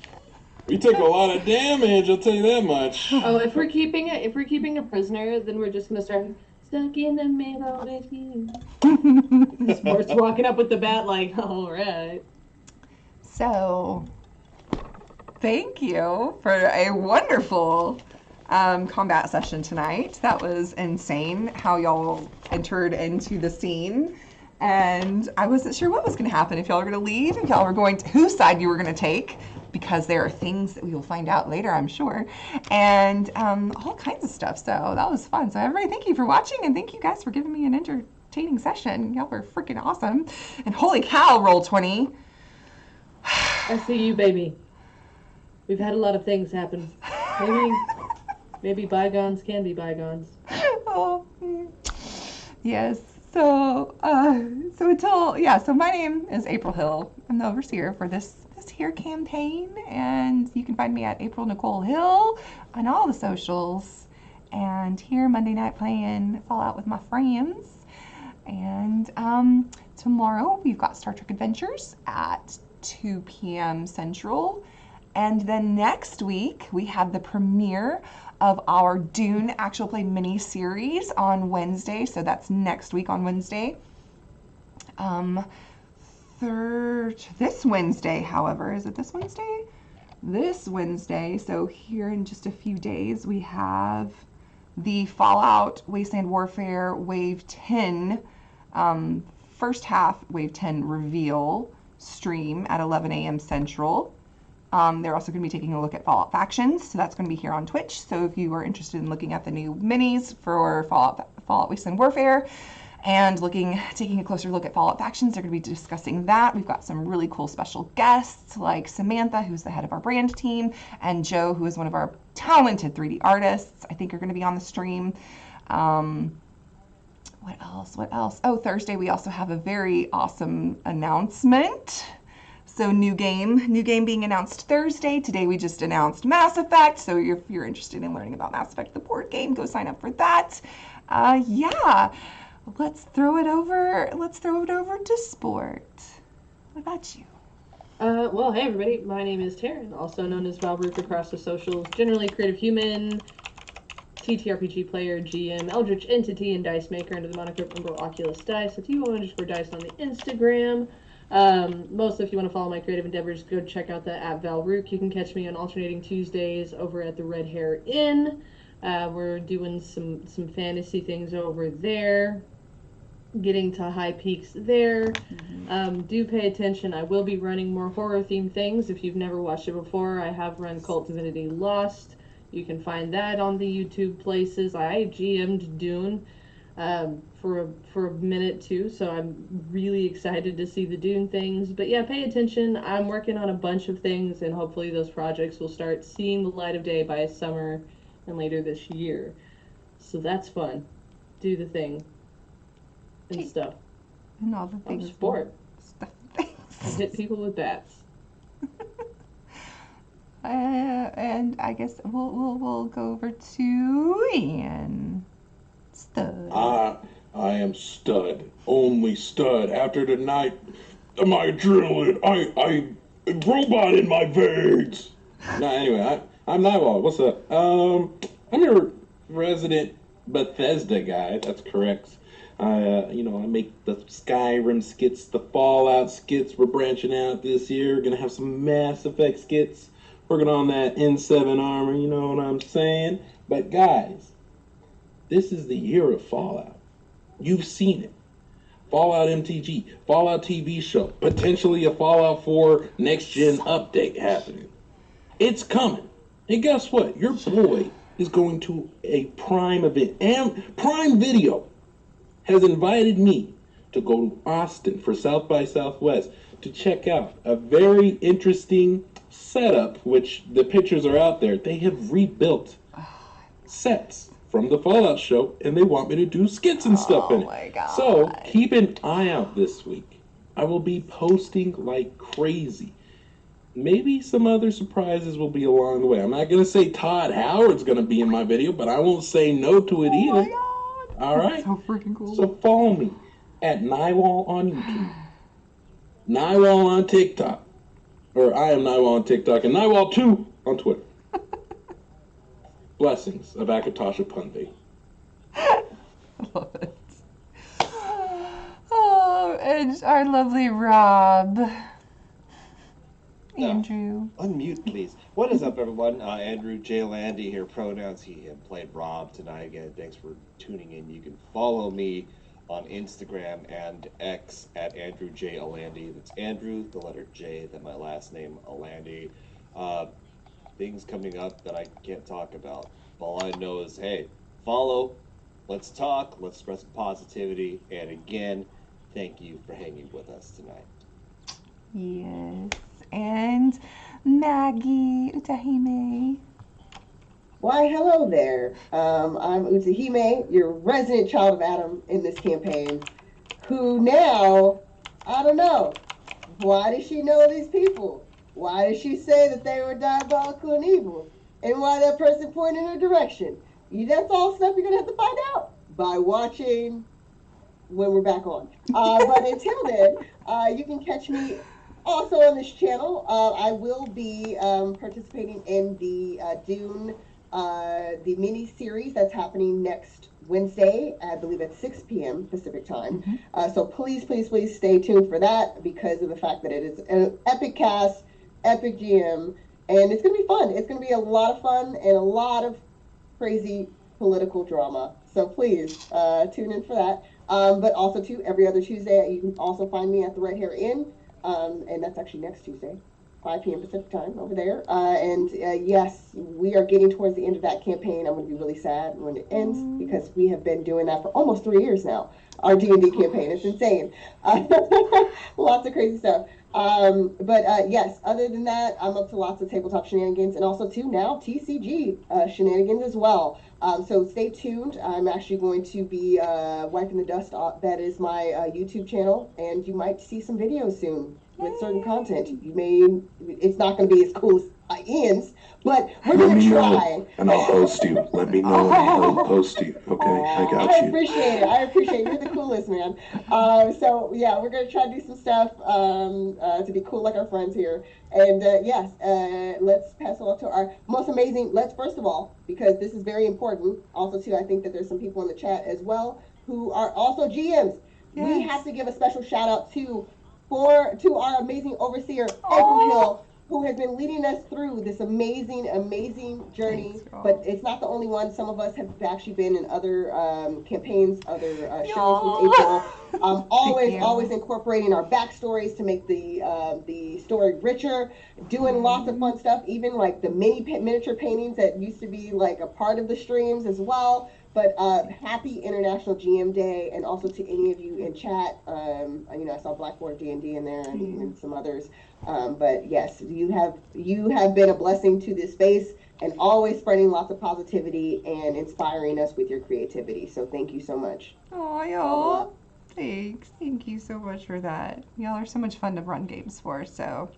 We took a lot of damage, I'll tell you that much. Oh, if we're keeping a prisoner, then we're just gonna start stuck in the middle with you. Sports walking up with the bat like, all right. So, thank you for a wonderful combat session tonight. That was insane how y'all entered into the scene. And I wasn't sure what was going to happen, if y'all were going to leave, if y'all were going to, whose side you were going to take, because there are things that we will find out later, I'm sure, and all kinds of stuff. So that was fun. So everybody, thank you for watching, and thank you guys for giving me an entertaining session. Y'all were freaking awesome. And holy cow, Roll20. I see you, baby. We've had a lot of things happen. Maybe bygones can be bygones. Oh, yes. So so my name is April Hill. I'm the overseer for this here campaign, and you can find me at April Nicole Hill on all the socials. And here Monday night playing Fallout with my friends. And tomorrow we've got Star Trek Adventures at 2 p.m. Central. And then next week we have the premiere of our Dune actual play mini series on Wednesday. So that's next week on Wednesday. This Wednesday, however, is it this Wednesday? This Wednesday, so here in just a few days, we have the Fallout Wasteland Warfare Wave 10, first half Wave 10 reveal stream at 11 a.m. Central. They're also going to be taking a look at Fallout Factions, so that's going to be here on Twitch. So if you are interested in looking at the new minis for Fallout Wasteland Warfare and taking a closer look at Fallout Factions, they're going to be discussing that. We've got some really cool special guests like Samantha, who's the head of our brand team, and Joe, who is one of our talented 3D artists, I think are going to be on the stream. What else? Oh, Thursday we also have a very awesome announcement. So new game being announced Thursday. Today we just announced Mass Effect. So if you're interested in learning about Mass Effect, the board game, go sign up for that. Yeah, let's throw it over to Sport. What about you? Well, hey everybody, my name is Taryn, also known as Valrook across the socials, generally creative human, TTRPG player, GM, Eldritch Entity, and Dice Maker under the moniker Umbrella Oculus Dice. That's @UO_Dice on the Instagram. Mostly if you want to follow my creative endeavors, go check out the @Valrook. You can catch me on alternating Tuesdays over at the Red Hair Inn. We're doing some fantasy things over there, getting to high peaks there. Do pay attention. I will be running more horror themed things. If you've never watched it before, I have run Cult Divinity Lost. You can find that on the YouTube places. I GM'd Dune for a minute too, so I'm really excited to see the Dune things. But yeah, pay attention. I'm working on a bunch of things, and hopefully those projects will start seeing the light of day by summer and later this year. So that's fun. Do the thing and stuff. And all the things. Sport. Stuff. Hit people with bats. And I guess we'll go over to Ian. Stud. I am Stud. Only Stud. After tonight, my adrenaline, I robot in my veins. No, anyway, I'm Nightwall. What's up? I'm your resident Bethesda guy. That's correct. I make the Skyrim skits, the Fallout skits. We're branching out this year. Gonna have some Mass Effect skits. Working on that N7 armor, you know what I'm saying? But guys, this is the year of Fallout. You've seen it. Fallout MTG, Fallout TV show, potentially a Fallout 4 next-gen update happening. It's coming. And guess what? Your boy is going to a Prime event. And Prime Video has invited me to go to Austin for South by Southwest to check out a very interesting setup, which the pictures are out there. They have rebuilt sets from the Fallout show, and they want me to do skits and stuff in it. My God. So keep an eye out this week. I will be posting like crazy. Maybe some other surprises will be along the way. I'm not going to say Todd Howard's going to be in my video, but I won't say no to it either. My God. All right? So freaking cool. So follow me at Nywall on YouTube, Nywall on TikTok, or I am Nywall on TikTok, and Nywall2 on Twitter. Blessings of Akatasha Punvi. I love it. Oh, and our lovely Rob. Andrew. Unmute, please. What is up, everyone? Andrew J. Landy here, pronouns he, him, played Rob tonight. Again, thanks for tuning in. You can follow me on Instagram and X at Andrew J. Alandy. That's Andrew, the letter J, then my last name, Alandy. Things coming up that I can't talk about. All I know is, hey, follow, let's talk, let's spread some positivity, and again, thank you for hanging with us tonight. Yes. And Maggie Utahime. Why, hello there. I'm Utahime, your resident child of Adam in this campaign, who now, I don't know, why does she know these people? Why did she say that they were diabolical and evil? And why that person pointed in her direction? That's all stuff you're going to have to find out by watching when we're back on. But until then, you can catch me also on this channel. I will be participating in the Dune, the mini series that's happening next Wednesday, I believe at 6 p.m. Pacific time. So please, please, please stay tuned for that because of the fact that it is an epic cast, epic GM, and it's going to be fun. It's going to be a lot of fun and a lot of crazy political drama. So please tune in for that. But also too, every other Tuesday, you can also find me at the Red Hair Inn, and that's actually next Tuesday, 5 p.m. Pacific time over there. And yes, we are getting towards the end of that campaign. I'm going to be really sad when it ends because we have been doing that for almost 3 years now. Our D&D campaign, it's insane. Lots of crazy stuff. But yes, other than that, I'm up to lots of tabletop shenanigans and also too now TCG shenanigans as well. So stay tuned. I'm actually going to be wiping the dust off. That is my YouTube channel, and you might see some videos soon with certain content. It's not going to be as cool as Ian's, but we're going to try. And I'll host you. Let me know, and I'll host you. Okay, I got you. I appreciate it. I appreciate it. You're the coolest, man. So yeah, we're gonna try to do some stuff to be cool like our friends here. And yes, let's pass it on to our most amazing. Let's first of all, because this is very important. Also, too, I think that there's some people in the chat as well who are also GMs. Yes. We have to give a special shout out to our amazing overseer, April Hill, who has been leading us through this amazing, amazing journey. Thanks, but it's not the only one. Some of us have actually been in other campaigns, other shows with April. Always incorporating our backstories to make the story richer, doing lots of fun stuff, even like the miniature paintings that used to be like a part of the streams as well. But happy International GM Day, and also to any of you in chat. I saw Blackboard D&D in there and some others. But yes, you have been a blessing to this space and always spreading lots of positivity and inspiring us with your creativity. So thank you so much. Oh, y'all. Thanks. Thank you so much for that. Y'all are so much fun to run games for. So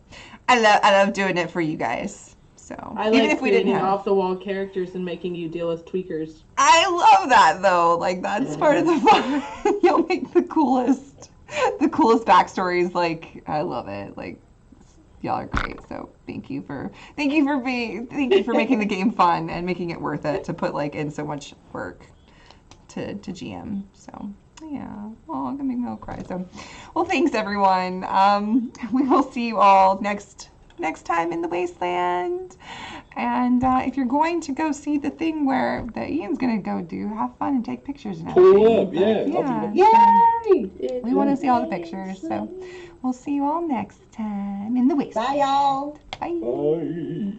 I love doing it for you guys. So I even like if we didn't have off the wall characters and making you deal with tweakers. I love that though. Like that's part of the fun. You'll make the coolest backstories. Like I love it. Like y'all are great. So thank you for making the game fun and making it worth it to put like in so much work to GM. So yeah. Oh, I'm gonna make me all cry. So well, thanks everyone. We will see you all next time in the wasteland. And if you're going to go see the thing that Ian's gonna go do, have fun and take pictures and everything. Pull up, yeah. Yay! We want to see all the pictures. So we'll see you all next time in the wasteland. Bye, y'all. Bye. Bye.